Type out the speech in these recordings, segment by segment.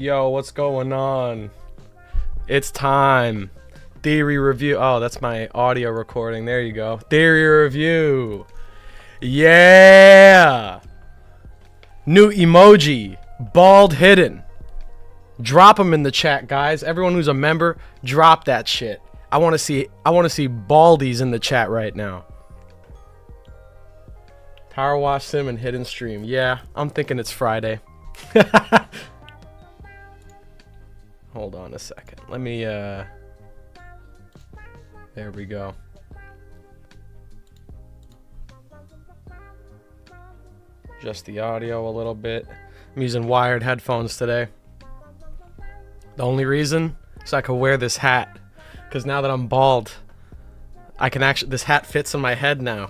Yo, what's going on? It's time. Theory review. Oh, that's my audio recording. There you go. Theory review. Yeah. New emoji. Bald hidden. Drop them in the chat, guys. Everyone who's a member, drop that shit. I want to see baldies in the chat right now. Power wash sim and hidden stream. Yeah, I'm thinking it's Friday. Hold on a second. Let me there we go. Adjust the audio a little bit. I'm using wired headphones today. The only reason is I could wear this hat, because now that I'm bald, I can actually, this hat fits on my head now.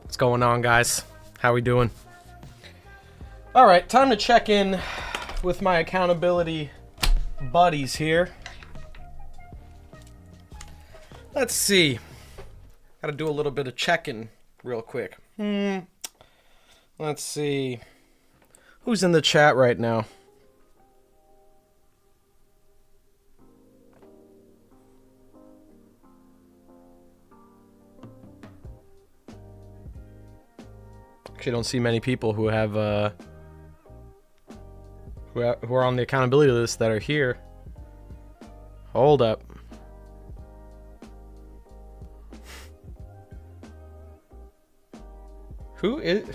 What's going on, guys? How we doing? All right, time to check in with my accountability buddies here. Let's see. Gotta do a little bit of checking real quick. Let's see. Who's in the chat right now? Actually, don't see many people who have who are on the accountability list that are here. Hold up. Who is?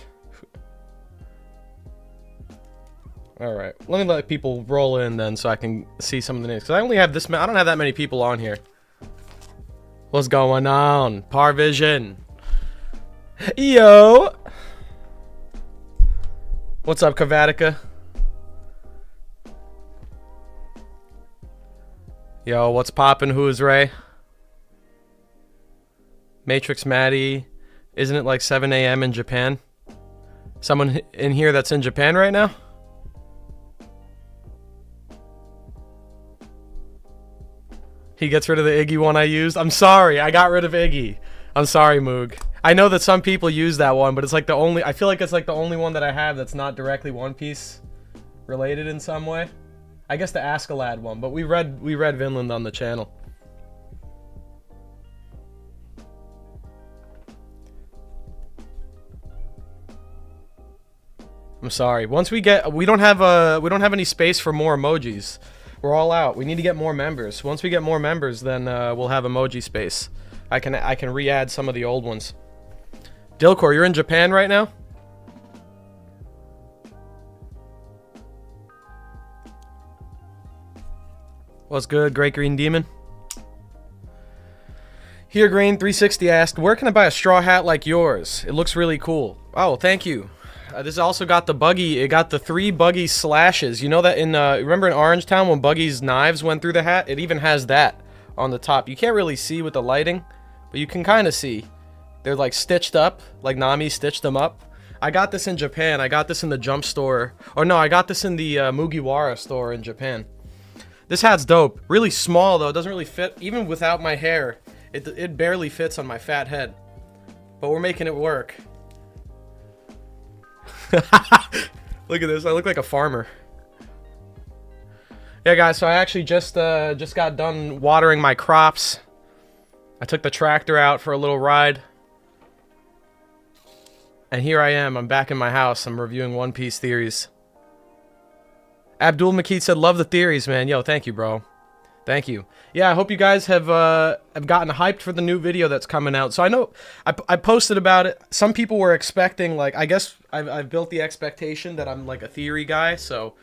All right, let me let people roll in then, so I can see some of the names. Cause I only have this. I don't have that many people on here. What's going on, Parvision? Yo. What's up, Kavatica? Yo, what's poppin'? Who is Ray? Matrix Maddie. Isn't it like 7 a.m. in Japan? Someone in here that's in Japan right now? He gets rid of the Iggy one I used. I'm sorry, I got rid of Iggy. I'm sorry, Moog. I know that some people use that one, but it's like the only, I feel like it's like the only one that I have that's not directly One Piece related in some way. I guess the Askeladd one, but we read Vinland on the channel. I'm sorry. Once we don't have any space for more emojis. We're all out. We need to get more members. Once we get more members, then we'll have emoji space. I can re-add some of the old ones. Dilcor, you're in Japan right now? What's good, Great Green Demon? Here, Green 360 asked, where can I buy a straw hat like yours? It looks really cool. Oh, thank you. This also got the buggy. It got the 3 buggy slashes. You know that in remember in Orangetown when Buggy's knives went through the hat? It even has that on the top. You can't really see with the lighting, but you can kind of see. They're like stitched up, like Nami stitched them up. I got this in Japan. I got this in the Jump store. Or no, I got this in the Mugiwara store in Japan. This hat's dope. Really small though. It doesn't really fit. Even without my hair, it barely fits on my fat head. But we're making it work. Look at this. I look like a farmer. Yeah, guys. So I actually just got done watering my crops. I took the tractor out for a little ride. And here I am. I'm back in my house. I'm reviewing One Piece theories. Abdul Makid said, love the theories, man. Yo, thank you, bro. Thank you. Yeah, I hope you guys have gotten hyped for the new video that's coming out. So I know I posted about it. Some people were expecting, like, I guess I've built the expectation that I'm like a theory guy. So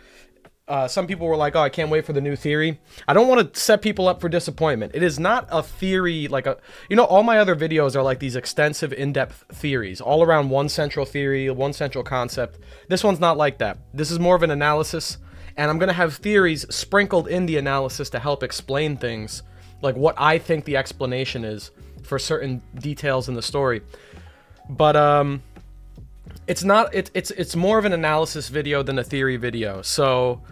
some people were like, oh, I can't wait for the new theory. I don't want to set people up for disappointment. It is not a theory like a, you know, all my other videos are like these extensive in-depth theories all around one central theory, one central concept. This one's not like that. This is more of an analysis. And I'm going to have theories sprinkled in the analysis to help explain things, like what I think the explanation is for certain details in the story. But it's not, it's more of an analysis video than a theory video. So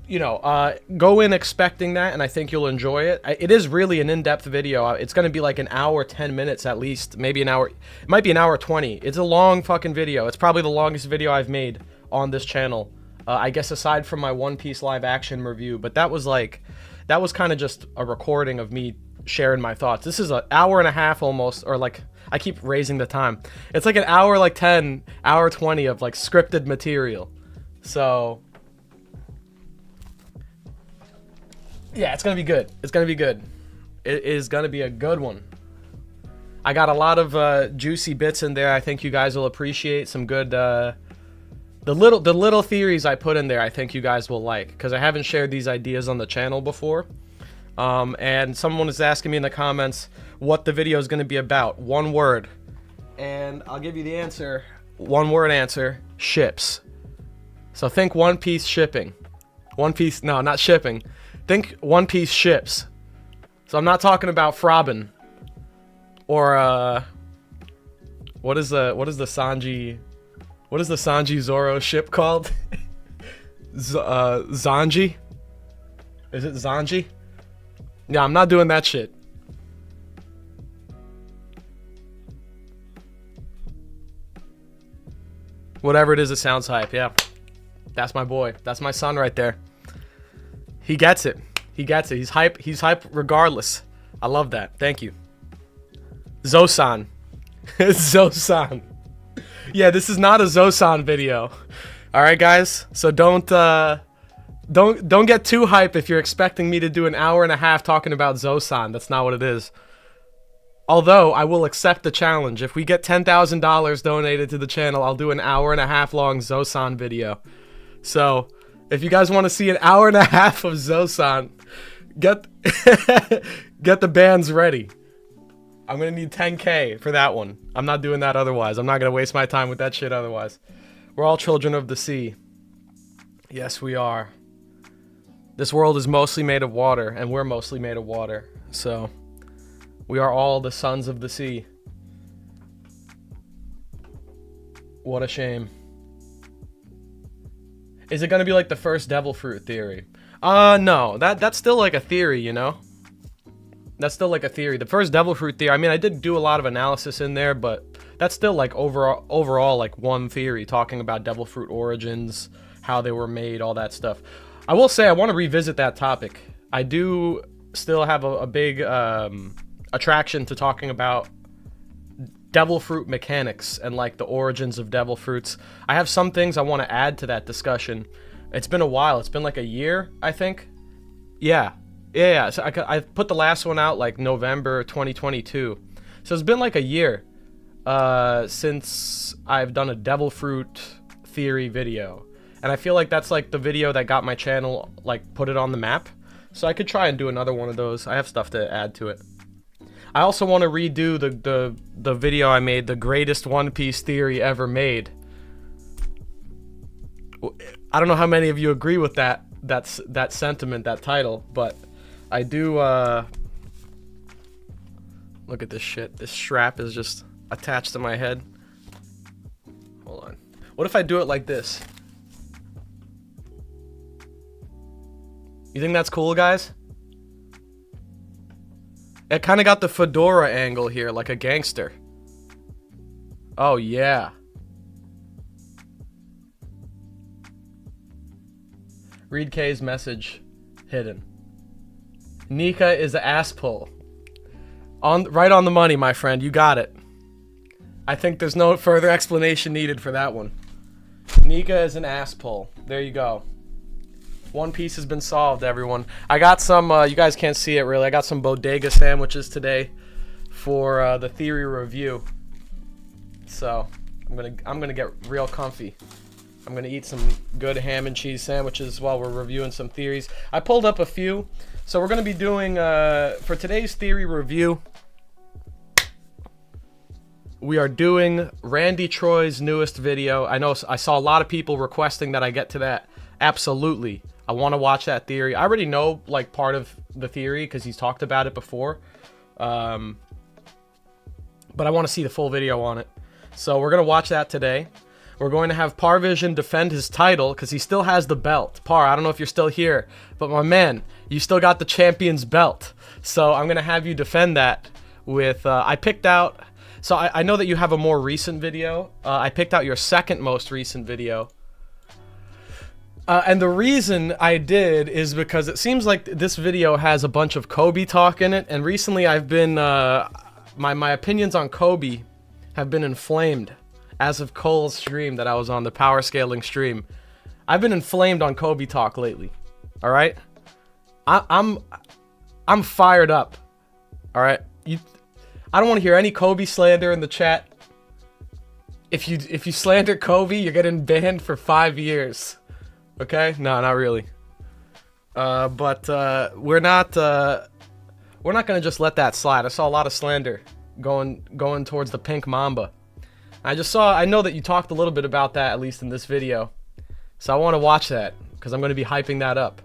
you know, go in expecting that, and I think you'll enjoy it. It is really an in-depth video. It's going to be like an hour, 10 minutes at least, maybe an hour. It might be an hour 20. It's a long fucking video. It's probably the longest video I've made on this channel. I guess aside from my One Piece live action review, but that was kind of just a recording of me sharing my thoughts. This is an hour and a half almost, or like, I keep raising the time. It's like an hour, like 10, hour 20 of like scripted material. So yeah, it's gonna be good. It's gonna be good. It is gonna be a good one. I got a lot of juicy bits in there. I think you guys will appreciate some good. The little theories I put in there, I think you guys will like, because I haven't shared these ideas on the channel before. And someone is asking me in the comments what the video is going to be about. One word, and I'll give you the answer. One word answer: ships. So think One Piece shipping. One Piece, no, not shipping. Think One Piece ships. So I'm not talking about Frobin or what is the Sanji Zoro ship called? Zanji? Is it Zanji? Yeah, I'm not doing that shit. Whatever it is, it sounds hype. Yeah, that's my boy. That's my son right there. He gets it. He gets it. He's hype. He's hype regardless. I love that. Thank you. Zosan. Zosan. Yeah, this is not a Zosan video. All right, guys. So don't get too hype if you're expecting me to do an hour and a half talking about Zosan. That's not what it is. Although I will accept the challenge. If we get $10,000 donated to the channel, I'll do an hour and a half long Zosan video. So if you guys want to see an hour and a half of Zosan, get get the bands ready. I'm gonna need 10K for that one. I'm not doing that otherwise. I'm not gonna waste my time with that shit otherwise. We're all children of the sea. Yes, we are. This world is mostly made of water, and we're mostly made of water. So we are all the sons of the sea. What a shame. Is it gonna be like the first devil fruit theory? No. That's still like a theory, you know? That's still like a theory. The first devil fruit theory, I mean, I did do a lot of analysis in there, but that's still like overall like one theory, talking about devil fruit origins, how they were made, all that stuff. I will say I want to revisit that topic. I do still have a big attraction to talking about devil fruit mechanics and like the origins of devil fruits. I have some things I want to add to that discussion. It's been a while. It's been like a year, I think. Yeah. So I put the last one out like November 2022. So it's been like a year since I've done a devil fruit theory video. And I feel like that's like the video that got my channel, like put it on the map. So I could try and do another one of those. I have stuff to add to it. I also want to redo the video I made, the greatest One Piece theory ever made. I don't know how many of you agree with that sentiment, that title, but I do, look at this shit. This strap is just attached to my head. Hold on. What if I do it like this? You think that's cool, guys? It kind of got the fedora angle here, like a gangster. Oh, yeah. Read K's message. Hidden. Nika is an ass pull. Right on the money, my friend. You got it. I think there's no further explanation needed for that one. Nika is an ass pull. There you go. One Piece has been solved, everyone. I got some, you guys can't see it really, I got some bodega sandwiches today for the theory review. So, I'm gonna get real comfy. I'm gonna eat some good ham and cheese sandwiches while we're reviewing some theories. I pulled up a few. So we're gonna be doing, for today's theory review, we are doing Randy Troy's newest video. I know I saw a lot of people requesting that I get to that. Absolutely. I want to watch that theory. I already know like part of the theory because he's talked about it before. But I want to see the full video on it. So we're going to watch that today. We're going to have Parvision defend his title because he still has the belt. Par, I don't know if you're still here, but my man, you still got the champion's belt. So I'm going to have you defend that with, I picked out, so I know that you have a more recent video. I picked out your second most recent video. And the reason I did is because it seems like this video has a bunch of Kobe talk in it. And recently I've been, my opinions on Kobe have been inflamed. As of Cole's stream that I was on, the power scaling stream, I've been inflamed on Kobe talk lately. All right, I'm fired up. All right, I don't want to hear any Kobe slander in the chat. If you slander Kobe, you're getting banned for 5 years. Okay, no, not really. But we're not gonna just let that slide. I saw a lot of slander going towards the Pink Mamba. I know that you talked a little bit about that, at least in this video. So I want to watch that, because I'm going to be hyping that up.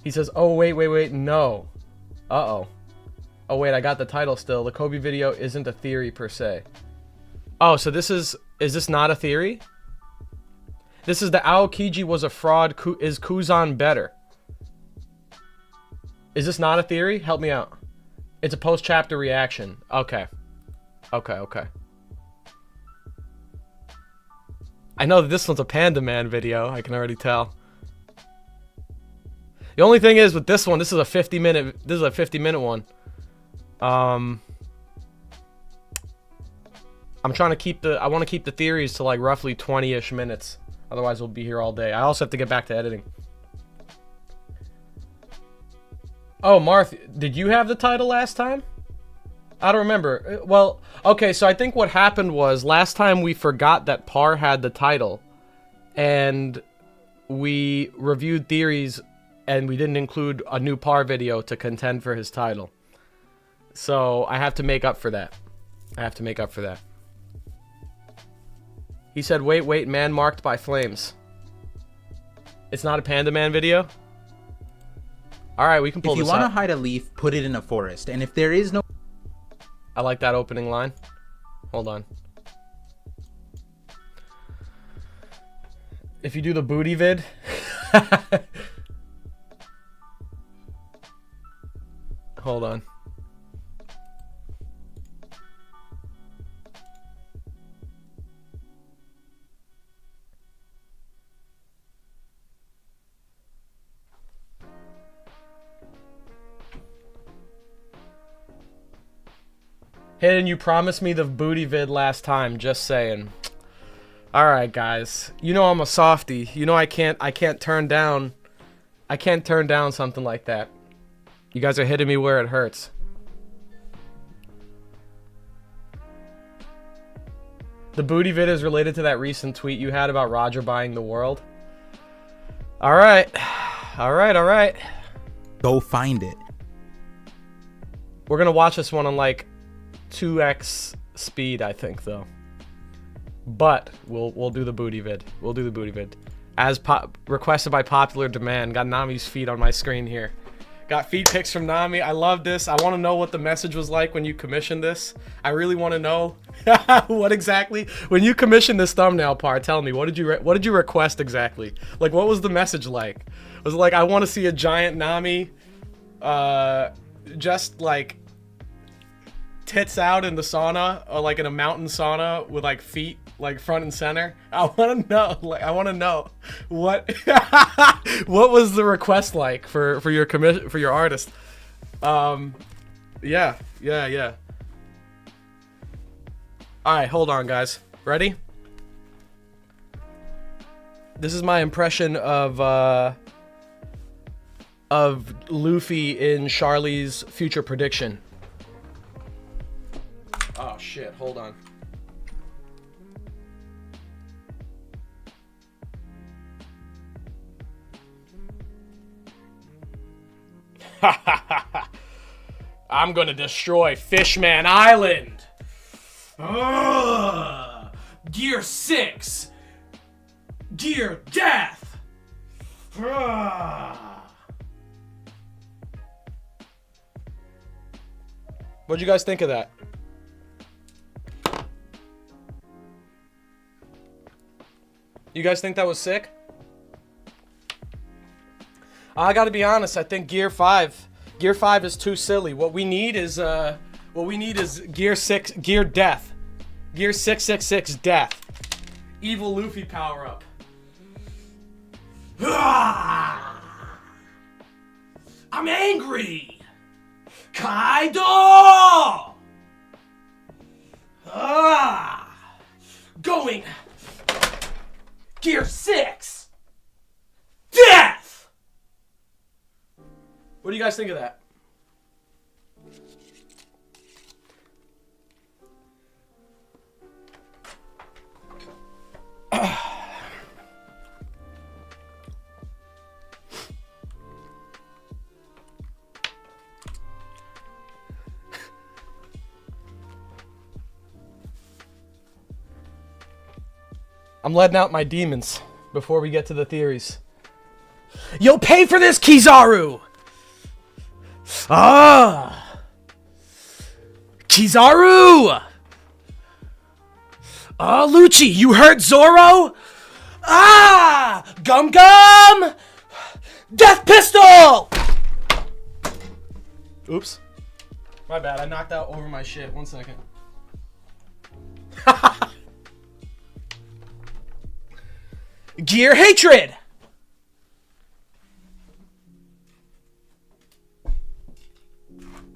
He says, oh, wait, no. Uh-oh. Oh, wait, I got the title still. The Kobe video isn't a theory, per se. Oh, so is this not a theory? This is the Aokiji was a fraud, is Kuzan better? Is this not a theory? Help me out. It's a post-chapter reaction. Okay. Okay. I know that this one's a Panda Man video, I can already tell. The only thing is with this one, this is a 50-minute one. I'm trying to keep I want to keep the theories to like roughly 20-ish minutes. Otherwise we'll be here all day. I also have to get back to editing. Oh, Marth, did you have the title last time? I don't remember. Well, okay, so I think what happened was last time we forgot that Par had the title, and we reviewed theories, and we didn't include a new Par video to contend for his title. So I have to make up for that. He said, wait, man marked by flames. It's not a Panda Man video? Alright, we can pull this up. If you want to hide a leaf, put it in a forest. And if there is no... I like that opening line. Hold on. If you do the booty vid. Hold on. Hidden, you promised me the booty vid last time, just saying. Alright, guys. You know I'm a softie. You know I can't turn down something like that. You guys are hitting me where it hurts. The booty vid is related to that recent tweet you had about Roger buying the world. Alright. Alright. Go find it. We're gonna watch this one on like 2x speed, I think, though. But we'll do the booty vid. As requested by popular demand. Got Nami's feet on my screen here. Got feet pics from Nami. I love this. I want to know what the message was like when you commissioned this. I really want to know what exactly when you commissioned this thumbnail. Par, tell me, what did you request exactly? Like, what was the message like? Was it like, I want to see a giant Nami, just like tits out in the sauna, or like in a mountain sauna with like feet like front and center? I want to know what what was the request like for your commission, for your artist. Yeah. All right, hold on, guys. Ready? This is my impression of Luffy in Charlie's future prediction. Oh shit, hold on. I'm gonna destroy Fishman Island. Gear 6. Gear Death. What'd you guys think of that? You guys think that was sick? I gotta be honest, I think Gear 5 is too silly. What we need is Gear 6, Gear Death. Gear 666 Death. Evil Luffy power up. I'm angry! Kaido! Going! Gear 6! Death! What do you guys think of that? I'm letting out my demons before we get to the theories. You'll pay for this, Kizaru! Kizaru! Lucci, you hurt Zoro? Gum Gum! Death Pistol! Oops. My bad, I knocked out over my shit. 1 second. Gear Hatred!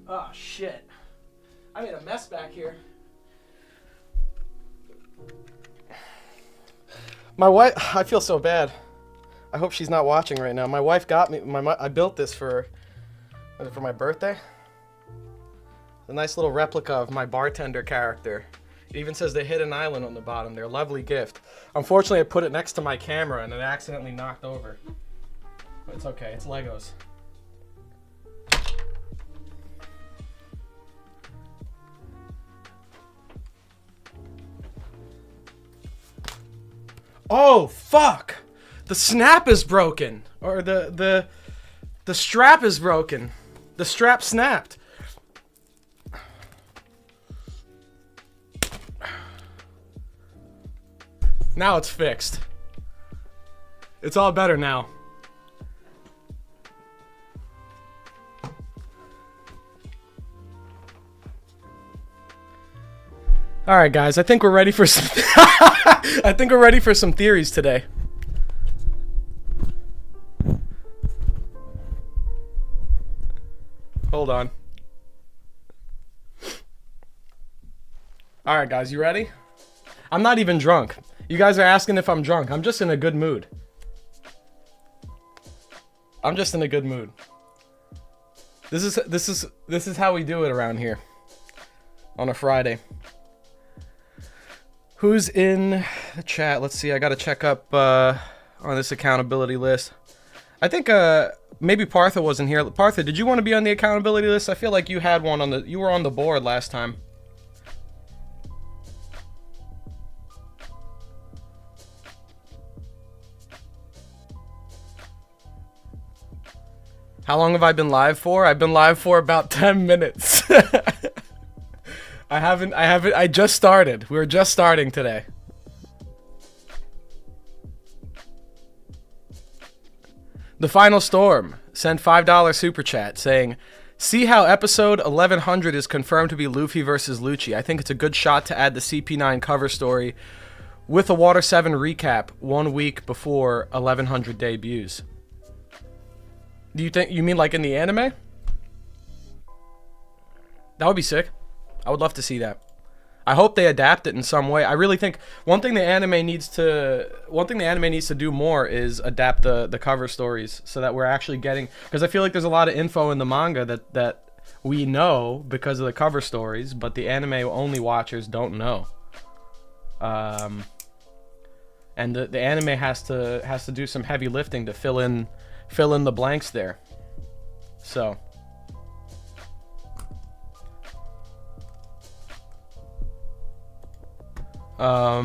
Oh, shit. I made a mess back here. My wife, I feel so bad. I hope she's not watching right now. My wife got me, I built this for my birthday. A nice little replica of my bartender character. It even says the Hidden Island on the bottom there. Lovely gift. Unfortunately, I put it next to my camera and it accidentally knocked over. But it's okay. It's Legos. Oh, fuck! The snap is broken. Or the strap is broken. The strap snapped. Now it's fixed. It's all better now. All right, guys. I think we're ready for some. I think we're ready for some theories today. Hold on. All right, guys. You ready? I'm not even drunk. You guys are asking if I'm drunk. I'm just in a good mood. I'm just in a good mood. This is how we do it around here. On a Friday. Who's in the chat? Let's see. I gotta check up on this accountability list. I think maybe Partha wasn't here. Partha, did you want to be on the accountability list? I feel like you had one on the. You were on the board last time. How long have I been live for? I've been live for about 10 minutes. I just started. We're just starting today. The Final Storm sent $5 super chat saying, see how episode 1100 is confirmed to be Luffy versus Lucci. I think it's a good shot to add the CP9 cover story with a Water 7 recap 1 week before 1100 debuts. Do you think, you mean like in the anime? That would be sick. I would love to see that. I hope they adapt it in some way. I really think one thing the anime needs to do more is adapt the cover stories so that we're actually getting, because I feel like there's a lot of info in the manga that we know because of the cover stories, but the anime only watchers don't know. And the anime has to do some heavy lifting to fill in the blanks there. So I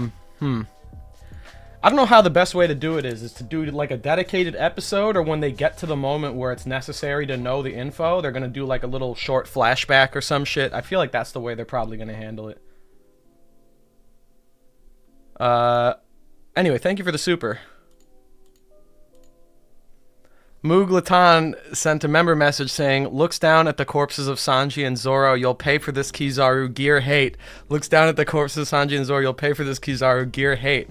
don't know how the best way to do it is to do like a dedicated episode, or when they get to the moment where it's necessary to know the info, they're gonna do like a little short flashback or some shit. I feel like that's the way they're probably gonna handle it. Anyway, thank you for the super. Muglatan sent a member message saying, looks down at the corpses of Sanji and Zoro, you'll pay for this Kizaru, gear hate. Looks down at the corpses of Sanji and Zoro, you'll pay for this Kizaru, gear hate.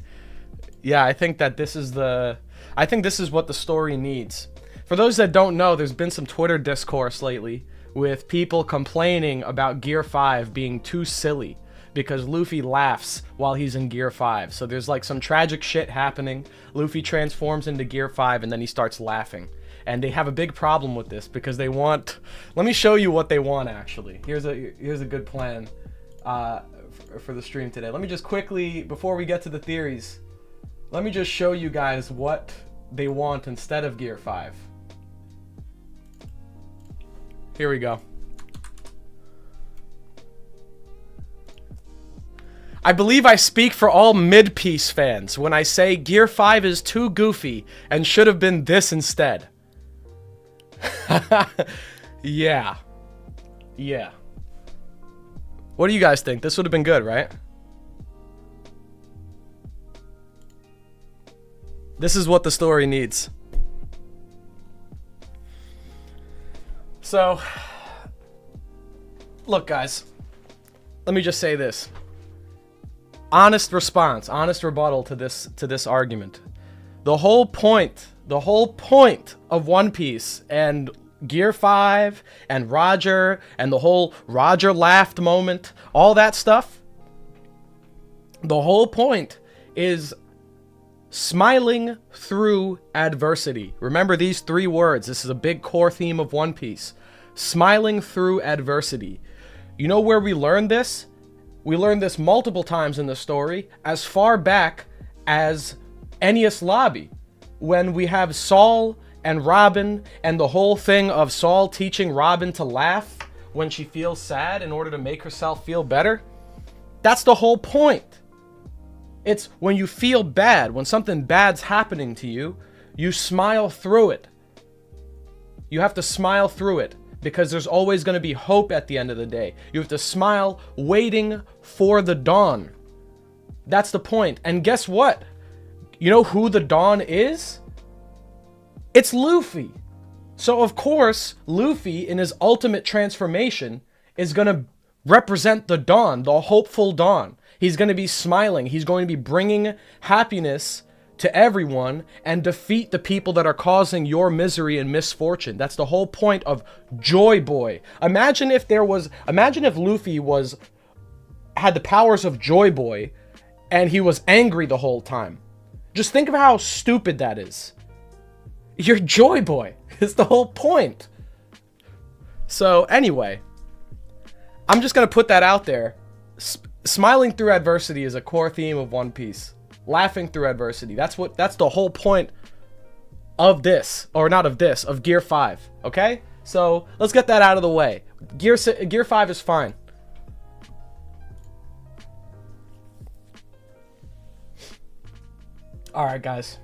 Yeah, I think that this is what the story needs. For those that don't know, there's been some Twitter discourse lately with people complaining about Gear 5 being too silly because Luffy laughs while he's in Gear 5. So there's like some tragic shit happening. Luffy transforms into Gear 5 and then he starts laughing. And they have a big problem with this because they want... Let me show you what they want, actually. Here's a good plan for the stream today. Let me just quickly, before we get to the theories, let me just show you guys what they want instead of Gear 5. Here we go. I believe I speak for all mid-piece fans when I say Gear 5 is too goofy and should have been this instead. Yeah. Yeah. What do you guys think? This would have been good, right? This is what the story needs. So, look guys, let me just say this. Honest response, honest rebuttal to this argument. The whole point of One Piece and Gear 5 and Roger and the whole Roger laughed moment, all that stuff, the whole point is smiling through adversity. Remember these 3 words. This is a big core theme of One Piece. Smiling through adversity. You know where we learned this? We learned this multiple times in the story, as far back as Enies Lobby, when we have Saul and Robin and the whole thing of Saul teaching Robin to laugh when she feels sad in order to make herself feel better. That's the whole point. It's when you feel bad, when something bad's happening to you, you smile through it. You have to smile through it because there's always going to be hope at the end of the day. You have to smile waiting for the dawn. That's the point. And guess what? You know who the dawn is? It's Luffy. So of course, Luffy in his ultimate transformation is going to represent the dawn, the hopeful dawn. He's going to be smiling. He's going to be bringing happiness to everyone and defeat the people that are causing your misery and misfortune. That's the whole point of Joy Boy. Imagine if Luffy had the powers of Joy Boy and he was angry the whole time. Just think of how stupid that is. You're Joy Boy. It's the whole point. So anyway, I'm just going to put that out there. Smiling through adversity is a core theme of One Piece. Laughing through adversity. That's the whole point of this, or not of this, of Gear 5. Okay? So let's get that out of the way. Gear 5 is fine. Alright, guys.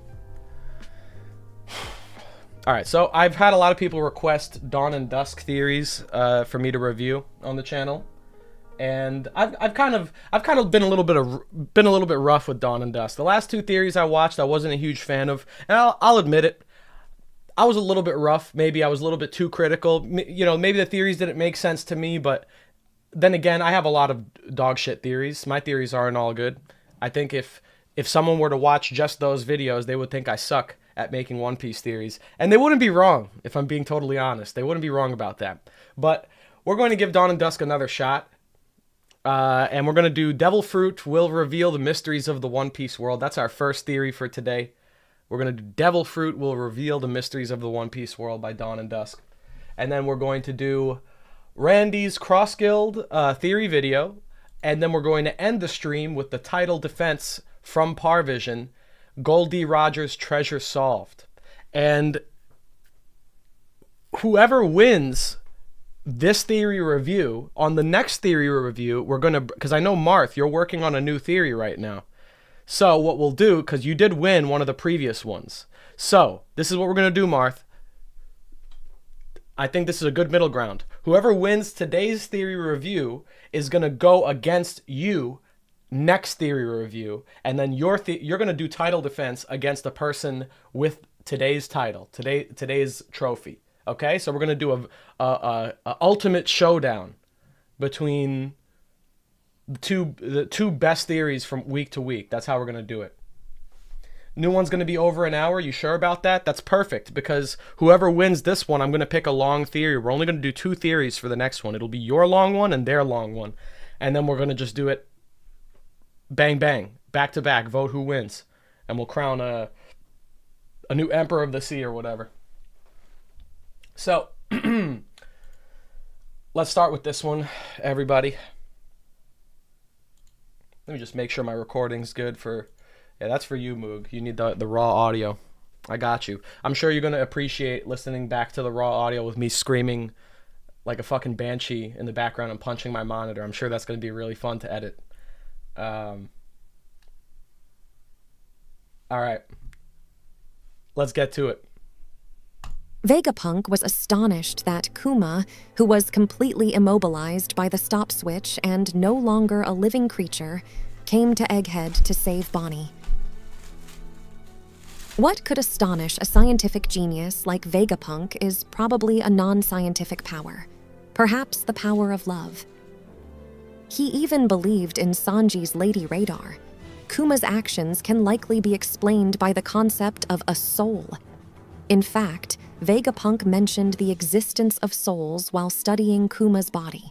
Alright, so I've had a lot of people request Dawn and Dusk theories for me to review on the channel. And I've kind of been a little bit rough with Dawn and Dusk. The last 2 theories I watched, I wasn't a huge fan of, and I'll admit it. I was a little bit rough. Maybe I was a little bit too critical. You know, maybe the theories didn't make sense to me, but then again, I have a lot of dog shit theories. My theories aren't all good. I think if someone were to watch just those videos, they would think I suck at making One Piece theories, and they wouldn't be wrong. If I'm being totally honest, they wouldn't be wrong about that. But we're going to give Dawn and Dusk another shot. And we're going to do Devil Fruit will reveal the mysteries of the One Piece world. That's our first theory for today. We're going to do Devil Fruit will reveal the mysteries of the One Piece world by Dawn and Dusk. And then we're going to do Randy's Cross Guild theory video. And then we're going to end the stream with the title defense from Parvision, Goldie Rogers Treasure Solved. And whoever wins this theory review, on the next theory review, we're going to, because I know Marth, you're working on a new theory right now. So what we'll do, because you did win one of the previous ones. So this is what we're going to do, Marth. I think this is a good middle ground. Whoever wins today's theory review is going to go against you next theory review, and then you're going to do title defense against the person with today's title, today's trophy. Okay, so we're going to do a ultimate showdown between the two best theories from week to week. That's how we're going to do it. New one's going to be over an hour. You sure about that? That's perfect, because whoever wins this one, I'm going to pick a long theory. We're only going to do 2 theories for the next one. It'll be your long one and their long one. And then we're going to just do it bang, bang, back to back, vote who wins. And we'll crown a new Emperor of the Sea or whatever. So, let's start with this one, everybody. Let me just make sure my recording's good for... Yeah, that's for you, Moog. You need the raw audio. I got you. I'm sure you're going to appreciate listening back to the raw audio with me screaming like a fucking banshee in the background and punching my monitor. I'm sure that's going to be really fun to edit. All right. Let's get to it. Vegapunk was astonished that Kuma, who was completely immobilized by the stop switch and no longer a living creature, came to Egghead to save Bonnie. What could astonish a scientific genius like Vegapunk is probably a non-scientific power, perhaps the power of love. He even believed in Sanji's Lady Radar. Kuma's actions can likely be explained by the concept of a soul. In fact, Vegapunk mentioned the existence of souls while studying Kuma's body.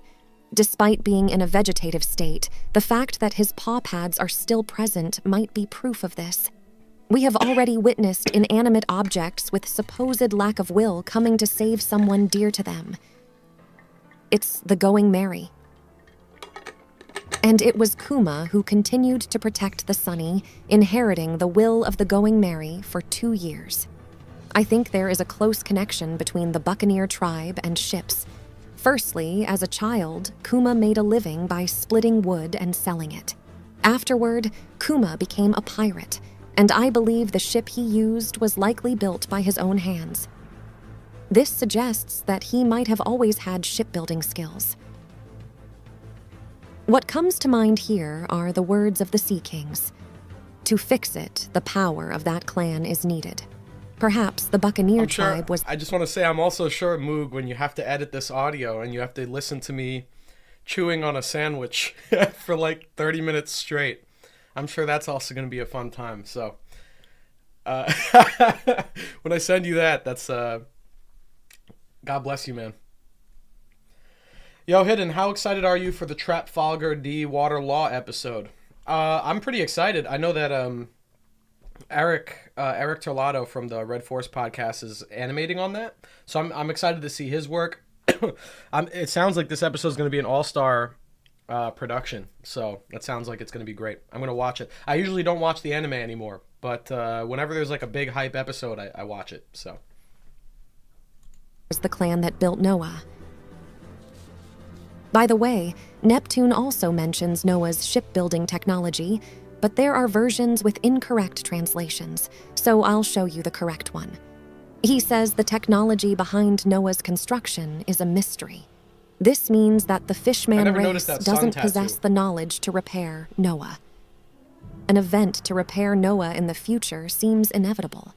Despite being in a vegetative state, the fact that his paw pads are still present might be proof of this. We have already witnessed inanimate objects with supposed lack of will coming to save someone dear to them. It's the Going Merry. And it was Kuma who continued to protect the Sunny, inheriting the will of the Going Merry for 2 years. I think there is a close connection between the Buccaneer tribe and ships. Firstly, as a child, Kuma made a living by splitting wood and selling it. Afterward, Kuma became a pirate, and I believe the ship he used was likely built by his own hands. This suggests that he might have always had shipbuilding skills. What comes to mind here are the words of the Sea Kings. To fix it, the power of that clan is needed. Perhaps the Buccaneer tribe was... I just want to say I'm also sure, Moog, when you have to edit this audio and you have to listen to me chewing on a sandwich for like 30 minutes straight, I'm sure that's also going to be a fun time. So when I send you that, that's... God bless you, man. Yo, Hidden, how excited are you for the Trafalgar D Water Law episode? I'm pretty excited. I know that Eric Torlado from the Red Force podcast is animating on that, so I'm excited to see his work. It sounds like this episode is going to be an all-star production, so that sounds like it's going to be great. I'm going to watch it. I usually don't watch the anime anymore, but whenever there's like a big hype episode, I watch it. So was the clan that built Noah. By the way, Neptune also mentions Noah's shipbuilding technology, but there are versions with incorrect translations, so I'll show you the correct one. He says the technology behind Noah's construction is a mystery. This means that the Fishman race doesn't possess the knowledge to repair Noah. An event to repair Noah in the future seems inevitable.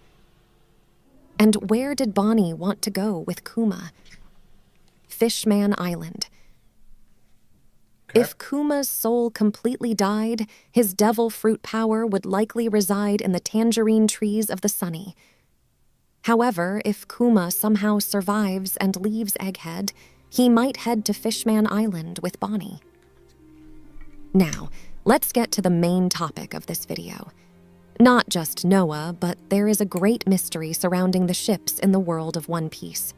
And where did Bonnie want to go with Kuma? Fishman Island. okay. If Kuma's soul completely died, his devil fruit power would likely reside in the tangerine trees of the Sunny. However, if Kuma somehow survives and leaves Egghead, he might head to Fishman Island with Bonnie. Now, let's get to the main topic of this video. Not just Noah, but there is a great mystery surrounding the ships in the world of One Piece.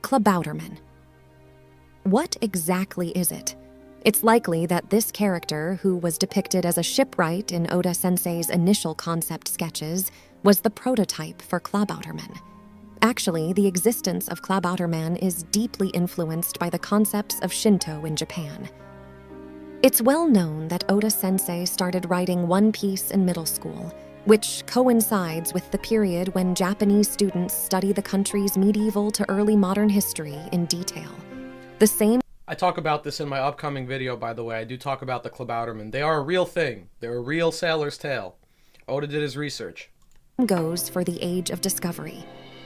Klabauterman. What exactly is it? It's likely that this character, who was depicted as a shipwright in Oda-sensei's initial concept sketches, was the prototype for Klabauterman. Actually, the existence of Klabauterman is deeply influenced by the concepts of Shinto in Japan. It's well known that Oda-sensei started writing One Piece in middle school, which coincides with the period when Japanese students study the country's medieval to early modern history in detail. The same I talk about this in my upcoming video, by the way. I do talk about the Klabauterman. They are a real thing. They're a real sailor's tale. Oda did his research. Goes for the Age of Discovery.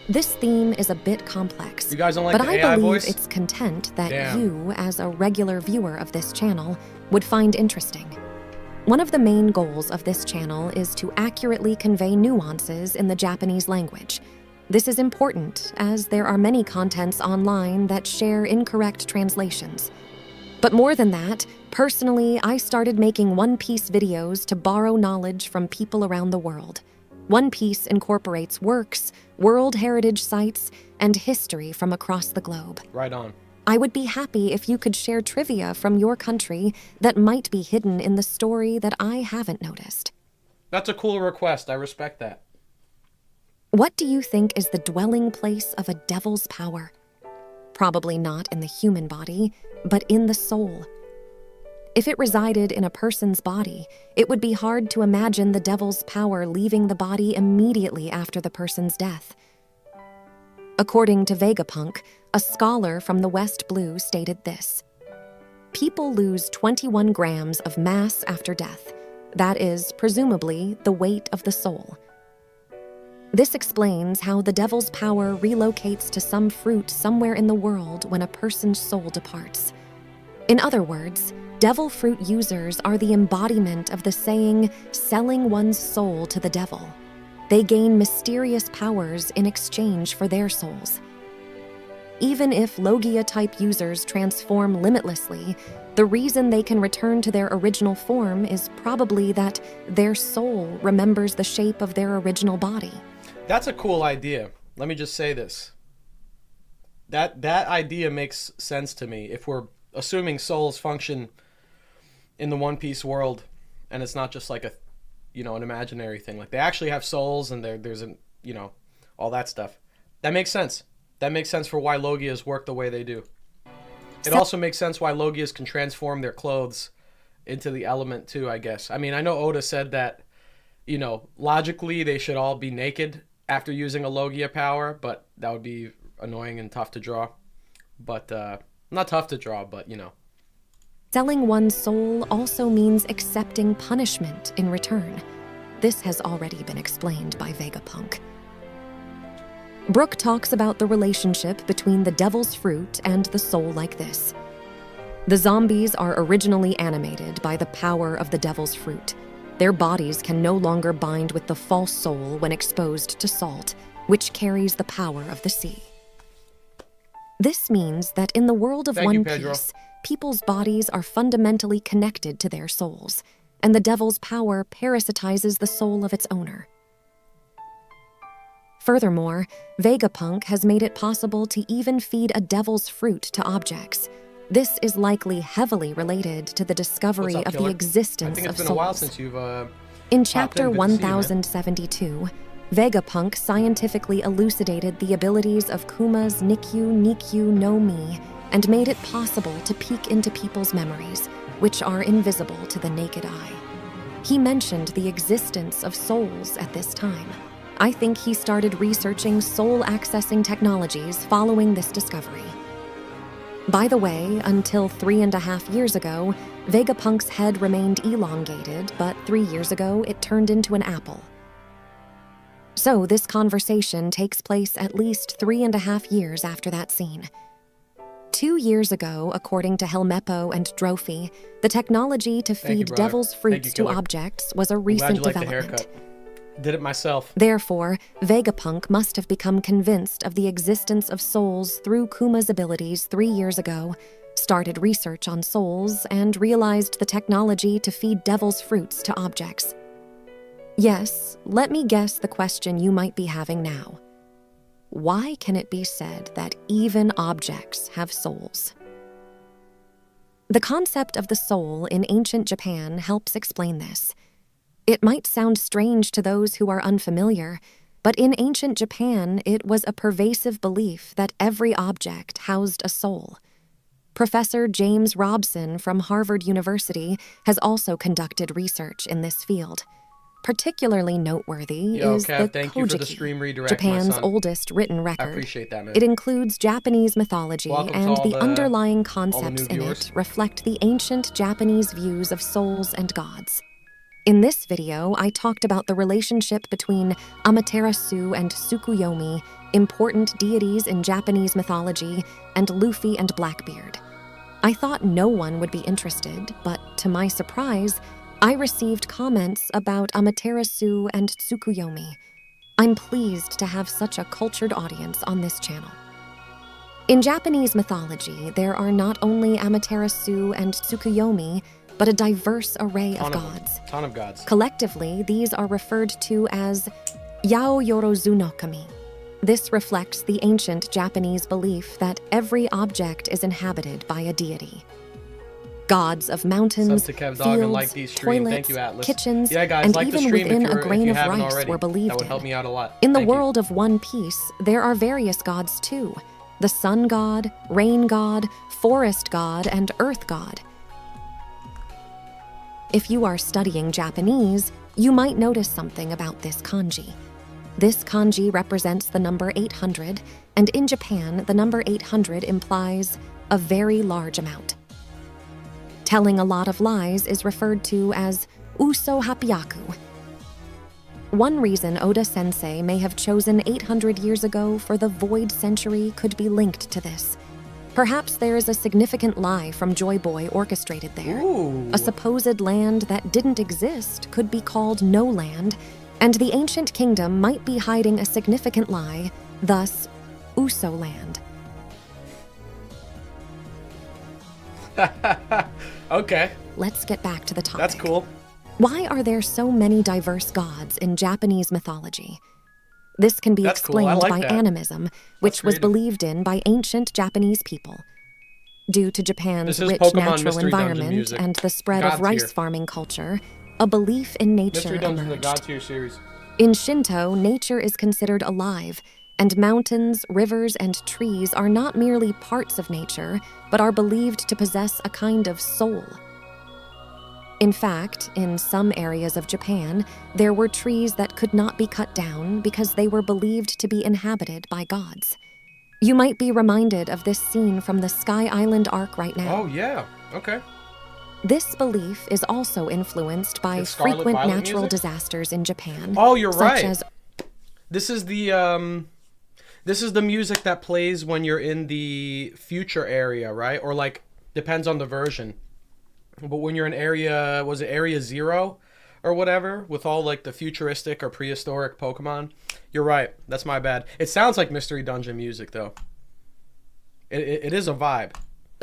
This theme is a bit complex, You guys don't like but the I AI believe voice? it's content that Damn. you, as a regular viewer of this channel, would find interesting. One of the main goals of this channel is to accurately convey nuances in the Japanese language. This is important, as there are many contents online that share incorrect translations. But more than that, personally, I started making One Piece videos to borrow knowledge from people around the world. One Piece incorporates works, World Heritage sites, and history from across the globe. Right on. I would be happy if you could share trivia from your country that might be hidden in the story that I haven't noticed. That's a cool request. I respect that. What do you think is the dwelling place of a devil's power? Probably not in the human body, but in the soul. If it resided in a person's body, it would be hard to imagine the devil's power leaving the body immediately after the person's death. According to Vegapunk, a scholar from the West Blue stated this: people lose 21 grams of mass after death. That is, presumably, the weight of the soul. This explains how the devil's power relocates to some fruit somewhere in the world when a person's soul departs. In other words, devil fruit users are the embodiment of the saying, selling one's soul to the devil. They gain mysterious powers in exchange for their souls. Even if Logia-type users transform limitlessly, the reason they can return to their original form is probably that their soul remembers the shape of their original body. That's a cool idea. Let me just say this. That idea makes sense to me. If we're assuming souls function in the One Piece world, and it's not just like a, an imaginary thing. Like they actually have souls, and there's all that stuff. That makes sense. That makes sense for why Logias work the way they do. It also makes sense why Logias can transform their clothes into the element too, I guess. I mean, I know Oda said that, logically they should all be naked after using a Logia power, but that would be annoying and tough to draw. But, not tough to draw, but, Selling one's soul also means accepting punishment in return. This has already been explained by Vegapunk. Brook talks about the relationship between the devil's fruit and the soul like this. The zombies are originally animated by the power of the devil's fruit. Their bodies can no longer bind with the false soul when exposed to salt, which carries the power of the sea. This means that in the world of One Piece, people's bodies are fundamentally connected to their souls, and the devil's power parasitizes the soul of its owner. Furthermore, Vegapunk has made it possible to even feed a devil's fruit to objects. This is likely heavily related to the discovery What's up, of killer? the existence I think of it's been souls. a while since you've In popped Chapter in. Good to see you, man. 1072, Vegapunk scientifically elucidated the abilities of Kuma's Nikyu no Mi and made it possible to peek into people's memories, which are invisible to the naked eye. He mentioned the existence of souls at this time. I think he started researching soul-accessing technologies following this discovery. By the way, until 3.5 years ago, Vegapunk's head remained elongated, but 3 years ago it turned into an apple. So this conversation takes place at least 3.5 years after that scene. 2 years ago, according to Helmeppo and Drophy, the technology to Thank you, feed brother. devil's Thank fruits you, to killer. objects was a I'm glad recent you like the development. haircut. Did it myself. Therefore, Vegapunk must have become convinced of the existence of souls through Kuma's abilities 3 years ago, started research on souls, and realized the technology to feed devil's fruits to objects. Yes, let me guess the question you might be having now. Why can it be said that even objects have souls? The concept of the soul in ancient Japan helps explain this. It might sound strange to those who are unfamiliar, but in ancient Japan, it was a pervasive belief that every object housed a soul. Professor James Robson from Harvard University has also conducted research in this field. Particularly noteworthy Yo, is Kev, the thank you for the Kojiki, stream redirect, Japan's my son. oldest written I record. appreciate that, man. It includes Japanese mythology, Welcome to and all the the- underlying all concepts the new in viewers. it reflect the ancient Japanese views of souls and gods. In this video, I talked about the relationship between Amaterasu and Tsukuyomi, important deities in Japanese mythology, and Luffy and Blackbeard. I thought no one would be interested, but to my surprise, I received comments about Amaterasu and Tsukuyomi. I'm pleased to have such a cultured audience on this channel. In Japanese mythology, there are not only Amaterasu and Tsukuyomi, but a diverse array of gods. Ton of gods. Collectively, these are referred to as Yao Yorozu no Kami. This reflects the ancient Japanese belief that every object is inhabited by a deity. Gods of mountains, Sub to Kev Dog and like fields, these stream. toilets, Thank you, Atlas. kitchens, Yeah, guys, and like the even stream within if a you're, grain if you of haven't rice already. were believed That would in. help me out a lot. In the Thank you. world of One Piece, there are various gods too. The sun god, rain god, forest god, and earth god. If you are studying Japanese, you might notice something about this kanji. This kanji represents the number 800, and in Japan, the number 800 implies a very large amount. Telling a lot of lies is referred to as uso hapyaku. One reason Oda-sensei may have chosen 800 years ago for the Void Century could be linked to this. Perhaps there is a significant lie from Joy Boy orchestrated there. Ooh. A supposed land that didn't exist could be called No Land, and the ancient kingdom might be hiding a significant lie, thus, Uso Land. Okay, Let's get back to the topic. that's cool. Why are there so many diverse gods in Japanese mythology? This can be That's cool. I explained like by that. animism, which was creative. believed in by ancient Japanese people. Due to Japan's This is rich Pokemon natural Mystery Dungeon environment music. and the spread God's of rice here. farming culture, a belief in nature Mystery Dungeon, the God emerged. Tier series. In Shinto, nature is considered alive, and mountains, rivers, and trees are not merely parts of nature, but are believed to possess a kind of soul. In fact, in some areas of Japan, there were trees that could not be cut down because they were believed to be inhabited by gods. You might be reminded of this scene from the Sky Island arc right now. Oh, yeah. Okay. This belief is also influenced by It's Scarlet frequent Violet natural music? disasters in Japan. Oh, you're such right. as This is the music that plays when you're in the future area, right? Or like depends on the version. But when you're in area, was it Area 0 or whatever, with all like the futuristic or prehistoric Pokemon? You're right. That's my bad. It sounds like Mystery Dungeon music though. It is a vibe.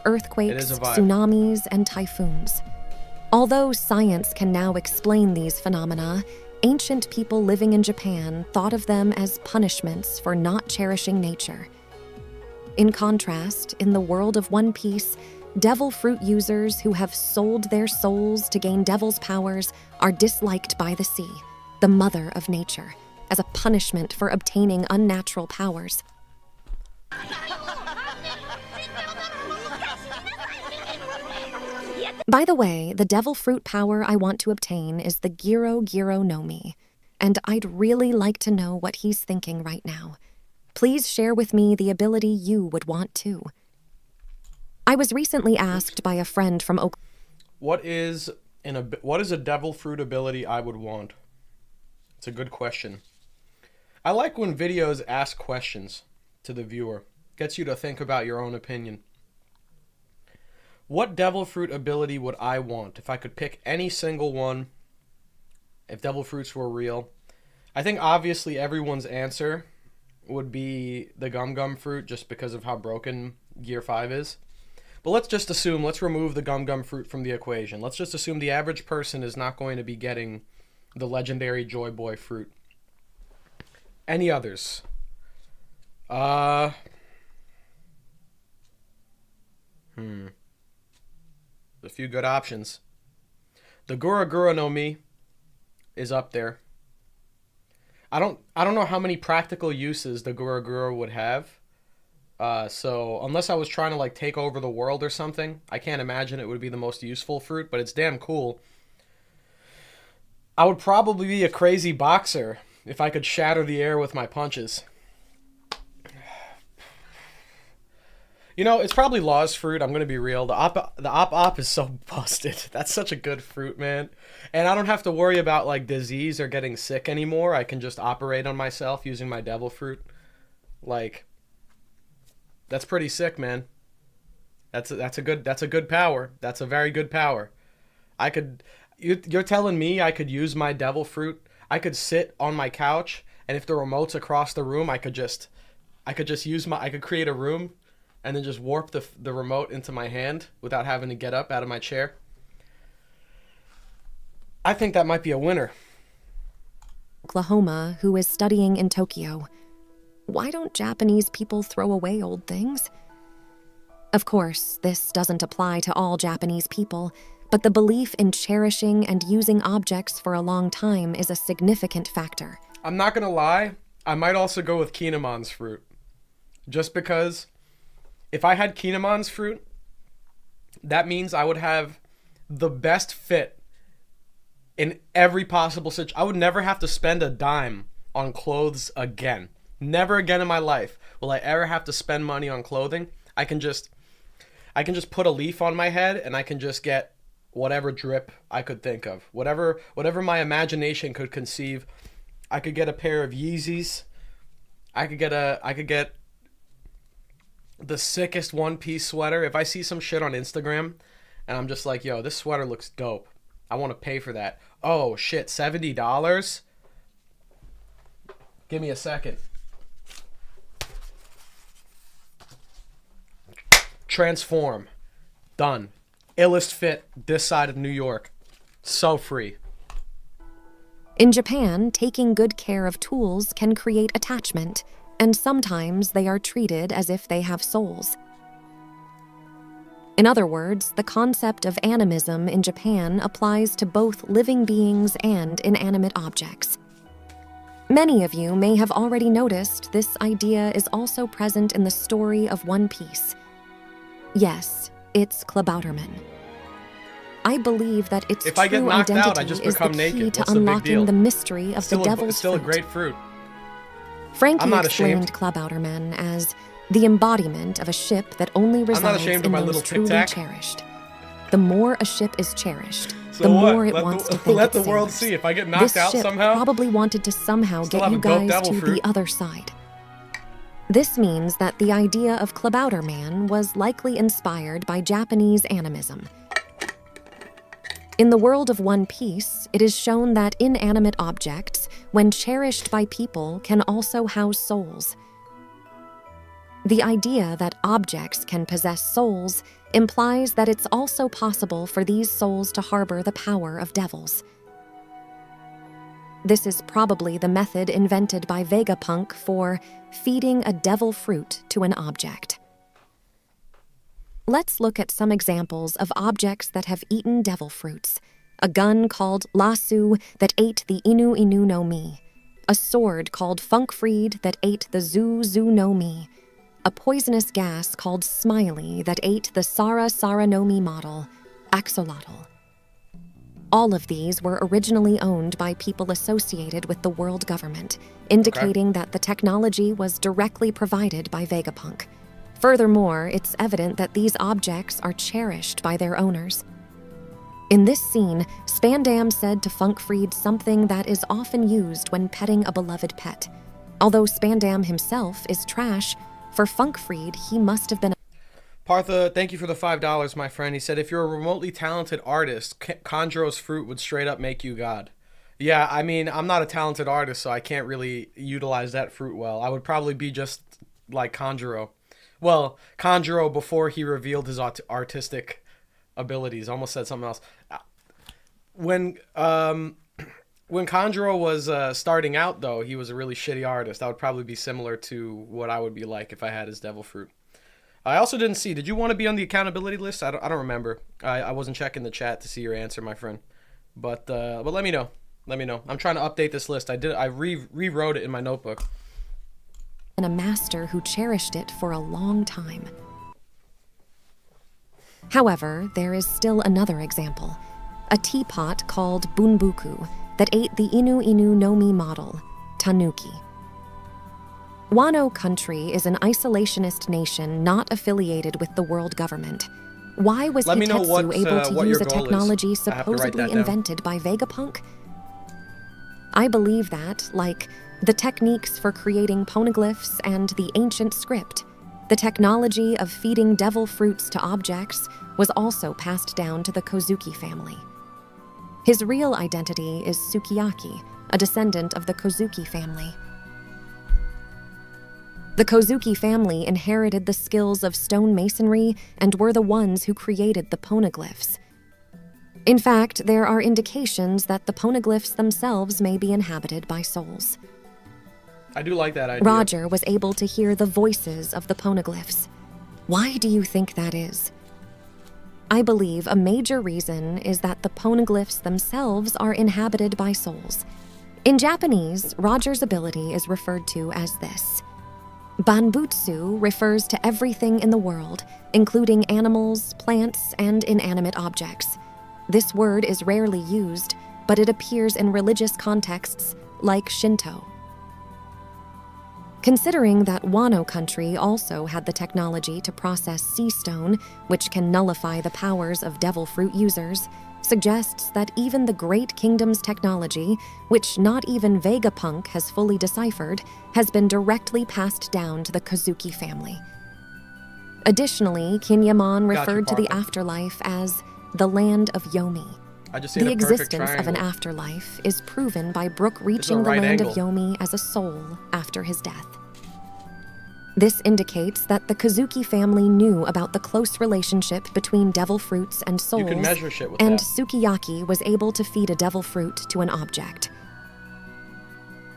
earthquakes, It is a vibe. tsunamis, and typhoons. Although science can now explain these phenomena, ancient people living in Japan thought of them as punishments for not cherishing nature. In contrast, in the world of One Piece, devil fruit users who have sold their souls to gain devil's powers are disliked by the sea, the mother of nature, as a punishment for obtaining unnatural powers. By the way, the devil fruit power I want to obtain is the Giro Giro no Mi, and I'd really like to know what he's thinking right now. Please share with me the ability you would want too. I was recently asked by a friend from Oklahoma. What is a devil fruit ability I would want? It's a good question. I like when videos ask questions to the viewer. Gets you to think about your own opinion. What devil fruit ability would I want if I could pick any single one? If devil fruits were real, I think obviously everyone's answer would be the gum gum fruit just because of how broken Gear 5 is. But let's remove the gum gum fruit from the equation. Let's just assume the average person is not going to be getting the legendary Joy Boy fruit. Any others? A few good options. The Gura Gura no Mi is up there. I don't know how many practical uses the Gura Gura would have. So unless I was trying to like take over the world or something, I can't imagine it would be the most useful fruit, but it's damn cool. I would probably be a crazy boxer if I could shatter the air with my punches. You know, it's probably Law's fruit. I'm gonna be real. The op is so busted. That's such a good fruit, man. And I don't have to worry about like disease or getting sick anymore. I can just operate on myself using my devil fruit. Like, that's pretty sick, man. That's a good power. That's a very good power. You're telling me I could use my devil fruit? I could sit on my couch, and if the remote's across the room, I could create a room and then just warp the remote into my hand without having to get up out of my chair. I think that might be a winner. Oklahoma, who is studying in Tokyo. Why don't Japanese people throw away old things? Of course, this doesn't apply to all Japanese people, but the belief in cherishing and using objects for a long time is a significant factor. I'm not gonna lie, I might also go with Kinemon's fruit. Just because if I had Kinemon's fruit, that means I would have the best fit in every possible situation. I would never have to spend a dime on clothes again. Never again in my life will I ever have to spend money on clothing. I can just put a leaf on my head and I can just get whatever drip I could think of. Whatever my imagination could conceive. I could get a pair of Yeezys. I could get the sickest one-piece sweater. If I see some shit on Instagram and I'm just like, yo, this sweater looks dope, I want to pay for that. Oh shit, $70? Give me a second. Transform. Done. Illest fit this side of New York. So free. In Japan, taking good care of tools can create attachment, and sometimes they are treated as if they have souls. In other words, the concept of animism in Japan applies to both living beings and inanimate objects. Many of you may have already noticed this idea is also present in the story of One Piece. Yes, it's Klabauterman. I believe that its If I get true knocked identity out, I just is the become key naked. to What's the big unlocking deal? the mystery of the devil's Still a fruit. great fruit. Frankie I'm not explained ashamed. Klabauterman as the embodiment of a ship that only resides ashamed in of my those little truly tic-tac. cherished. The more a ship is cherished, So the what? more it Let wants the- to think let it the world sailors. see. If I get knocked This out ship somehow, probably wanted to somehow still get have you a dope guys devil to fruit. the other side. This means that the idea of Klabauterman was likely inspired by Japanese animism. In the world of One Piece, it is shown that inanimate objects, when cherished by people, can also house souls. The idea that objects can possess souls implies that it's also possible for these souls to harbor the power of devils. This is probably the method invented by Vegapunk for feeding a devil fruit to an object. Let's look at some examples of objects that have eaten devil fruits. A gun called Lasu that ate the Inu Inu no Mi. A sword called Funkfried that ate the Zu Zu no Mi. A poisonous gas called Smiley that ate the Sara Sara no Mi model, Axolotl. All of these were originally owned by people associated with the world government, indicating that the technology was directly provided by Vegapunk. Furthermore, it's evident that these objects are cherished by their owners. In this scene, Spandam said to Funkfried something that is often used when petting a beloved pet. Although Spandam himself is trash, for Funkfried, he must have been Partha, thank you for the $5, my friend. He said, if you're a remotely talented artist, Conjuro's fruit would straight up make you God. Yeah, I mean, I'm not a talented artist, so I can't really utilize that fruit well. I would probably be just like Conjuro. Well, Conjuro before he revealed his artistic abilities. Almost said something else. When Conjuro was starting out, though, he was a really shitty artist. That would probably be similar to what I would be like if I had his devil fruit. I also didn't see. Did you want to be on the accountability list? I don't remember. I wasn't checking the chat to see your answer, my friend. But let me know. Let me know. I'm trying to update this list. I rewrote it in my notebook. a master who cherished it for a long time. However, there is still another example. A teapot called Bunbuku, that ate the Inu Inu no Mi model, Tanuki. Wano country is an isolationist nation not affiliated with the world government. Why was Let me know Hitetsu able to what use your a goal is. technology I have to write supposedly that down. invented by Vegapunk? I believe that, like the techniques for creating poneglyphs and the ancient script, the technology of feeding devil fruits to objects was also passed down to the Kozuki family. His real identity is Sukiyaki, a descendant of the Kozuki family. The Kozuki family inherited the skills of stonemasonry and were the ones who created the poneglyphs. In fact, there are indications that the poneglyphs themselves may be inhabited by souls. I do like that idea. Roger was able to hear the voices of the poneglyphs. Why do you think that is? I believe a major reason is that the poneglyphs themselves are inhabited by souls. In Japanese, Roger's ability is referred to as this. Bunbuku refers to everything in the world, including animals, plants, and inanimate objects. This word is rarely used, but it appears in religious contexts like Shinto. Considering that Wano country also had the technology to process sea stone, which can nullify the powers of devil fruit users, suggests that even the Great Kingdom's technology, which not even Vegapunk has fully deciphered, has been directly passed down to the Kozuki family. Additionally, Kinyamon referred to the Parker. afterlife as the land of Yomi. I just seen The a perfect existence of an triangle. afterlife is proven by Brook reaching the right land angle. of Yomi as a soul after his death. This indicates that the Kozuki family knew about the close relationship between devil fruits and souls, You can measure shit with and that. Sukiyaki was able to feed a devil fruit to an object.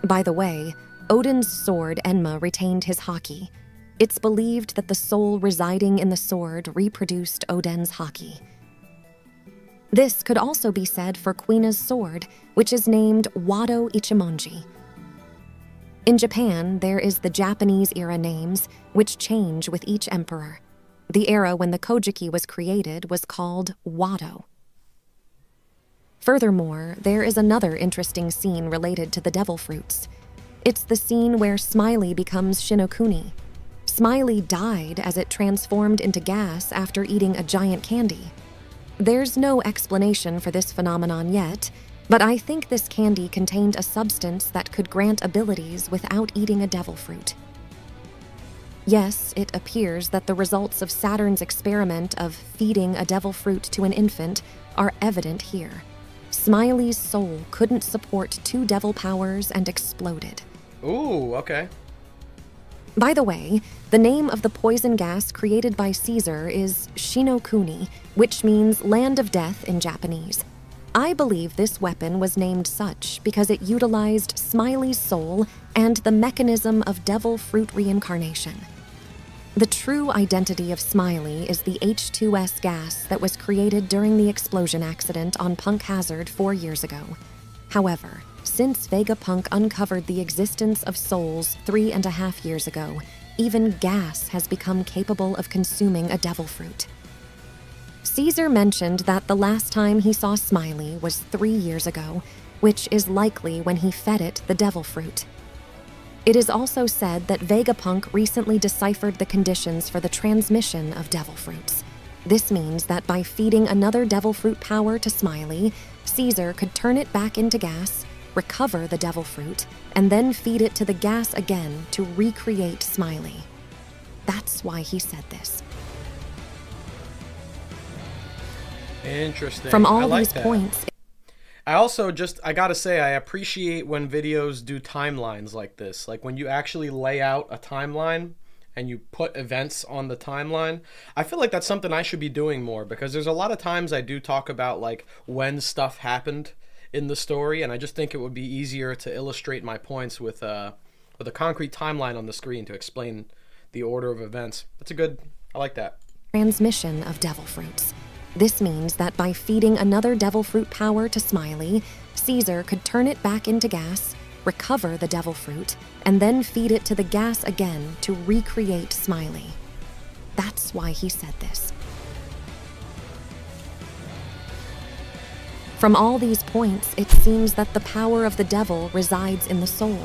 By the way, Odin's sword Enma retained his haki. It's believed that the soul residing in the sword reproduced Odin's haki. This could also be said for Queena's sword, which is named Wado Ichimonji. In Japan, there is the Japanese-era names, which change with each emperor. The era when the Kojiki was created was called Wado. Furthermore, there is another interesting scene related to the devil fruits. It's the scene where Smiley becomes Shinokuni. Smiley died as it transformed into gas after eating a giant candy. There's no explanation for this phenomenon yet, but I think this candy contained a substance that could grant abilities without eating a devil fruit. Yes, it appears that the results of Saturn's experiment of feeding a devil fruit to an infant are evident here. Smiley's soul couldn't support 2 devil powers and exploded. Ooh, okay. By the way, the name of the poison gas created by Caesar is Shinokuni, which means land of death in Japanese. I believe this weapon was named such because it utilized Smiley's soul and the mechanism of devil fruit reincarnation. The true identity of Smiley is the H2S gas that was created during the explosion accident on Punk Hazard 4 years ago. However, since Vegapunk uncovered the existence of souls 3.5 years ago, even gas has become capable of consuming a devil fruit. Caesar mentioned that the last time he saw Smiley was 3 years ago, which is likely when he fed it the devil fruit. It is also said that Vegapunk recently deciphered the conditions for the transmission of devil fruits. This means that by feeding another devil fruit power to Smiley, Caesar could turn it back into gas, recover the devil fruit, and then feed it to the gas again to recreate Smiley. That's why he said this. Interesting. From I all like these that. points, I also I gotta say, I appreciate when videos do timelines like this. Like when you actually lay out a timeline and you put events on the timeline. I feel like that's something I should be doing more, because there's a lot of times I do talk about like when stuff happened in the story, and I just think it would be easier to illustrate my points with a concrete timeline on the screen to explain the order of events. I like that. transmission of devil fruits. This means that by feeding another devil fruit power to Smiley, Caesar could turn it back into gas, recover the devil fruit, and then feed it to the gas again to recreate Smiley. That's why he said this. From all these points, it seems that the power of the devil resides in the soul,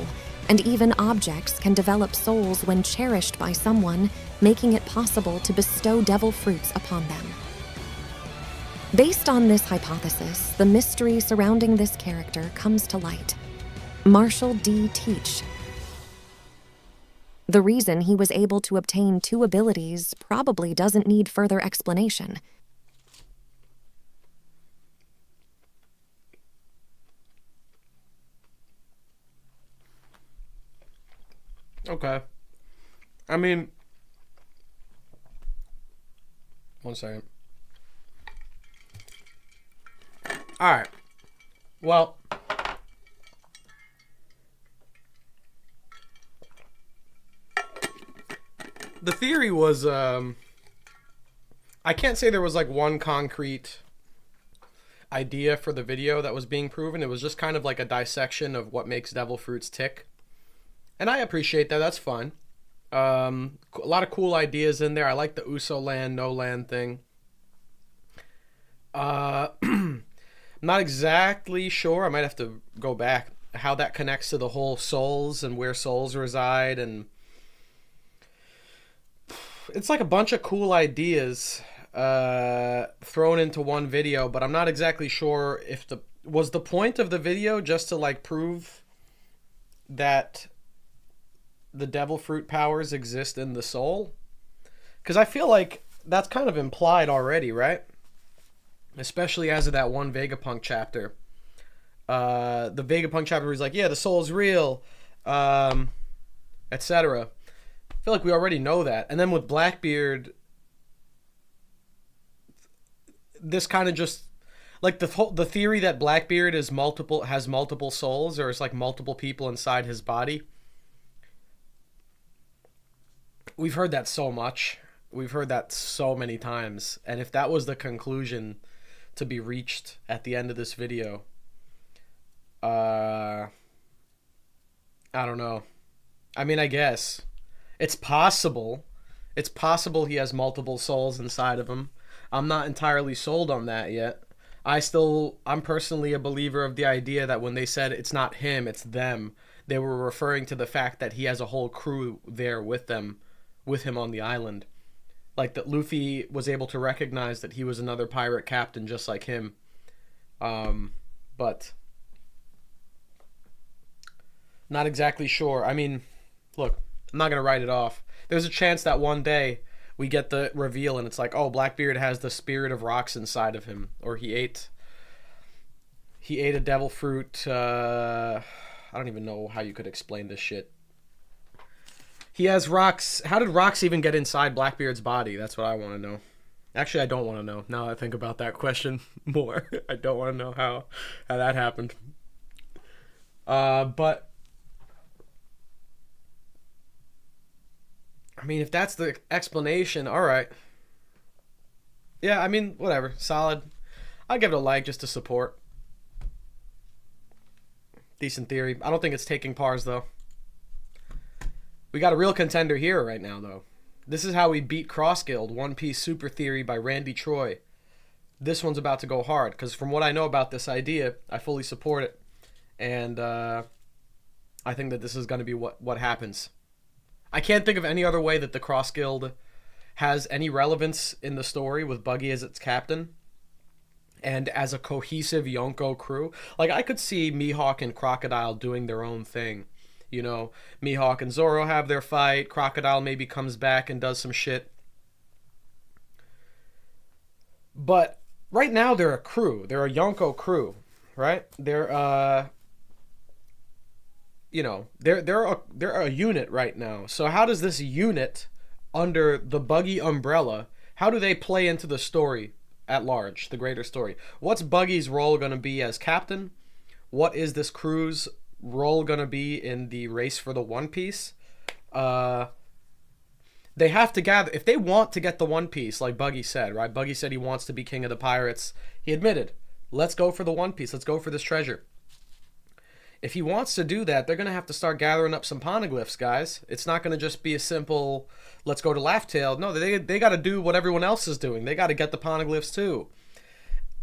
and even objects can develop souls when cherished by someone, making it possible to bestow devil fruits upon them. Based on this hypothesis, the mystery surrounding this character comes to light. Marshall D. Teach. The reason he was able to obtain 2 abilities probably doesn't need further explanation. Okay. I mean, one second. All right. Well, the theory was, I can't say there was like one concrete idea for the video that was being proven. It was just kind of like a dissection of what makes devil fruits tick. And I appreciate that. That's fun. A lot of cool ideas in there. I like the Uso land, no land thing. I'm not exactly sure. I might have to go back how that connects to the whole souls and where souls reside, and it's like a bunch of cool ideas thrown into one video, but I'm not exactly sure if was the point of the video just to like prove that the devil fruit powers exist in the soul? Because I feel like that's kind of implied already, right? Especially as of that one Vegapunk chapter. The Vegapunk chapter is like, yeah, the soul is real, etc. I feel like we already know that. And then with Blackbeard, this kind of just like the theory that Blackbeard has multiple souls, or it's like multiple people inside his body. We've heard that so much. We've heard that so many times. And if that was the conclusion to be reached at the end of this video, I don't know. I mean, I guess it's possible. It's possible he has multiple souls inside of him. I'm not entirely sold on that yet. I'm personally a believer of the idea that when they said it's not him, it's them, they were referring to the fact that he has a whole crew there with him on the island. Like that Luffy was able to recognize that he was another pirate captain just like him. But not exactly sure. I mean, look, I'm not going to write it off. There's a chance that one day we get the reveal and it's like, oh, Blackbeard has the spirit of rocks inside of him, or he ate a devil fruit. I don't even know how you could explain this shit. He has rocks. How did rocks even get inside Blackbeard's body? That's what I want to know. Actually, I don't want to know. Now that I think about that question more, I don't want to know how that happened. But I mean, if that's the explanation, all right. Yeah, I mean, whatever. Solid. I'll give it a like just to support. Decent theory. I don't think it's taking pars, though. We got a real contender here right now, though. This is how we beat Cross Guild, One Piece Super Theory by Randy Troy. This one's about to go hard, because from what I know about this idea, I fully support it. And I think that this is going to be what happens. I can't think of any other way that the Cross Guild has any relevance in the story with Buggy as its captain and as a cohesive Yonko crew. Like, I could see Mihawk and Crocodile doing their own thing. You know, Mihawk and Zoro have their fight. Crocodile maybe comes back and does some shit. But right now they're a crew. They're a Yonko crew, right? They're you know, they're a unit right now. So how does this unit under the Buggy umbrella, how do they play into the story at large, the greater story? What's Buggy's role going to be as captain? What is this crew's role going to be in the race for the One Piece? They have to gather, if they want to get the One Piece, like Buggy said, right? Buggy said he wants to be king of the pirates. He admitted, let's go for the One Piece. Let's go for this treasure. If he wants to do that, they're going to have to start gathering up some poneglyphs, guys. It's not going to just be a simple, let's go to Laugh Tale. No, they got to do what everyone else is doing. They got to get the poneglyphs too.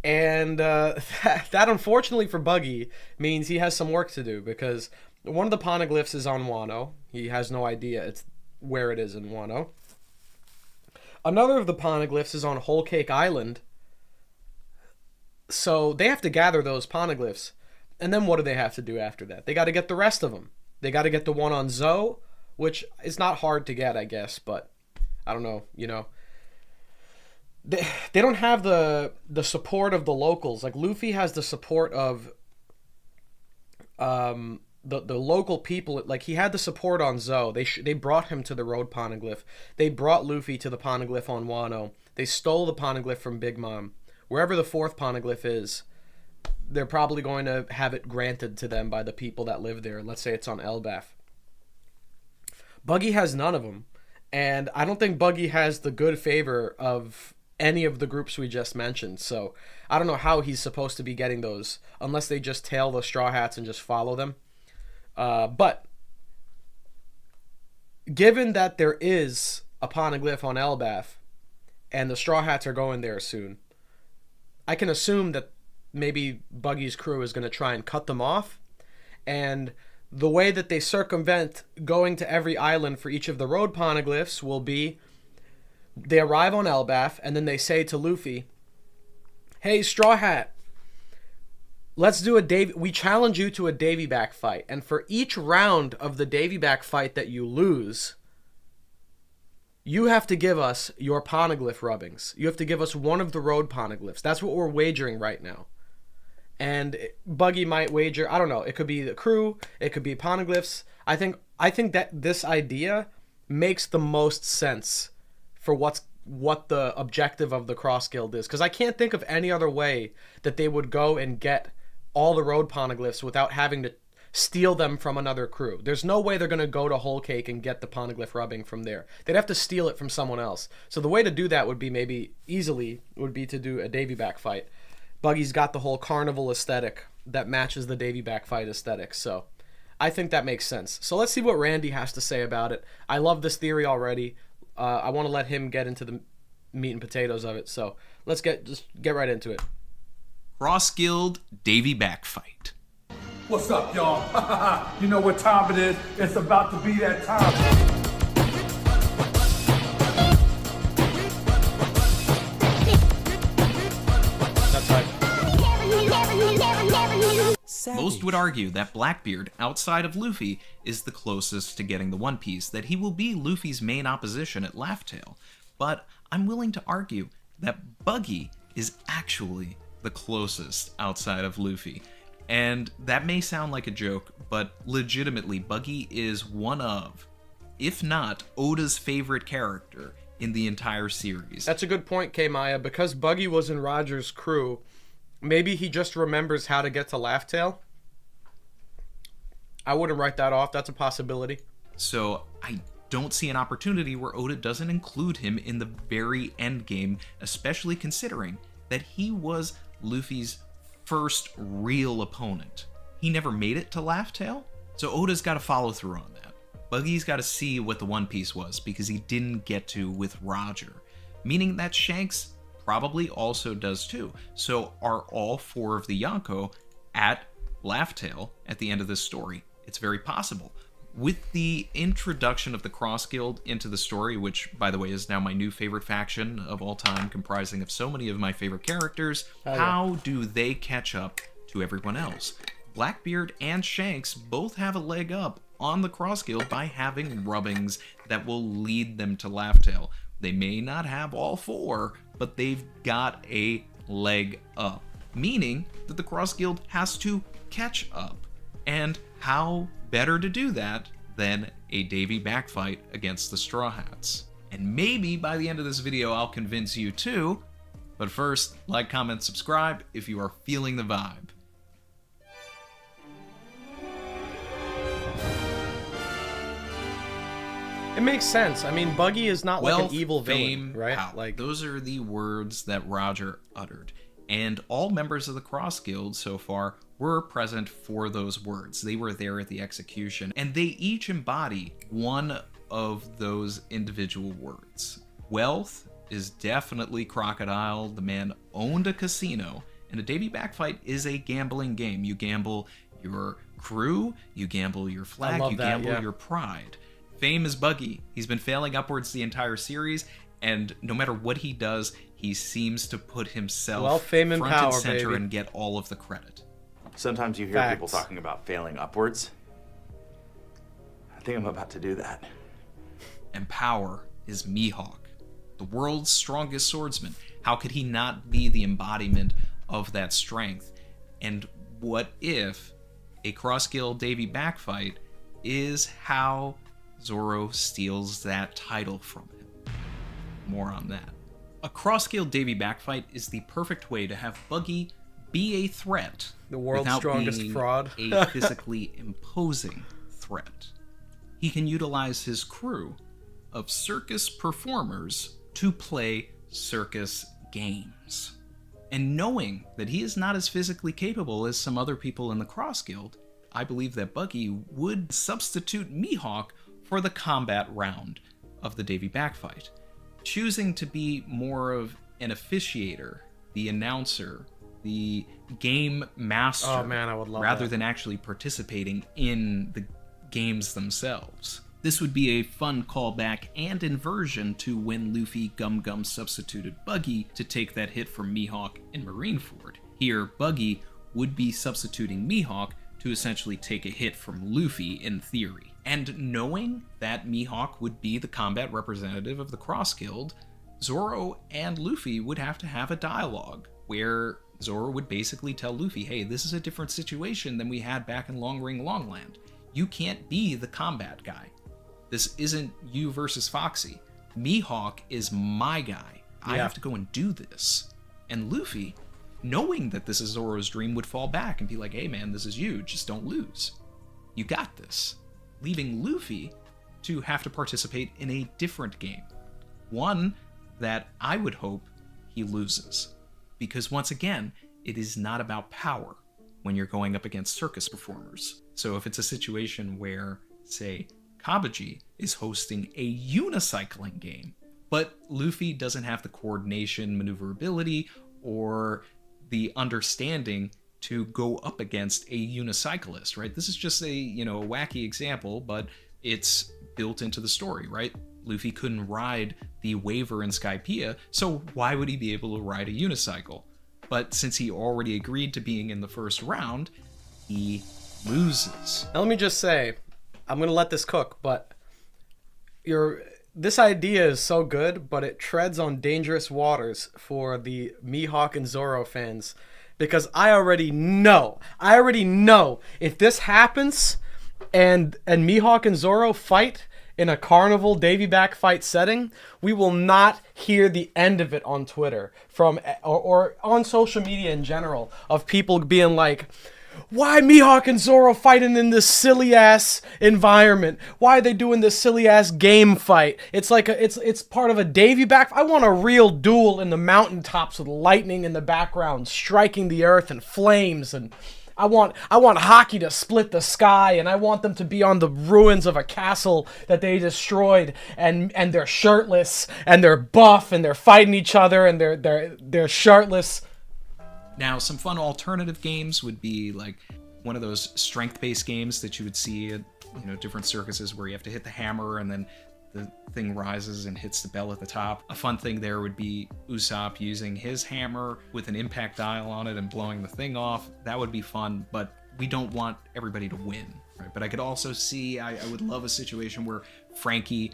And that unfortunately for Buggy means he has some work to do, because one of the poneglyphs is on Wano. He has no idea it's where it is in Wano. Another of the poneglyphs is on Whole Cake Island. So they have to gather those poneglyphs. And then what do they have to do after that? They got to get the rest of them. They got to get the one on Zoe, which is not hard to get, I guess, but I don't know, you know. They don't have the support of the locals. Like, Luffy has the support of the local people. Like, he had the support on Zoe. They brought him to the road poneglyph. They brought Luffy to the poneglyph on Wano. They stole the poneglyph from Big Mom. Wherever the fourth poneglyph is, they're probably going to have it granted to them by the people that live there. Let's say it's on Elbaf. Buggy has none of them, and I don't think Buggy has the good favor of any of the groups we just mentioned. So I don't know how he's supposed to be getting those unless they just tail the Straw Hats and just follow them. But given that there is a poneglyph on Elbaf and the Straw Hats are going there soon, I can assume that maybe Buggy's crew is going to try and cut them off. And the way that they circumvent going to every island for each of the road poneglyphs will be they arrive on Elbaf, and then they say to Luffy, "Hey, Straw Hat, let's do we challenge you to a Davy back fight. And for each round of the Davy back fight that you lose, you have to give us your poneglyph rubbings. You have to give us one of the road poneglyphs. That's what we're wagering right now." And Buggy might wager, I don't know, it could be the crew, it could be poneglyphs. I think that this idea makes the most sense for what the objective of the Cross Guild is, because I can't think of any other way that they would go and get all the road poneglyphs without having to steal them from another crew. There's no way they're going to go to Whole Cake and get the poneglyph rubbing from there. They'd have to steal it from someone else. So the way to do that would be to do a Davy back fight. Buggy's got the whole carnival aesthetic that matches the Davy back fight aesthetic, so I think that makes sense. So let's see what Randy has to say about it. I love this theory already. I want to let him get into the meat and potatoes of it, so let's just get right into it. Cross Guild Davy back fight. What's up, y'all? You know what time it is? It's about to be that time. Most would argue that Blackbeard, outside of Luffy, is the closest to getting the One Piece, that he will be Luffy's main opposition at Laugh Tale. But I'm willing to argue that Buggy is actually the closest outside of Luffy. And that may sound like a joke, but legitimately, Buggy is one of, if not Oda's favorite character in the entire series. That's a good point, K-Maya. Because Buggy was in Roger's crew, maybe he just remembers how to get to Laugh Tale. I wouldn't write that off. That's a possibility. So I don't see an opportunity where Oda doesn't include him in the very end game, especially considering that he was Luffy's first real opponent. He never made it to Laugh Tale, so Oda's got to follow through on that. Buggy's got to see what the One Piece was, because he didn't get to with Roger, meaning that Shanks probably also does too. So are all four of the Yonko at Laugh Tale at the end of this story? It's very possible. With the introduction of the Cross Guild into the story, which, by the way, is now my new favorite faction of all time, comprising of so many of my favorite characters, how do they catch up to everyone else? Blackbeard and Shanks both have a leg up on the Cross Guild by having rubbings that will lead them to Laugh Tale. They may not have all four, but they've got a leg up, meaning that the Cross Guild has to catch up. And how better to do that than a Davy backfight against the Straw Hats? And maybe by the end of this video I'll convince you too, but first, like, comment, subscribe if you are feeling the vibe. It makes sense. I mean, Buggy is not like Wealth, an evil fame, villain, right? power. Like, those are the words that Roger uttered. And all members of the Cross Guild so far were present for those words. They were there at the execution, and they each embody one of those individual words. Wealth is definitely Crocodile. The man owned a casino, And a Davy back fight is a gambling game. You gamble your crew, you gamble your flag, you gamble your pride. Fame is Buggy. He's been failing upwards the entire series, and no matter what he does, he seems to put himself fame and front power, and center baby. and get all of the credit. Sometimes you hear people talking about failing upwards. I think I'm about to do that. And power is Mihawk, the world's strongest swordsman. How could he not be the embodiment of that strength? And what if a cross-guild Davy backfight is how Zoro steals that title from him? More on that. A cross-guild Davy backfight is the perfect way to have Buggy be a threat, The world's without strongest being fraud. a physically imposing threat. He can utilize his crew of circus performers to play circus games. And knowing that he is not as physically capable as some other people in the Cross Guild, I believe that Buggy would substitute Mihawk for the combat round of the Davy backfight, choosing to be more of an officiator, the announcer, the game master, Oh man, I would love rather that. than actually participating in the games themselves. This would be a fun callback and inversion to when Luffy Gum Gum substituted Buggy to take that hit from Mihawk in Marineford. Here, Buggy would be substituting Mihawk to essentially take a hit from Luffy in theory. And knowing that Mihawk would be the combat representative of the Cross Guild, Zoro and Luffy would have to have a dialogue where Zoro would basically tell Luffy, hey, this is a different situation than we had back in Long Ring Longland. You can't be the combat guy. This isn't you versus Foxy. Mihawk is my guy. I have to go and do this. And Luffy, knowing that this is Zoro's dream, would fall back and be like, hey man, this is you. Just don't lose. You got this. Leaving Luffy to have to participate in a different game. One that I would hope he loses. Because once again, it is not about power when you're going up against circus performers. So if it's a situation where, say, Kabaji is hosting a unicycling game, but Luffy doesn't have the coordination, maneuverability, or the understanding to go up against a unicyclist, right? This is just a, a wacky example, but it's built into the story, right? Luffy couldn't ride the Waver in Skypiea, so why would he be able to ride a unicycle? But since he already agreed to being in the first round, he loses. Now let me just say, I'm gonna let this cook, but this idea is so good, but it treads on dangerous waters for the Mihawk and Zoro fans, because I already know if this happens and Mihawk and Zoro fight in a carnival Davy back fight setting, we will not hear the end of it on Twitter or on social media in general, of people being like, why Mihawk and Zoro fighting in this silly ass environment? Why are they doing this silly ass game fight? It's like it's part of a Davy back. I want a real duel in the mountaintops with lightning in the background striking the earth and flames, and I want Haki to split the sky, and I want them to be on the ruins of a castle that they destroyed, and they're shirtless and they're buff and they're fighting each other and they're shirtless. Now, some fun alternative games would be like one of those strength-based games that you would see at different circuses where you have to hit the hammer and then the thing rises and hits the bell at the top. A fun thing there would be Usopp using his hammer with an impact dial on it and blowing the thing off. That would be fun, but we don't want everybody to win, right? But I could also see, I would love a situation where Frankie,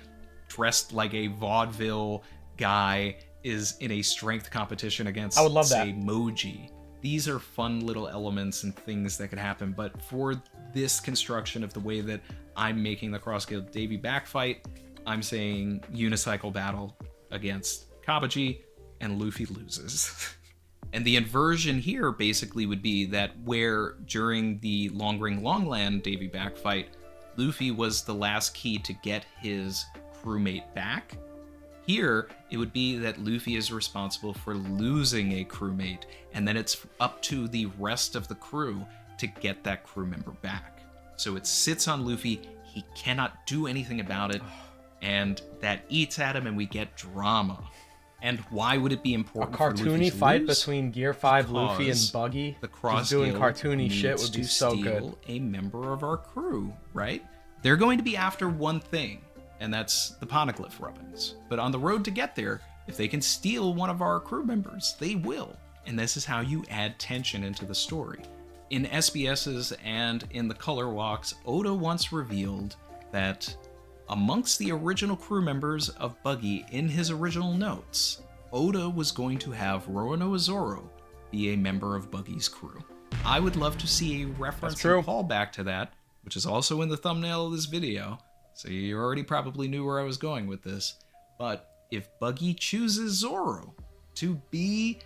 dressed like a vaudeville guy, is in a strength competition against, I would love say, that. Moji. These are fun little elements and things that could happen, but for this construction of the way that I'm making the Cross Guild Davy backfight, I'm saying unicycle battle against Kabaji, and Luffy loses. And the inversion here basically would be that where during the Long Ring Longland Davy backfight, Luffy was the last key to get his crewmate back, here, it would be that Luffy is responsible for losing a crewmate, and then it's up to the rest of the crew to get that crew member back. So it sits on Luffy, he cannot do anything about it, and that eats at him and we get drama. And why would it be A important for Luffy cartoony to fight lose? between Gear 5 Luffy and Because Buggy. The Cross Just doing Guild cartoony shit needs would be to so steal good. a member of our crew, right? They're going to be after one thing, and that's the poneglyph rubbings. But on the road to get there, if they can steal one of our crew members, they will. And this is how you add tension into the story. In SBS's and in the color walks, Oda once revealed that amongst the original crew members of Buggy in his original notes, Oda was going to have Roronoa Zoro be a member of Buggy's crew. I would love to see a reference and callback to that, which is also in the thumbnail of this video, so you already probably knew where I was going with this. But if Buggy chooses Zoro to be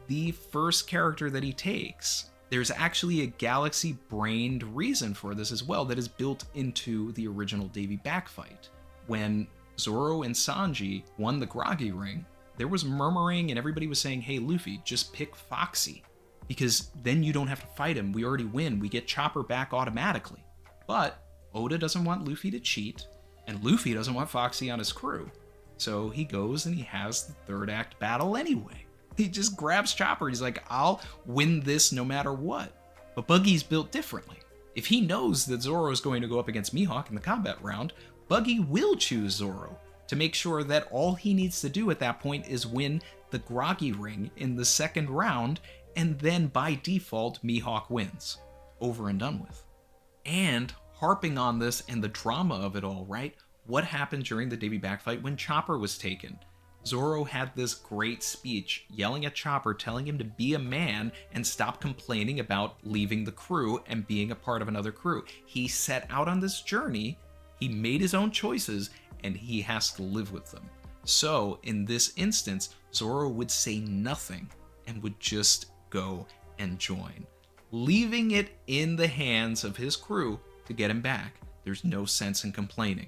the first character that he takes, there's actually a galaxy-brained reason for this as well that is built into the original Davy Back fight. When Zoro and Sanji won the Groggy Ring, there was murmuring and everybody was saying, hey Luffy, just pick Foxy, because then you don't have to fight him, we already win, we get Chopper back automatically. But Oda doesn't want Luffy to cheat, and Luffy doesn't want Foxy on his crew. So he goes and he has the third act battle anyway. He just grabs Chopper. He's like, I'll win this no matter what. But Buggy's built differently. If he knows that Zoro is going to go up against Mihawk in the combat round, Buggy will choose Zoro to make sure that all he needs to do at that point is win the Groggy Ring in the second round, and then by default, Mihawk wins. Over and done with. And harping on this and the drama of it all, right? What happened during the Davy Back fight when Chopper was taken? Zoro had this great speech yelling at Chopper, telling him to be a man and stop complaining about leaving the crew and being a part of another crew. He set out on this journey, he made his own choices, and he has to live with them. So, in this instance, Zoro would say nothing and would just go and join, leaving it in the hands of his crew to get him back. There's no sense in complaining.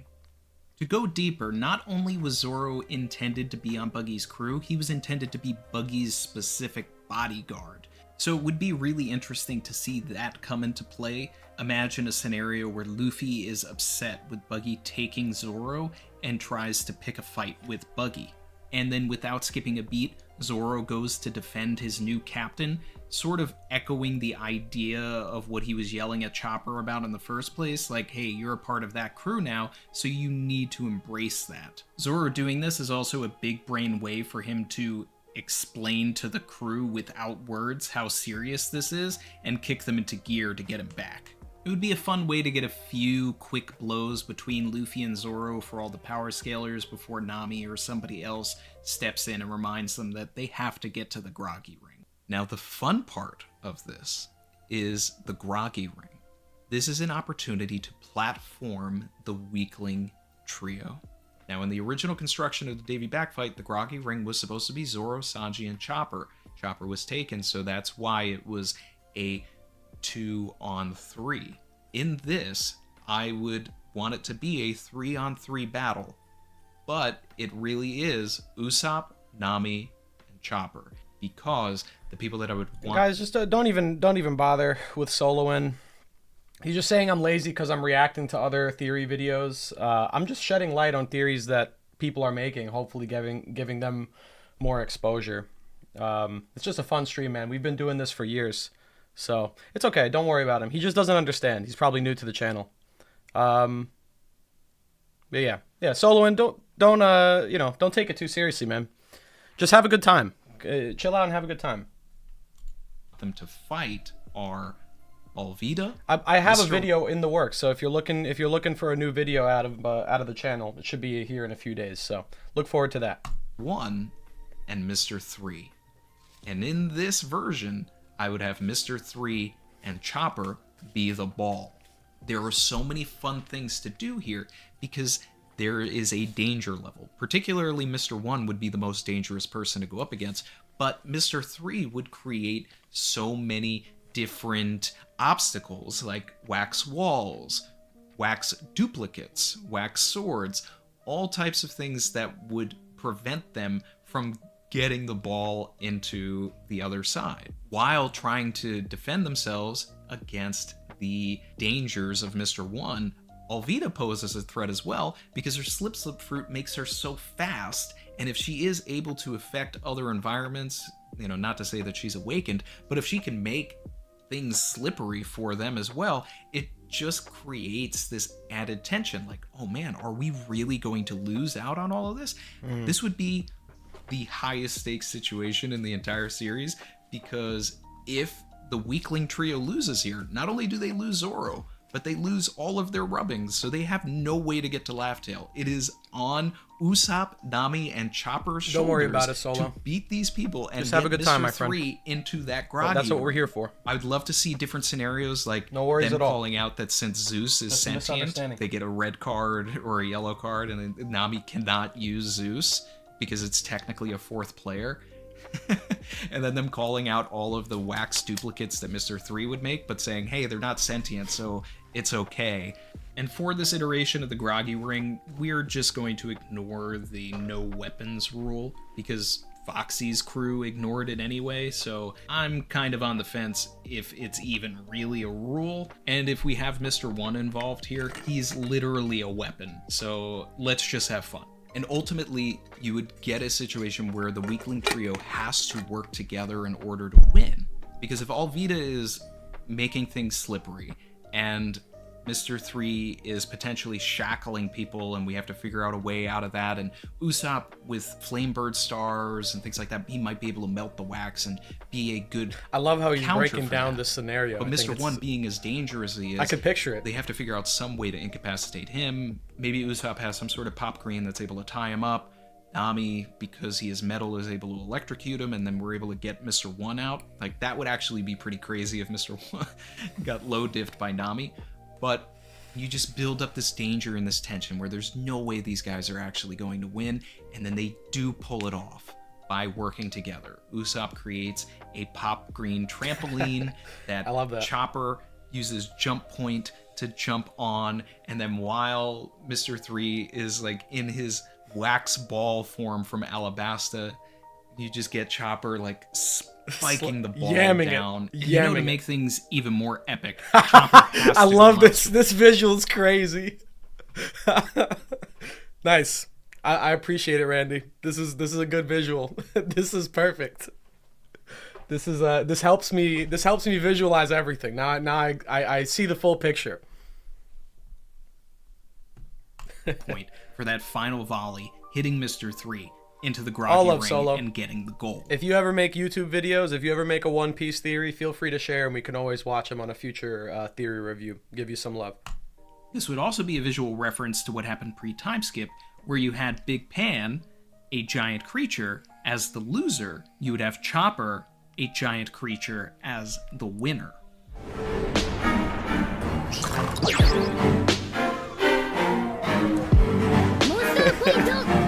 To go deeper, not only was Zoro intended to be on Buggy's crew, he was intended to be Buggy's specific bodyguard. So it would be really interesting to see that come into play. Imagine a scenario where Luffy is upset with Buggy taking Zoro and tries to pick a fight with Buggy. And then without skipping a beat, Zoro goes to defend his new captain, sort of echoing the idea of what he was yelling at Chopper about in the first place, like, hey, you're a part of that crew now, so you need to embrace that. Zoro doing this is also a big brain way for him to explain to the crew without words how serious this is and kick them into gear to get him back. It would be a fun way to get a few quick blows between Luffy and Zoro for all the power scalers before Nami or somebody else steps in and reminds them that they have to get to the Groggy Ring. Now, the fun part of this is the Groggy Ring. This is an opportunity to platform the weakling trio. Now, in the original construction of the Davy Back fight, the Groggy Ring was supposed to be Zoro, Sanji, and Chopper. Chopper was taken, so that's why it was a 2-on-3. In this, I would want it to be a 3-on-3 battle, but it really is Usopp, Nami, and Chopper, because the people that I would want... Guys, just don't even bother with soloing. He's just saying I'm lazy because I'm reacting to other theory videos. I'm just shedding light on theories that people are making, hopefully giving them more exposure. It's just a fun stream, man. We've been doing this for years. So it's okay. Don't worry about him. He just doesn't understand. He's probably new to the channel. But yeah. Soloing. Don't take it too seriously, man. Just have a good time. Chill out and have a good time. Them to fight are Alvida. I have a video in the works. So if you're looking for a new video out of the channel, it should be here in a few days. So look forward to that. 1 and Mr. 3, and in this version, I would have Mr. 3 and Chopper be the ball. There are so many fun things to do here because there is a danger level. Particularly Mr. 1 would be the most dangerous person to go up against, but Mr. 3 would create so many different obstacles like wax walls, wax duplicates, wax swords, all types of things that would prevent them from getting the ball into the other side, while trying to defend themselves against the dangers of Mr. 1. Alvida poses a threat as well, because her slip fruit makes her so fast And if she is able to affect other environments, you know, not to say that she's awakened, but if she can make things slippery for them as well, it just creates this added tension. Like, oh man, are we really going to lose out on all of this? This would be the highest stakes situation in the entire series, because if the weakling trio loses here, not only do they lose Zoro, but they lose all of their rubbings, so they have no way to get to Laugh Tale. It is on Usopp, Nami, and Chopper's shoulders. Don't worry about it, Solo. To beat these people and Just get have a good time, Mr. my friend. 3 into that groggy. That's what we're here for. I would love to see different scenarios, like No worries them at all. calling out that since Zeus is That's a sentient, misunderstanding. they get a red card or a yellow card, and then Nami cannot use Zeus because it's technically a fourth player. And then them calling out all of the wax duplicates that Mr. 3 would make, but saying, hey, they're not sentient, so it's okay. And for this iteration of the Groggy Ring, we're just going to ignore the no weapons rule, because Foxy's crew ignored it anyway, so I'm kind of on the fence if it's even really a rule. And if we have Mr. 1 involved here, he's literally a weapon, so let's just have fun. And ultimately, you would get a situation where the weakling trio has to work together in order to win. Because if Alvida is making things slippery, and Mr. 3 is potentially shackling people, and we have to figure out a way out of that, and Usopp with Flamebird stars and things like that, he might be able to melt the wax and be a good I love how he's counter breaking for down that. this scenario. But I think Mr. it's- 1 being as dangerous as he is, I can picture it. they have to figure out some way to incapacitate him. Maybe Usopp has some sort of pop green that's able to tie him up. Nami, because he is metal, is able to electrocute him, and then we're able to get Mr. 1 out. Like, that would actually be pretty crazy if Mr. 1 got low diffed by Nami. But you just build up this danger and this tension where there's no way these guys are actually going to win, and then they do pull it off by working together. Usopp creates a pop green trampoline that, I love that. Chopper uses jump point to jump on, and then while Mr. 3 is like in his wax ball form from Alabasta, you just get Chopper like spiking the ball Yamming it. down. And Yamming to it. make things even more epic, Chopper has I to love launch this. This visual's crazy. Nice. I appreciate it, Randy. This is a good visual. This is perfect. This helps me visualize everything. Now I see the full picture. point for that final volley, hitting Mr. 3 into the All groggy love ring Solo. and getting the goal. If you ever make YouTube videos, if you ever make a One Piece theory, feel free to share, and we can always watch them on a future theory review. Give you some love. This would also be a visual reference to what happened pre-time skip, where you had Big Pan, a giant creature, as the loser. You would have Chopper, a giant creature, as the winner.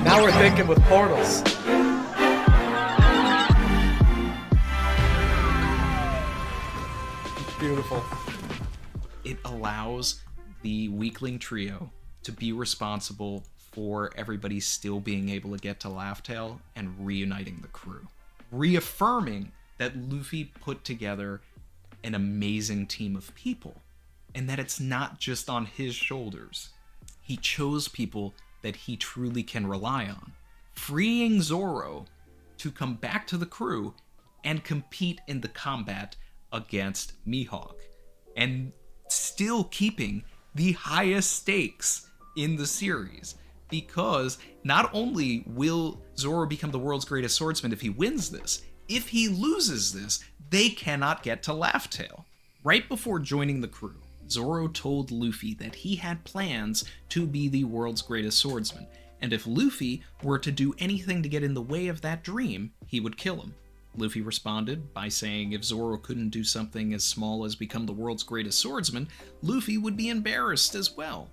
Now we're thinking with portals. Beautiful. It allows the weakling trio to be responsible for everybody still being able to get to Laugh Tale and reuniting the crew. Reaffirming that Luffy put together an amazing team of people, and that it's not just on his shoulders. He chose people that he truly can rely on, freeing Zoro to come back to the crew and compete in the combat against Mihawk, and still keeping the highest stakes in the series, because not only will Zoro become the world's greatest swordsman if he wins this, if he loses this, they cannot get to Laugh Tale. Right before joining the crew, Zoro told Luffy that he had plans to be the world's greatest swordsman, and if Luffy were to do anything to get in the way of that dream, he would kill him. Luffy responded by saying if Zoro couldn't do something as small as become the world's greatest swordsman, Luffy would be embarrassed as well.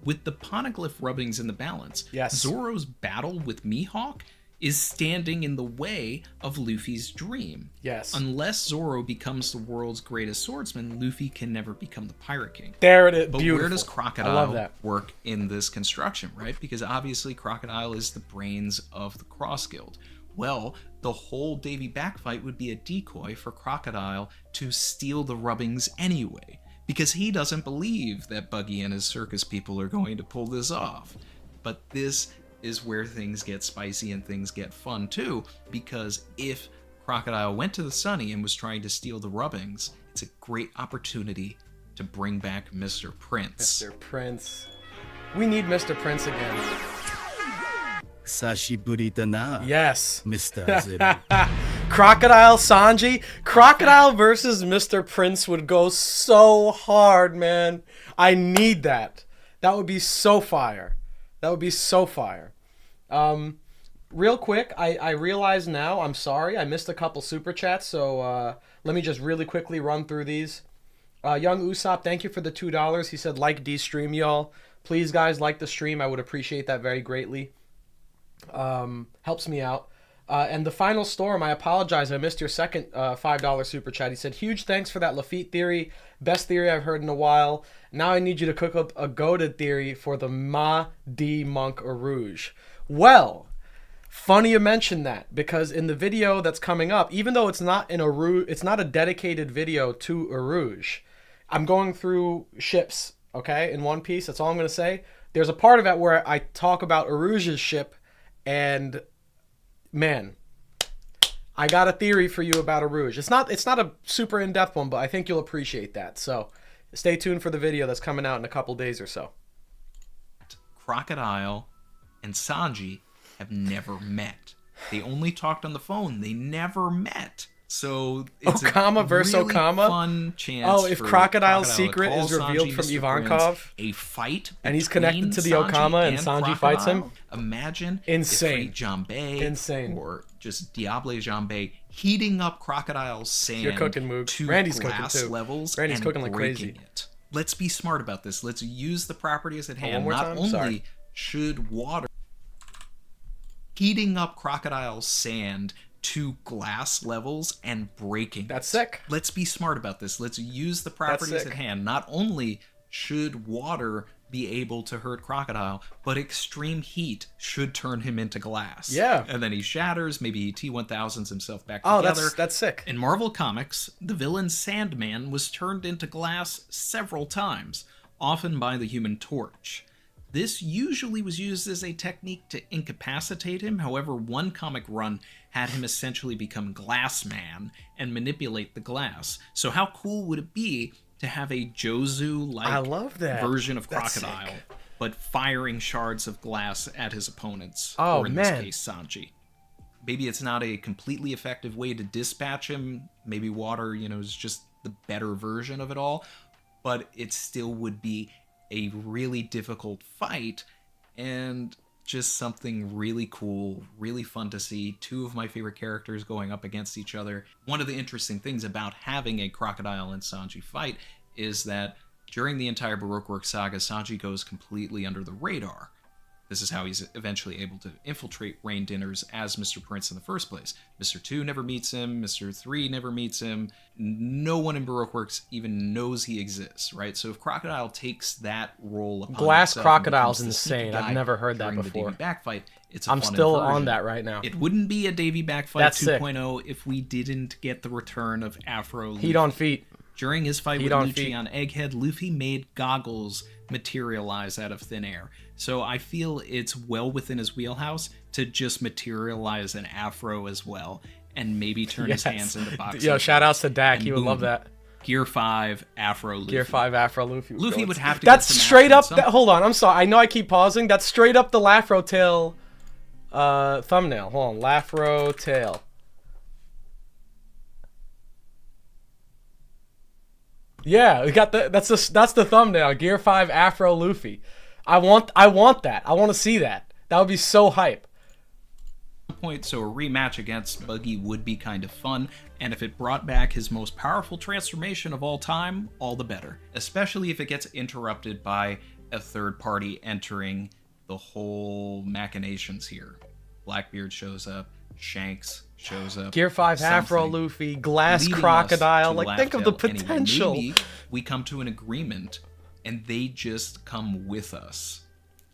With the poneglyph rubbings in the balance, Yes. Zoro's battle with Mihawk is standing in the way of Luffy's dream. Yes. Unless Zoro becomes the world's greatest swordsman, Luffy can never become the Pirate King. There it is. But Beautiful. where does I love Crocodile that. work in this construction, right? Because obviously Crocodile is the brains of the Cross Guild. Well, the whole Davy Back fight would be a decoy for Crocodile to steal the rubbings anyway, because he doesn't believe that Buggy and his circus people are going to pull this off. But this is where things get spicy and things get fun too, because if Crocodile went to the Sunny and was trying to steal the rubbings, it's a great opportunity to bring back Mr. Prince. Mr. Prince. We need Mr. Prince again. Sashiburi da na, Yes. Mr. Zero. Crocodile Sanji. Crocodile versus Mr. Prince would go so hard, man. I need that. That would be so fire. That would be so fire. Real quick, I realize now, I'm sorry, I missed a couple super chats, so let me just really quickly run through these. Young Usopp, thank you for the $2. He said, like D stream, y'all. Please, guys, like the stream. I would appreciate that very greatly. Helps me out. And the final storm, I apologize. I missed your second $5 super chat. He said, huge thanks for that Lafitte theory. Best theory I've heard in a while. Now I need you to cook up a goated theory for the Ma-Di Monk Arouge. Well, funny you mentioned that, because in the video that's coming up, even though it's not in Arouge, it's not a dedicated video to Arouge. I'm going through ships, okay, in One Piece. That's all I'm going to say. There's a part of it where I talk about Arouge's ship, and man, I got a theory for you about Arouge. It's not a super in-depth one, but I think you'll appreciate that. So stay tuned for the video that's coming out in a couple days or so. Crocodile and Sanji have never met. They only talked on the phone. They never met. So it's Okama versus really Okama? fun chance. Oh, if for Crocodile's Crocodile to secret call is revealed Sanji, from Mr. Ivankov, Prince, a fight, and he's connected to the between Okama and Sanji Sanji fights him? Crocodile. Imagine Insane. if Jambe Insane. or just Diable Jambe heating up Crocodile's sand You're cooking, Moog. to Randy's glass cooking, too. levels Randy's and cooking like breaking crazy. it. Let's be smart about this. Let's use the properties at hand. more Not time? only Sorry. should water heating up Crocodile's sand to glass levels and breaking That's it. sick. Let's be smart about this. Let's use the properties sick. at hand. Not only should water be able to hurt Crocodile, but extreme heat should turn him into glass. Yeah. And then he shatters, maybe he T-1000s himself back Oh, together. that's sick. In Marvel Comics, the villain Sandman was turned into glass several times, often by the Human Torch. This usually was used as a technique to incapacitate him. However, one comic run had him essentially become Glass Man and manipulate the glass. So how cool would it be to have a I Jozu-like love that. version of That's Crocodile, sick. but firing shards of glass at his opponents, Oh, or in man. this case, Sanji. Maybe it's not a completely effective way to dispatch him. Maybe water, is just the better version of it all. But it still would be a really difficult fight and just something really cool, really fun to see. Two of my favorite characters going up against each other. One of the interesting things about having a Crocodile and Sanji fight is that during the entire Baroque Works saga, Sanji goes completely under the radar. This is how he's eventually able to infiltrate Rain Dinners as Mr. Prince in the first place. Mr. 2 never meets him, Mr. 3 never meets him, no one in Baroque Works even knows he exists, right? So if Crocodile takes that role upon Glass himself and Crocodile's becomes the sneaky insane. I've guy never heard that during before. The Davy Back fight, it's a I'm fun still inversion. on that right now. It wouldn't be a Davy Back fight That's sick. 2.0 if we didn't get the return of Afro Heat on feet. During his fight Heat with on Lucci feet. on Egghead, Luffy made goggles materialize out of thin air. So I feel it's well within his wheelhouse to just materialize an afro as well, and maybe turn his hands into boxing. Yo, shout outs to Dak. And He would love boom, that. Gear 5 Afro Luffy. Gear 5 Afro Luffy. Luffy would have to That's get some straight action up. Hold on. I'm sorry. I know I keep pausing. That's straight up the Lafro Tail thumbnail. Hold on. Lafro Tail. Yeah, we got that's the thumbnail. Gear 5 Afro Luffy. I want that. I want to see that. That would be so hype. Point, so a rematch against Buggy would be kind of fun, and if it brought back his most powerful transformation of all time, all the better. Especially if it gets interrupted by a third party entering the whole machinations here. Blackbeard shows up, Shanks shows up. Gear 5 Afro something Luffy, Glass leading us Crocodile. to Like, think of the Laugh Tale anyway. potential. Maybe we come to an agreement and they just come with us.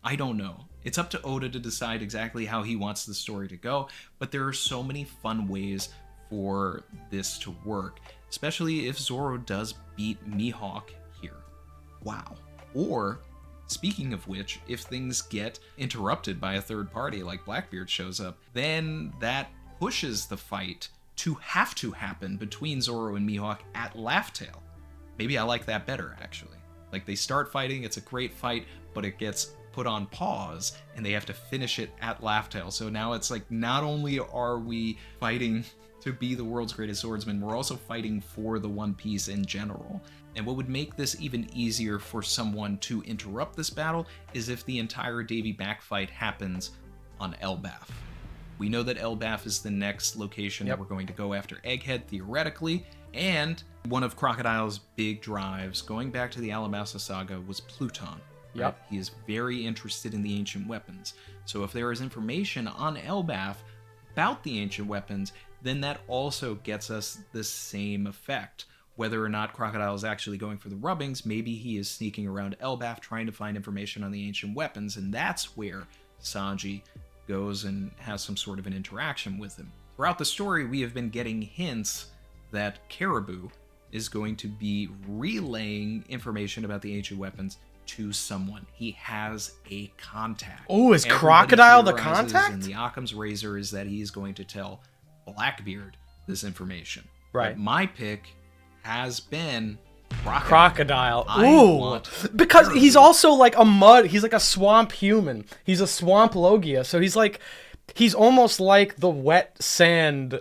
I don't know. It's up to Oda to decide exactly how he wants the story to go, but there are so many fun ways for this to work, especially if Zoro does beat Mihawk here. Wow. Or Speaking of which, if things get interrupted by a third party like Blackbeard shows up, then that pushes the fight to have to happen between Zoro and Mihawk at Laugh Tale. Maybe I like that better, actually. Like, they start fighting, it's a great fight, but it gets put on pause, and they have to finish it at Laugh Tale. So now it's like, not only are we fighting to be the world's greatest swordsman, we're also fighting for the One Piece in general. And what would make this even easier for someone to interrupt this battle is if the entire Davy Back fight happens on Elbaf. We know that Elbaf is the next location that we're going to go after Egghead, theoretically, and one of Crocodile's big drives, going back to the Alabasta Saga, was Pluton. Right? Yep. He is very interested in the ancient weapons. So if there is information on Elbaf about the ancient weapons, then that also gets us the same effect. Whether or not Crocodile is actually going for the rubbings, maybe he is sneaking around Elbaf trying to find information on the ancient weapons, and that's where Sanji goes and has some sort of an interaction with him. Throughout the story, we have been getting hints that Caribou is going to be relaying information about the ancient weapons to someone. He has a contact. Oh, is Everybody Crocodile the theorizes contact? in the Occam's Razor is that he's going to tell Blackbeard this information. Right. But my pick has been Crocodile. I Ooh, want because Caribou. he's also like a mud. He's like a swamp human. He's a swamp Logia. So he's almost like the wet sand.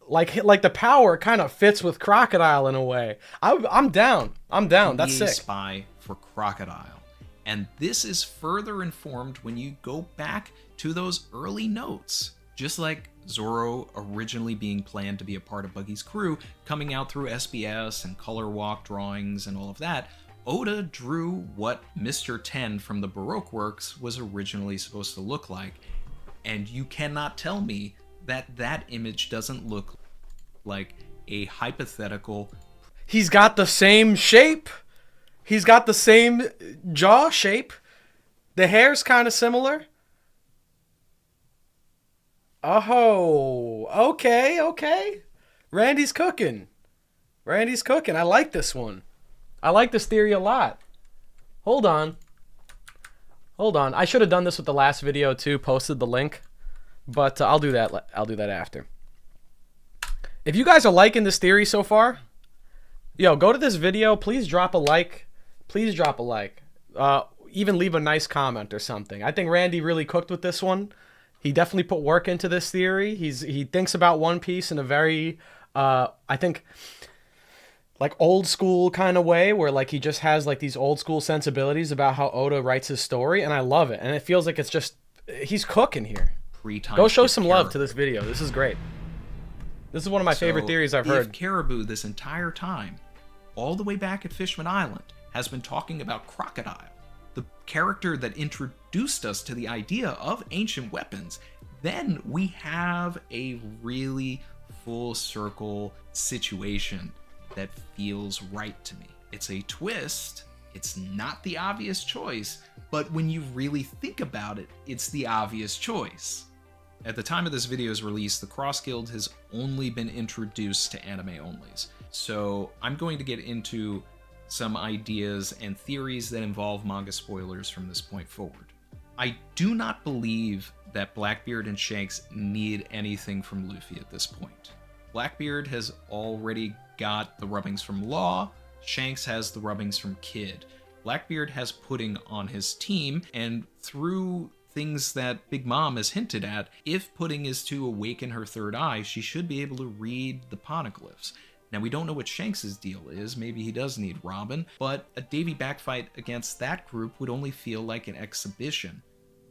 Like the power kind of fits with Crocodile in a way. I'm down. I'm down. That's be a sick. spy for Crocodile. And this is further informed when you go back to those early notes. Just like Zoro originally being planned to be a part of Buggy's crew, coming out through SBS and color walk drawings and all of that, Oda drew what Mr. 10 from the Baroque works was originally supposed to look like. And you cannot tell me that that image doesn't look like a hypothetical. He's got the same shape. He's got the same jaw shape. The hair's kind of similar. Oh, okay. Randy's cooking. I like this one. I like this theory a lot. Hold on. I should have done this with the last video too, posted the link. But I'll do that after. If you guys are liking this theory so far, yo, go to this video. Please drop a like. Even leave a nice comment or something. I think Randy really cooked with this one. He definitely put work into this theory. He thinks about One Piece in a very, I think, like old school kind of way, where like he just has like these old school sensibilities about how Oda writes his story, and I love it. And it feels like it's just, he's cooking here. Go show some love to this video. This is great. This is one of my favorite theories I've heard. If Caribou this entire time, all the way back at Fishman Island, has been talking about Crocodile, the character that introduced us to the idea of ancient weapons, then we have a really full circle situation that feels right to me. It's a twist. It's not the obvious choice, but when you really think about it, it's the obvious choice. At the time of this video's release, the Cross Guild has only been introduced to anime onlys. So I'm going to get into some ideas and theories that involve manga spoilers from this point forward. I do not believe that Blackbeard and Shanks need anything from Luffy at this point. Blackbeard has already got the rubbings from Law, Shanks has the rubbings from Kid. Blackbeard has Pudding on his team, and through things that Big Mom has hinted at, if Pudding is to awaken her third eye, she should be able to read the poneglyphs. Now, we don't know what Shanks' deal is. Maybe he does need Robin, but a Davy Back fight against that group would only feel like an exhibition.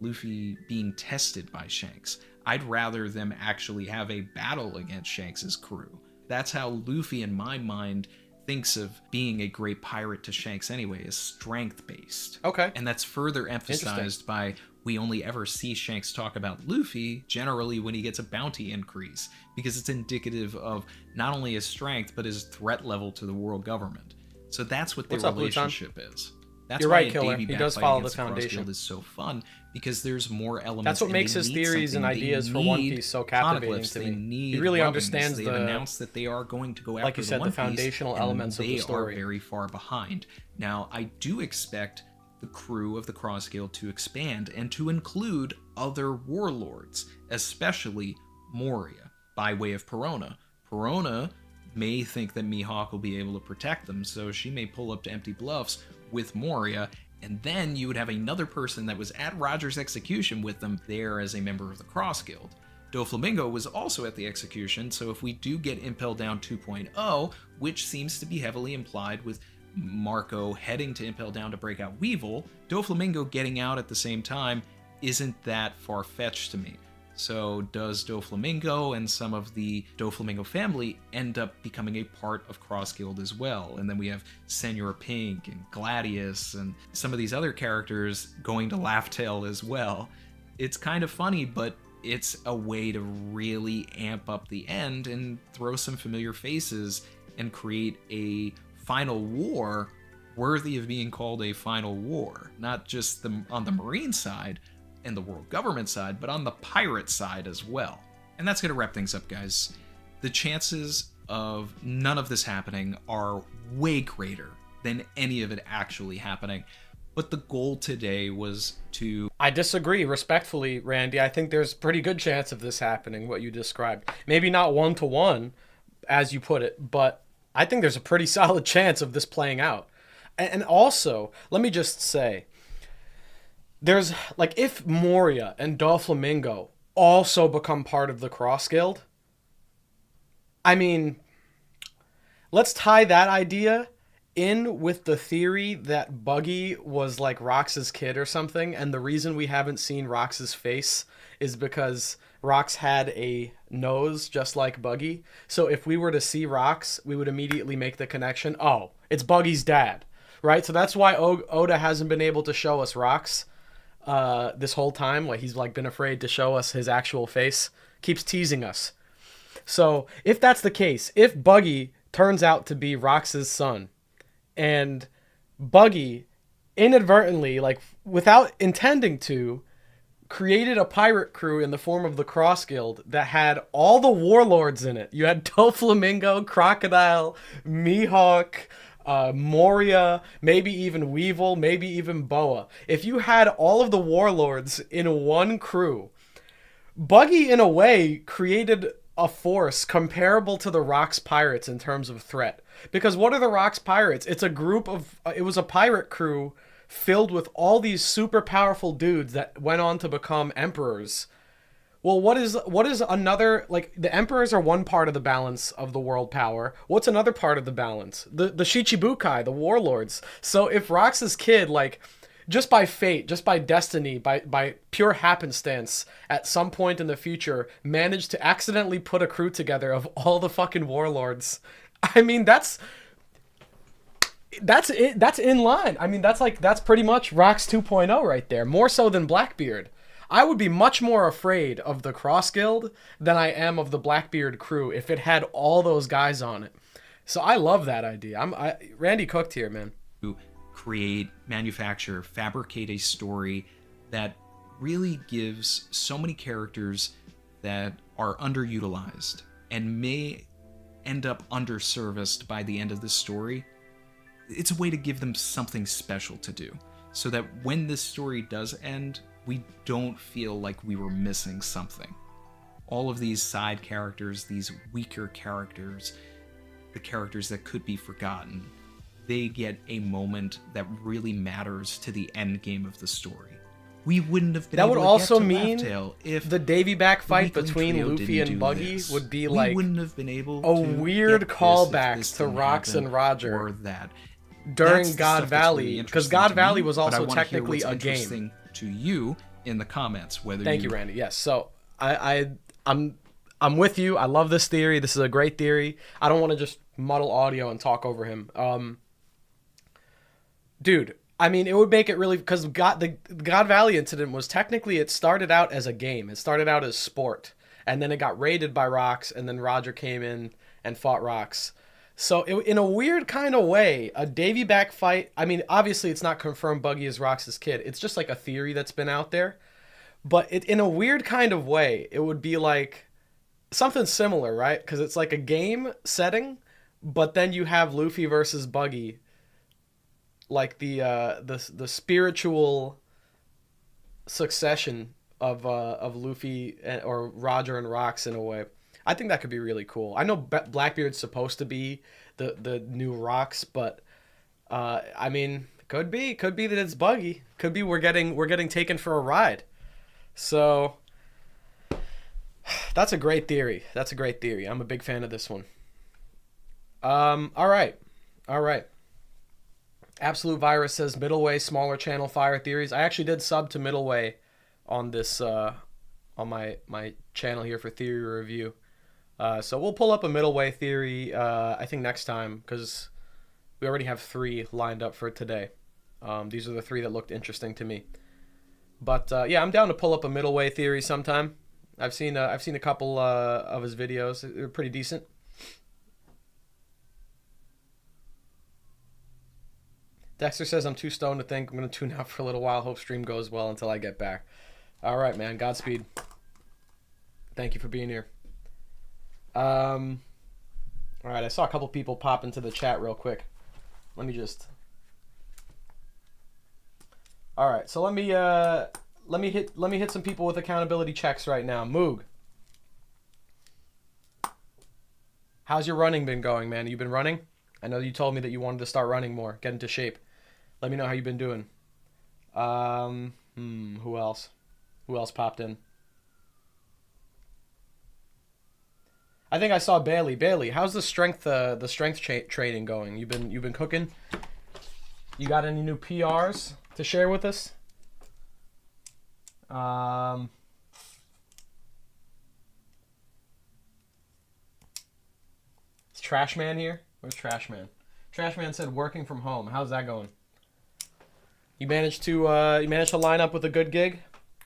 Luffy being tested by Shanks. I'd rather them actually have a battle against Shanks' crew. That's how Luffy, in my mind, thinks of being a great pirate to Shanks anyway, is strength-based. Okay. And that's further emphasized by we only ever see Shanks talk about Luffy generally when he gets a bounty increase, because it's indicative of not only his strength, but his threat level to the world government. So that's what their relationship is. That's You're why right, Killer. He does follow the foundation. Is so fun, because there's more elements. That's what makes his theories and ideas for One Piece so captivating to me. He really understands They've announced that they are going to go after, like you said, the One the foundational Piece, elements of the story. They are very far behind. Now, I do expect the crew of the Cross Guild to expand and to include other warlords, especially Moria, by way of Perona. Perona may think that Mihawk will be able to protect them, so she may pull up to Empty Bluffs with Moria, and then you would have another person that was at Roger's execution with them there as a member of the Cross Guild. Doflamingo was also at the execution, so if we do get Impel Down 2.0, which seems to be heavily implied with Marco heading to Impel Down to break out Weevil, Doflamingo getting out at the same time isn't that far-fetched to me. So does Doflamingo and some of the Doflamingo family end up becoming a part of Cross Guild as well? And then we have Senor Pink and Gladius and some of these other characters going to Laugh-Tale as well. It's kind of funny, but it's a way to really amp up the end and throw some familiar faces and create a final war worthy of being called a final war. Not just on the Marine side and the world government side, but on the pirate side as well. And that's going to wrap things up, guys. The chances of none of this happening are way greater than any of it actually happening. But the goal today was to... I disagree respectfully, Randy. I think there's a pretty good chance of this happening, what you described. Maybe not 1-to-1, as you put it, but I think there's a pretty solid chance of this playing out. And also, let me just say, there's, like, if Moria and Doflamingo also become part of the Cross Guild, I mean, let's tie that idea in with the theory that Buggy was like Rox's kid or something, and the reason we haven't seen Rox's face is because Rox had a nose just like Buggy. So if we were to see Rox, we would immediately make the connection, oh, it's Buggy's dad, right? So that's why Oda hasn't been able to show us Rox this whole time. Like, he's like been afraid to show us his actual face, keeps teasing us. So if that's the case, if Buggy turns out to be Rox's son, and Buggy inadvertently, like without intending to, created a pirate crew in the form of the Cross Guild that had all the warlords in it. You had Doflamingo, Crocodile, Mihawk, Moria, maybe even Weevil, maybe even Boa. If you had all of the warlords in one crew, Buggy in a way created a force comparable to the Rocks Pirates in terms of threat. Because what are the Rocks Pirates? It's a group of, it was a pirate crew filled with all these super powerful dudes that went on to become emperors. Well, what is another, like, the emperors are one part of the balance of the world power. What's another part of the balance? The Shichibukai, the warlords. So if Rox's kid, like, just by fate, just by destiny, by pure happenstance, at some point in the future, managed to accidentally put a crew together of all the fucking warlords, I mean, that's it. That's in line. I mean, that's pretty much Rox 2.0 right there. More so than Blackbeard. I would be much more afraid of the Cross Guild than I am of the Blackbeard crew if it had all those guys on it. So I love that idea. Randy cooked here, man. Create, manufacture, fabricate a story that really gives so many characters that are underutilized and may end up underserviced by the end of the story. It's a way to give them something special to do, so that when this story does end, we don't feel like we were missing something. All of these side characters, these weaker characters, the characters that could be forgotten, they get a moment that really matters to the end game of the story. We wouldn't have been that able would to also get to mean Laugh-Tale if the Davy back fight the Weakling between Trio Luffy didn't and do Buggy this. would be we like wouldn't have been able a to weird get this if callback this to didn't Rox happen and Roger or that. during That's the God stuff that's Valley, really because interesting God to Valley me, was but I also wanna hear technically what's a game. interesting to you in the comments, whether Thank you, Randy. Yes. So I'm with you. I love this theory. This is a great theory. I don't want to just muddle audio and talk over him. Dude, I mean, it would make it really, because the God Valley incident was technically, it started out as a game. It started out as sport, and then it got raided by Rox, and then Roger came in and fought Rox. So in a weird kind of way, a Davy back fight, I mean, obviously it's not confirmed Buggy is Rox's kid. It's just like a theory that's been out there. But in a weird kind of way, it would be like something similar, right? Because it's like a game setting, but then you have Luffy versus Buggy. like the spiritual succession of Luffy or Roger and Rocks in a way. I think that could be really cool. I know Blackbeard's supposed to be the new Rocks, but I mean, could be that it's Buggy. Could be we're getting taken for a ride. So that's a great theory. That's a great theory. I'm a big fan of this one. All right. Absolute Virus says Middleway smaller channel fire theories. I actually did sub to Middleway on this on my channel here for theory review. So we'll pull up a Middleway theory I think next time, because we already have 3 lined up for today. These are the 3 that looked interesting to me. But yeah, I'm down to pull up a Middleway theory sometime. I've seen a couple of his videos. They're pretty decent. Dexter says, I'm too stoned to think. I'm going to tune out for a little while. Hope stream goes well until I get back. All right, man. Godspeed. Thank you for being here. All right, I saw a couple people pop into the chat real quick. Let me just... All right, so let me hit some people with accountability checks right now. Moog. How's your running been going, man? You been running? I know you told me that you wanted to start running more, get into shape. Let me know how you've been doing. Who else? Who else popped in? I think I saw Bailey. Bailey, how's the strength training going? You've been cooking? You got any new PRs to share with us? Is Trash Man here? Where's Trash Man? Trash Man said working from home. How's that going? You managed to line up with a good gig?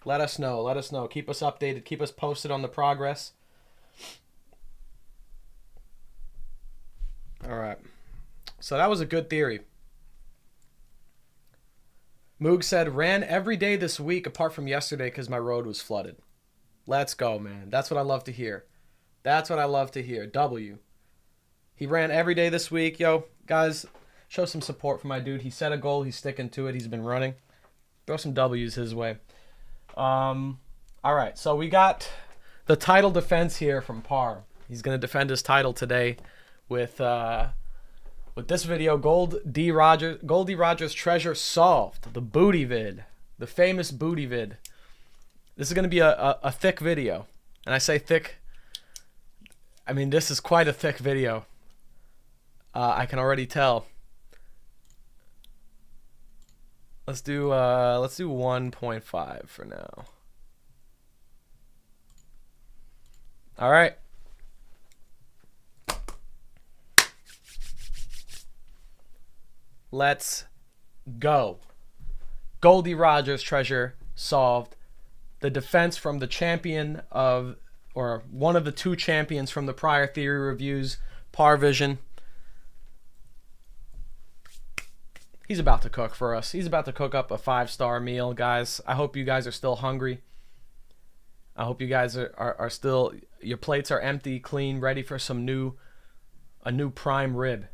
Let us know. Let us know. Keep us updated. Keep us posted on the progress. All right. So that was a good theory. Moog said, ran every day this week apart from yesterday because my road was flooded. Let's go, man. That's what I love to hear. That's what I love to hear. W. He ran every day this week. Yo, guys, show some support for my dude. He set a goal. He's sticking to it. He's been running. Throw some W's his way. All right, so we got the title defense here from Par. He's going to defend his title today with this video, Goldie Rogers Treasure Solved, the booty vid, the famous booty vid. This is going to be a thick video. And I say thick, I mean, this is quite a thick video. I can already tell. Let's do 1.5 for now. All right. Let's go. Goldie Rogers Treasure Solved. The defense from the champion of, or one of the 2 champions from the prior theory reviews, Parvision. He's about to cook for us. He's about to cook up a 5-star meal, guys. I hope you guys are still hungry. I hope you guys are still, your plates are empty, clean, ready for a new prime rib.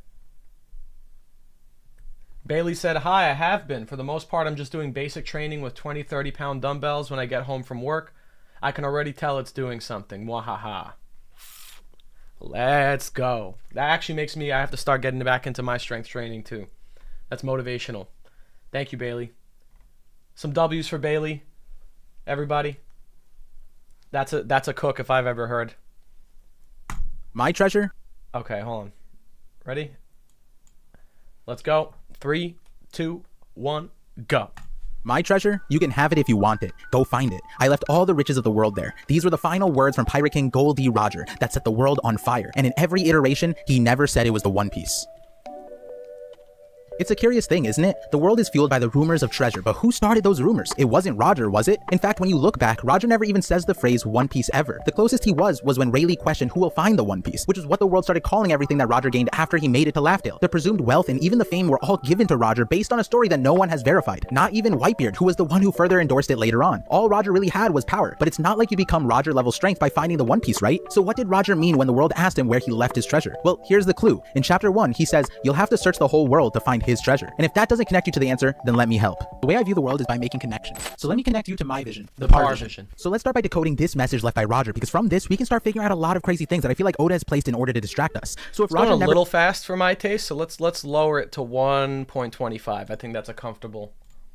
Bailey said, hi, I have been. For the most part, I'm just doing basic training with 20, 30-pound dumbbells when I get home from work. I can already tell it's doing something. Mwahaha. Let's go. That actually makes me, I have to start getting back into my strength training too. That's motivational. Thank you, Bailey. Some W's for Bailey. Everybody. That's a cook if I've ever heard. My treasure? Okay, hold on. Ready? Let's go. 3, 2, 1, go. My treasure? You can have it if you want it. Go find it. I left all the riches of the world there. These were the final words from Pirate King Goldie Roger that set the world on fire. And in every iteration, he never said it was the One Piece. It's a curious thing, isn't it? The world is fueled by the rumors of treasure, but who started those rumors? It wasn't Roger, was it? In fact, when you look back, Roger never even says the phrase One Piece ever. The closest he was when Rayleigh questioned who will find the One Piece, which is what the world started calling everything that Roger gained after he made it to Laughdale. The presumed wealth and even the fame were all given to Roger based on a story that no one has verified. Not even Whitebeard, who was the one who further endorsed it later on. All Roger really had was power, but it's not like you become Roger level strength by finding the One Piece, right? So what did Roger mean when the world asked him where he left his treasure? Well, here's the clue. In chapter 1, he says, you'll have to search the whole world to find find his treasure? And if that doesn't connect you to the answer, then let me help. The way I view the world is by making connections. So let me connect you to my vision, the Par vision. So let's start by decoding this message left by Roger, because from this we can start figuring out a lot of crazy things that I feel like Oda has placed in order to distract us. So if It's Roger going a never little fast for my taste, so let's lower it to 1.25. I think that's a comfortable.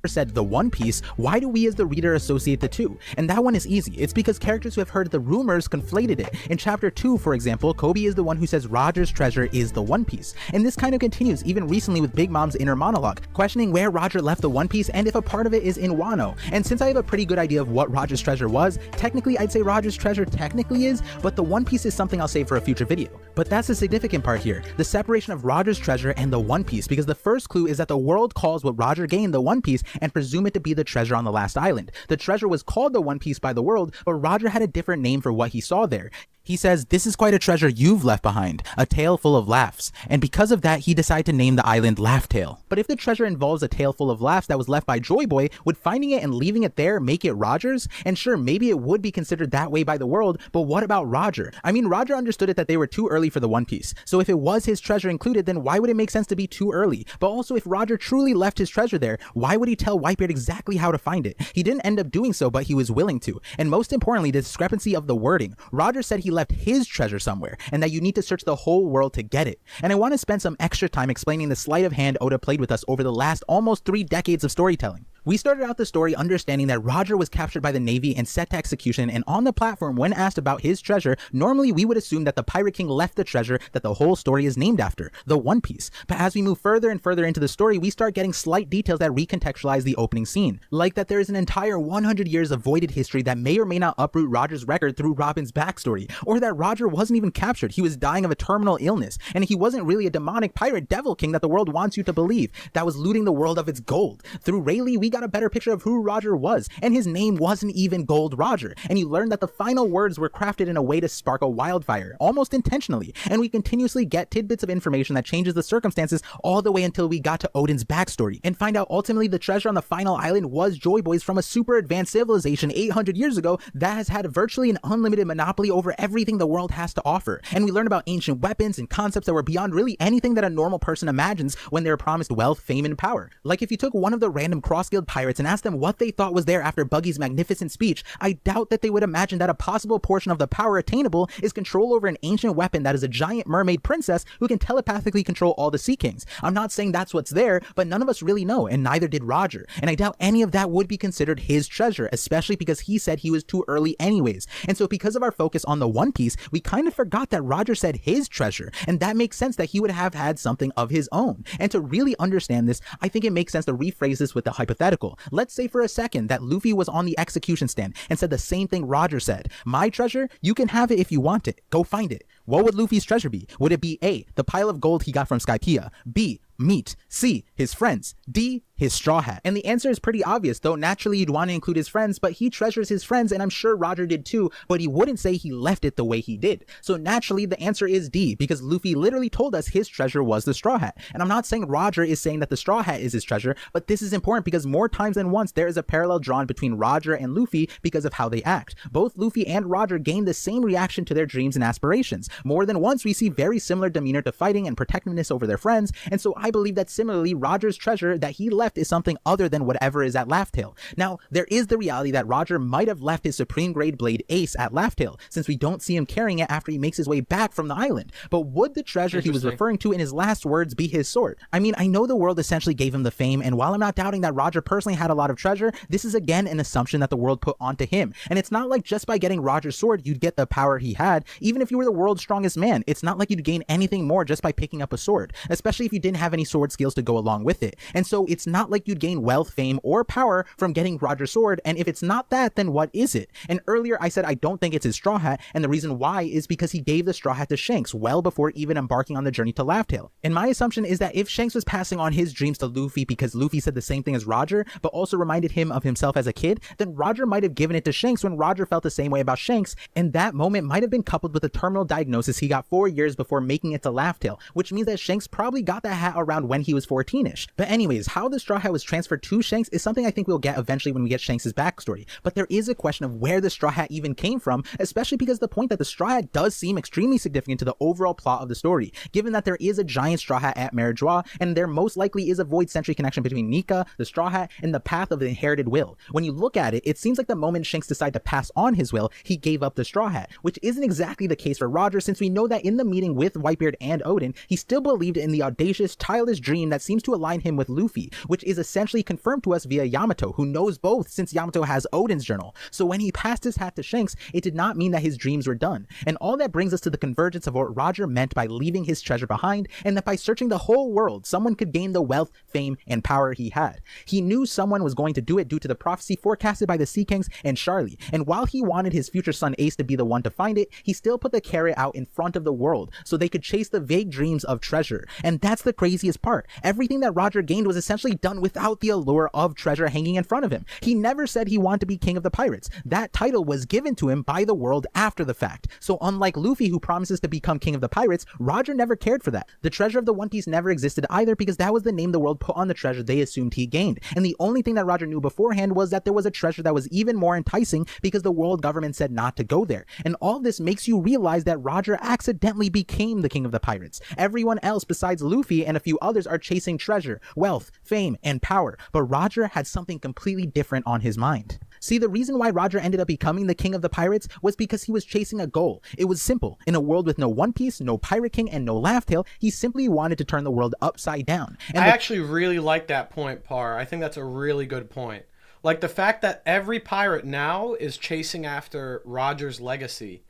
said the One Piece, why do we as the reader associate the two? And that one is easy. It's because characters who have heard the rumors conflated it. In chapter 2, for example, Kobe is the one who says Roger's treasure is the One Piece. And this kind of continues even recently with Big Mom's inner monologue, questioning where Roger left the One Piece and if a part of it is in Wano. And since I have a pretty good idea of what Roger's treasure was, technically I'd say Roger's treasure technically is, but the One Piece is something I'll save for a future video. But that's the significant part here, the separation of Roger's treasure and the One Piece, because the first clue is that the world calls what Roger gained the One Piece and presume it to be the treasure on the last island. The treasure was called the One Piece by the world, but Roger had a different name for what he saw there. He says, "This is quite a treasure you've left behind, a tale full of laughs." And because of that, he decided to name the island Laugh Tale. But if the treasure involves a tale full of laughs that was left by Joy Boy, would finding it and leaving it there make it Roger's? And sure, maybe it would be considered that way by the world, but what about Roger? I mean, Roger understood it that they were too early for the One Piece. So if it was his treasure included, then why would it make sense to be too early? But also, if Roger truly left his treasure there, why would he tell Whitebeard exactly how to find it? He didn't end up doing so, but he was willing to. And most importantly, the discrepancy of the wording. Roger said he left his treasure somewhere, and that you need to search the whole world to get it. And I want to spend some extra time explaining the sleight of hand Oda played with us over the last almost 3 decades of storytelling. We started out the story understanding that Roger was captured by the Navy and set to execution, and on the platform, when asked about his treasure, normally we would assume that the Pirate King left the treasure that the whole story is named after, the One Piece. But as we move further and further into the story, we start getting slight details that recontextualize the opening scene, like that there is an entire 100 years of voided history that may or may not uproot Roger's record through Robin's backstory, or that Roger wasn't even captured, he was dying of a terminal illness, and he wasn't really a demonic pirate devil king that the world wants you to believe, that was looting the world of its gold. Through Rayleigh, we got a better picture of who Roger was, and his name wasn't even Gold Roger, and you learned that the final words were crafted in a way to spark a wildfire, almost intentionally, and we continuously get tidbits of information that changes the circumstances all the way until we got to Odin's backstory, and find out ultimately the treasure on the final island was Joy Boy's from a super advanced civilization 800 years ago that has had virtually an unlimited monopoly over everything the world has to offer. And we learn about ancient weapons and concepts that were beyond really anything that a normal person imagines when they're promised wealth, fame, and power. Like if you took one of the random cross-guild pirates and asked them what they thought was there after Buggy's magnificent speech, I doubt that they would imagine that a possible portion of the power attainable is control over an ancient weapon that is a giant mermaid princess who can telepathically control all the Sea Kings. I'm not saying that's what's there, but none of us really know, and neither did Roger. And I doubt any of that would be considered his treasure, especially because he said he was too early anyways. And so because of our focus on the One Piece, we kind of forgot that Roger said his treasure, and that makes sense that he would have had something of his own. And to really understand this, I think it makes sense to rephrase this with the hypothetical. Let's say for a second that Luffy was on the execution stand and said the same thing Roger said. My treasure, you can have it if you want it. Go find it. What would Luffy's treasure be? Would it be A, the pile of gold he got from Skypiea, B, meat, C, his friends, D, his straw hat? And the answer is pretty obvious, though naturally you'd want to include his friends, but he treasures his friends, and I'm sure Roger did too, but he wouldn't say he left it the way he did. So naturally the answer is D, because Luffy literally told us his treasure was the straw hat. And I'm not saying Roger is saying that the straw hat is his treasure, but this is important because more times than once there is a parallel drawn between Roger and Luffy because of how they act. Both Luffy and Roger gain the same reaction to their dreams and aspirations. More than once we see very similar demeanor to fighting and protectiveness over their friends, and so I believe that similarly Roger's treasure that he left is something other than whatever is at Laugh Tale. Now, there is the reality that Roger might have left his supreme grade blade Ace at Laugh Tale, since we don't see him carrying it after he makes his way back from the island. But would the treasure he was referring to in his last words be his sword? I mean, I know the world essentially gave him the fame, and while I'm not doubting that Roger personally had a lot of treasure, this is again an assumption that the world put onto him. And it's not like just by getting Roger's sword you'd get the power he had. Even if you were the world's strongest man, it's not like you'd gain anything more just by picking up a sword, especially if you didn't have any sword skills to go along with it. And so it's not like you'd gain wealth, fame, or power from getting Roger's sword, and if it's not that, then what is it? And earlier I said I don't think it's his straw hat, and the reason why is because he gave the straw hat to Shanks well before even embarking on the journey to Laugh Tale. And my assumption is that if Shanks was passing on his dreams to Luffy because Luffy said the same thing as Roger, but also reminded him of himself as a kid, then Roger might have given it to Shanks when Roger felt the same way about Shanks, and that moment might have been coupled with a terminal diagnosis he got 4 years before making it to Laugh Tale, which means that Shanks probably got that hat around when he was 14ish. But anyways, how this Straw Hat was transferred to Shanks is something I think we'll get eventually when we get Shanks' backstory, but there is a question of where the Straw Hat even came from, especially because the point that the Straw Hat does seem extremely significant to the overall plot of the story, given that there is a giant Straw Hat at Mare Joie, and there most likely is a Void Century connection between Nika, the Straw Hat, and the path of the inherited will. When you look at it, it seems like the moment Shanks decided to pass on his will, he gave up the Straw Hat, which isn't exactly the case for Roger, since we know that in the meeting with Whitebeard and Odin, he still believed in the audacious, childish dream that seems to align him with Luffy, which is essentially confirmed to us via Yamato, who knows both since Yamato has Odin's journal. So when he passed his hat to Shanks, it did not mean that his dreams were done. And all that brings us to the convergence of what Roger meant by leaving his treasure behind, and that by searching the whole world, someone could gain the wealth, fame, and power he had. He knew someone was going to do it due to the prophecy forecasted by the Sea Kings and Charlie, and while he wanted his future son Ace to be the one to find it, he still put the carrot out in front of the world so they could chase the vague dreams of treasure. And that's the craziest part. Everything that Roger gained was essentially done without the allure of treasure hanging in front of him. He never said he wanted to be king of the pirates. That title was given to him by the world after the fact. So unlike Luffy, who promises to become king of the pirates, Roger never cared for that. The treasure of the One Piece never existed either, because that was the name the world put on the treasure they assumed he gained. And the only thing that Roger knew beforehand was that there was a treasure that was even more enticing because the world government said not to go there. And all this makes you realize that Roger accidentally became the king of the pirates. Everyone else besides Luffy and a few others are chasing treasure, wealth, fame, and power, but Roger had something completely different on his mind. See, the reason why Roger ended up becoming the king of the pirates was because he was chasing a goal. It was simple. In a world with no One Piece, no Pirate King, and no Laugh Tale, he simply wanted to turn the world upside down. And I actually really like that point, Par. I think that's a really good point. Like the fact that every pirate now is chasing after Roger's legacy.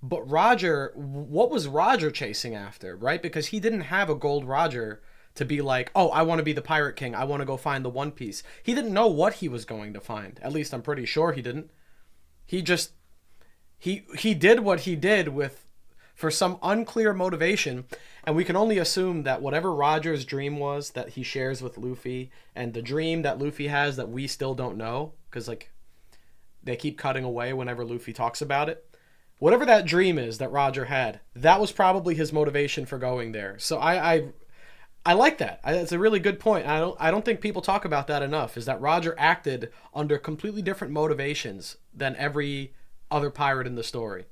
But Roger, what was Roger chasing after, right? Because he didn't have a gold Roger to be like, oh, I want to be the Pirate King. I want to go find the One Piece. He didn't know what he was going to find. At least I'm pretty sure he didn't. He just, he did what he did for some unclear motivation. And we can only assume that whatever Roger's dream was that he shares with Luffy, and the dream that Luffy has that we still don't know, because like they keep cutting away whenever Luffy talks about it. Whatever that dream is that Roger had, that was probably his motivation for going there. So I like that. It's a really good point. I don't think people talk about that enough, is that Roger acted under completely different motivations than every other pirate in the story.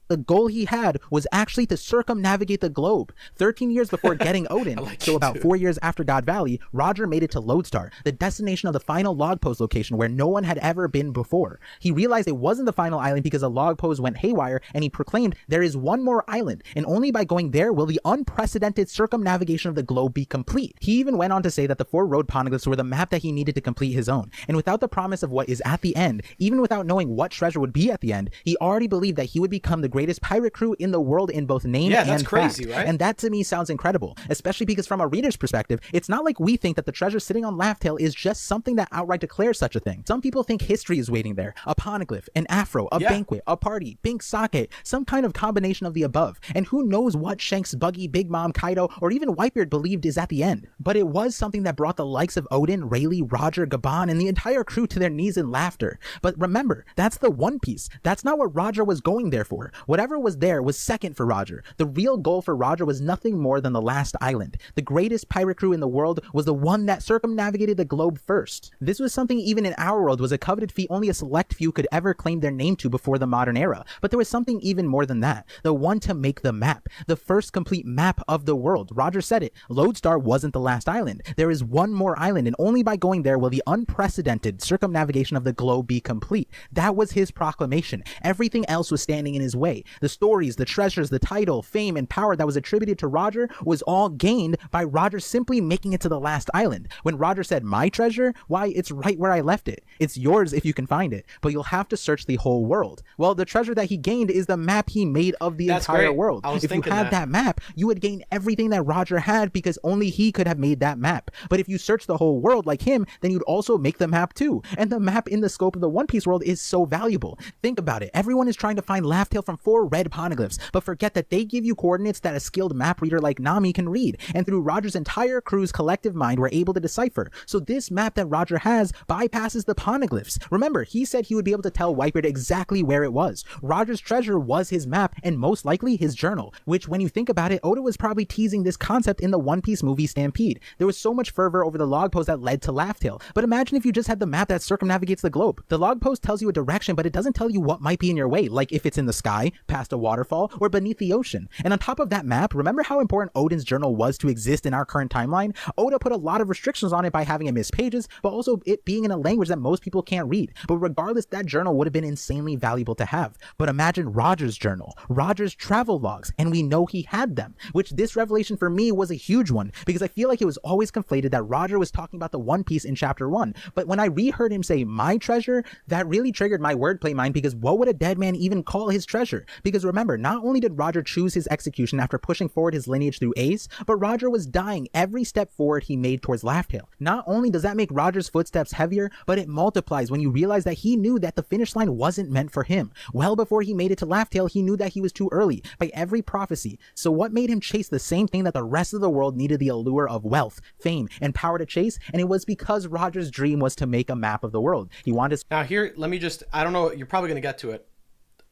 The goal he had was actually to circumnavigate the globe. 13 years before getting Odin, so about 4 years after God Valley, Roger made it to Lodestar, the destination of the final log pose location where no one had ever been before. He realized it wasn't the final island because a log pose went haywire, and he proclaimed there is one more island, and only by going there will the unprecedented circumnavigation of the globe be complete. He even went on to say that the 4 road poneglyphs were the map that he needed to complete his own, and without the promise of what is at the end, even without knowing what treasure would be at the end, he already believed that he would become the greatest pirate crew in the world in both name and that's crazy, fact. Right? And that to me sounds incredible, especially because from a reader's perspective, it's not like we think that the treasure sitting on Laugh Tale is just something that outright declares such a thing. Some people think history is waiting there, a poneglyph, an afro, a banquet, a party, pink sake, some kind of combination of the above. And who knows what Shanks, Buggy, Big Mom, Kaido, or even Whitebeard believed is at the end. But it was something that brought the likes of Odin, Rayleigh, Roger, Gabon, and the entire crew to their knees in laughter. But remember, that's the One Piece. That's not what Roger was going there for. Whatever was there was second for Roger. The real goal for Roger was nothing more than the last island. The greatest pirate crew in the world was the one that circumnavigated the globe first. This was something even in our world was a coveted feat only a select few could ever claim their name to before the modern era. But there was something even more than that. The one to make the map. The first complete map of the world. Roger said it. Lodestar wasn't the last island. There is one more island, and only by going there will the unprecedented circumnavigation of the globe be complete. That was his proclamation. Everything else was standing in his way. The stories, the treasures, the title, fame, and power that was attributed to Roger was all gained by Roger simply making it to the last island. When Roger said, my treasure, why, it's right where I left it. It's yours if you can find it, but you'll have to search the whole world. Well, the treasure that he gained is the map he made of the entire world. If you had that map, you would gain everything that Roger had because only he could have made that map. But if you search the whole world like him, then you'd also make the map too. And the map in the scope of the One Piece world is so valuable. Think about it. Everyone is trying to find Laugh Tale from 4 red poneglyphs, but forget that they give you coordinates that a skilled map reader like Nami can read, and through Roger's entire crew's collective mind we're able to decipher. So this map that Roger has bypasses the poneglyphs. Remember, he said he would be able to tell Whitebeard exactly where it was. Roger's treasure was his map, and most likely his journal, which when you think about it, Oda was probably teasing this concept in the One Piece movie Stampede. There was so much fervor over the log post that led to Laugh Tale, but imagine if you just had the map that circumnavigates the globe. The log post tells you a direction, but it doesn't tell you what might be in your way, like if it's in the sky, past a waterfall, or beneath the ocean. And on top of that map, remember how important Odin's journal was to exist in our current timeline? Oda put a lot of restrictions on it by having it miss pages, but also it being in a language that most people can't read. But regardless, that journal would have been insanely valuable to have. But imagine Roger's journal, Roger's travel logs, and we know he had them, which this revelation for me was a huge one, because I feel like it was always conflated that Roger was talking about the One Piece in chapter 1. But when I reheard him say my treasure, that really triggered my wordplay mind, because what would a dead man even call his treasure? Because remember, not only did Roger choose his execution after pushing forward his lineage through Ace, but Roger was dying every step forward he made towards Laugh Tale. Not only does that make Roger's footsteps heavier, but it multiplies when you realize that he knew that the finish line wasn't meant for him. Well before he made it to Laugh Tale, he knew that he was too early by every prophecy. So what made him chase the same thing that the rest of the world needed the allure of wealth, fame, and power to chase? And it was because Roger's dream was to make a map of the world. He wanted... Now here, let me just, I don't know, you're probably going to get to it,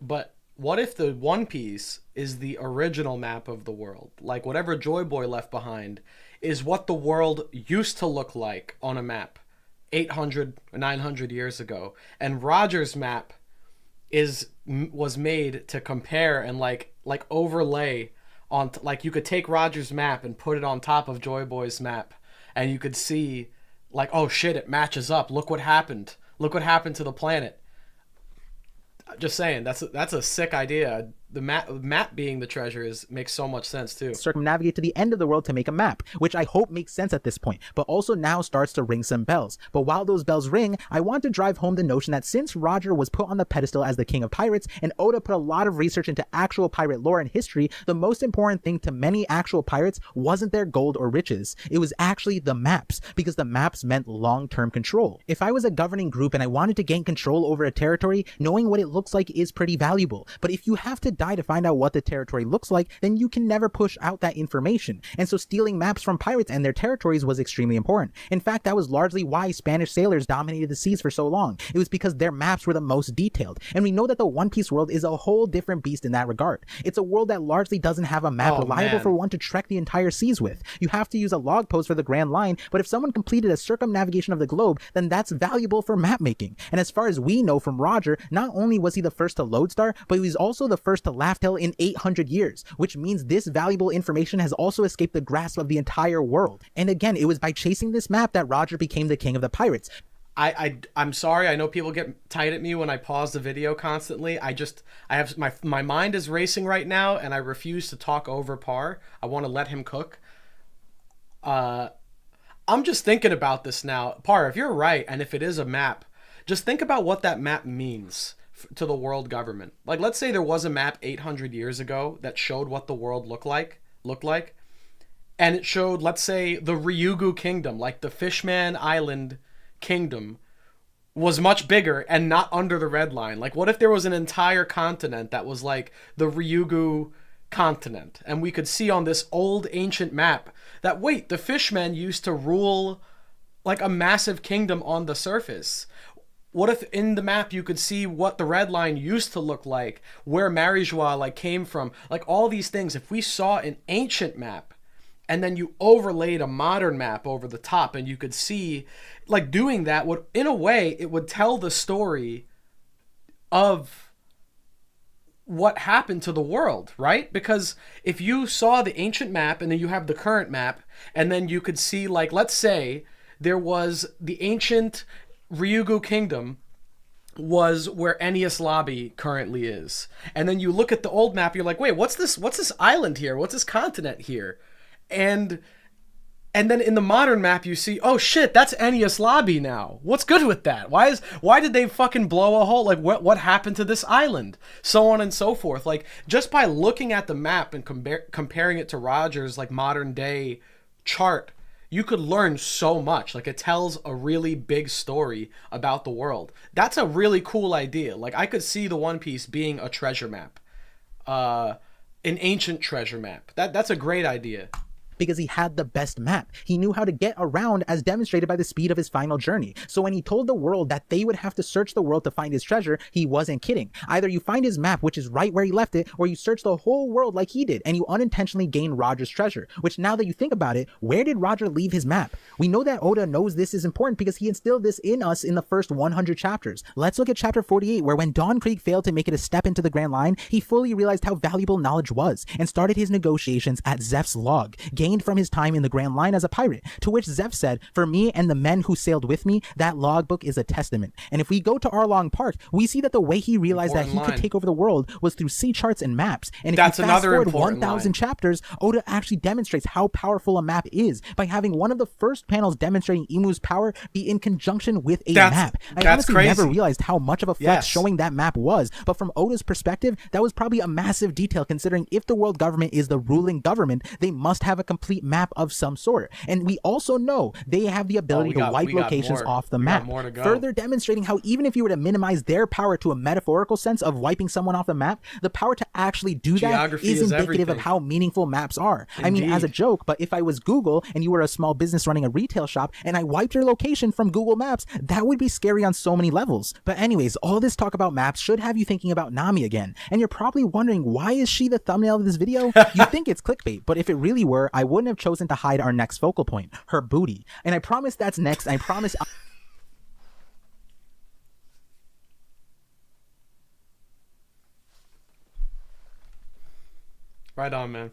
but what if the One Piece is the original map of the world? Like whatever Joy Boy left behind is what the world used to look like on a map 800 or 900 years ago. And Roger's map was made to compare and like overlay on, like you could take Roger's map and put it on top of Joy Boy's map, and you could see like, oh shit, it matches up. Look what happened. Look what happened to the planet. Just saying, that's a sick idea. The map being the treasure makes so much sense too. Circumnavigate to the end of the world to make a map, which I hope makes sense at this point, but also now starts to ring some bells. But while those bells ring, I want to drive home the notion that since Roger was put on the pedestal as the king of pirates, and Oda put a lot of research into actual pirate lore and history, the most important thing to many actual pirates wasn't their gold or riches. It was actually the maps, because the maps meant long-term control. If I was a governing group and I wanted to gain control over a territory, knowing what it looks like is pretty valuable. But if you have to die to find out what the territory looks like, then you can never push out that information. And so stealing maps from pirates and their territories was extremely important. In fact, that was largely why Spanish sailors dominated the seas for so long. It was because their maps were the most detailed. And we know that the One Piece world is a whole different beast in that regard. It's a world that largely doesn't have a map reliable for one to trek the entire seas with. You have to use a log post for the Grand Line, but if someone completed a circumnavigation of the globe, then that's valuable for map making. And as far as we know from Roger, not only was he the first to Lodestar, but he was also the first to Laugh Tale in 800 years, which means this valuable information has also escaped the grasp of the entire world. And again, it was by chasing this map that Roger became the king of the pirates. I'm sorry. I know people get tight at me when I pause the video constantly. I have my mind is racing right now, and I refuse to talk over Par. I want to let him cook. I'm just thinking about this now. Par, if you're right, and if it is a map, just think about what that map means to the world government. Like, let's say there was a map 800 years ago that showed what the world looked like, and it showed, let's say, the Ryugu Kingdom, like the Fishman Island Kingdom, was much bigger and not under the red line. Like, what if there was an entire continent that was like the Ryugu continent, and we could see on this old ancient map that, wait, the Fishmen used to rule like a massive kingdom on the surface. What if in the map you could see what the red line used to look like, where Marijois like came from, like all these things. If we saw an ancient map and then you overlaid a modern map over the top, and you could see, like, doing that would, in a way, it would tell the story of what happened to the world, right? Because if you saw the ancient map and then you have the current map, and then you could see, like, let's say there was the ancient Ryugu Kingdom was where Enies Lobby currently is. And then you look at the old map, you're like, wait, what's this island here? What's this continent here? And then in the modern map you see, oh shit, that's Enies Lobby now. What's good with that? Why did they fucking blow a hole? Like, what happened to this island? So on and so forth. Like, just by looking at the map and comparing it to Roger's like modern day chart, you could learn so much. Like, it tells a really big story about the world. That's a really cool idea. Like, I could see the One Piece being a treasure map. an ancient treasure map. That's a great idea. Because he had the best map. He knew how to get around as demonstrated by the speed of his final journey. So when he told the world that they would have to search the world to find his treasure, he wasn't kidding. Either you find his map, which is right where he left it, or you search the whole world like he did, and you unintentionally gain Roger's treasure. Which, now that you think about it, where did Roger leave his map? We know that Oda knows this is important because he instilled this in us in the first 100 chapters. Let's look at chapter 48, where when Dawn Krieg failed to make it a step into the Grand Line, he fully realized how valuable knowledge was, and started his negotiations at Zeph's log, gained from his time in the Grand Line as a pirate, to which Zeph said, "For me and the men who sailed with me, that logbook is a testament." And if we go to Arlong Park, we see that the way he realized that he could take over the world was through sea charts and maps. And if That's you fast another forward important 1,000 line. chapters, Oda actually demonstrates how powerful a map is by having one of the first panels demonstrating Imu's power be in conjunction with a map. I honestly never realized how much of a flex showing that map was, but from Oda's perspective, that was probably a massive detail, considering if the world government is the ruling government, they must have a complete map of some sort. And we also know they have the ability to wipe locations off the map, further demonstrating how even if you were to minimize their power to a metaphorical sense of wiping someone off the map, the power to actually do that is indicative of how meaningful maps are. I mean, as a joke, but if I was Google and you were a small business running a retail shop and I wiped your location from Google Maps, that would be scary on so many levels. But anyways, all this talk about maps should have you thinking about Nami again. And you're probably wondering, why is she the thumbnail of this video? You think it's clickbait, but if it really were, I wouldn't have chosen to hide our next focal point, her booty. And I promise that's next. I promise Right on, man.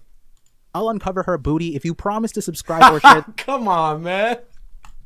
I'll uncover her booty if you promise to subscribe or share. Come on, man.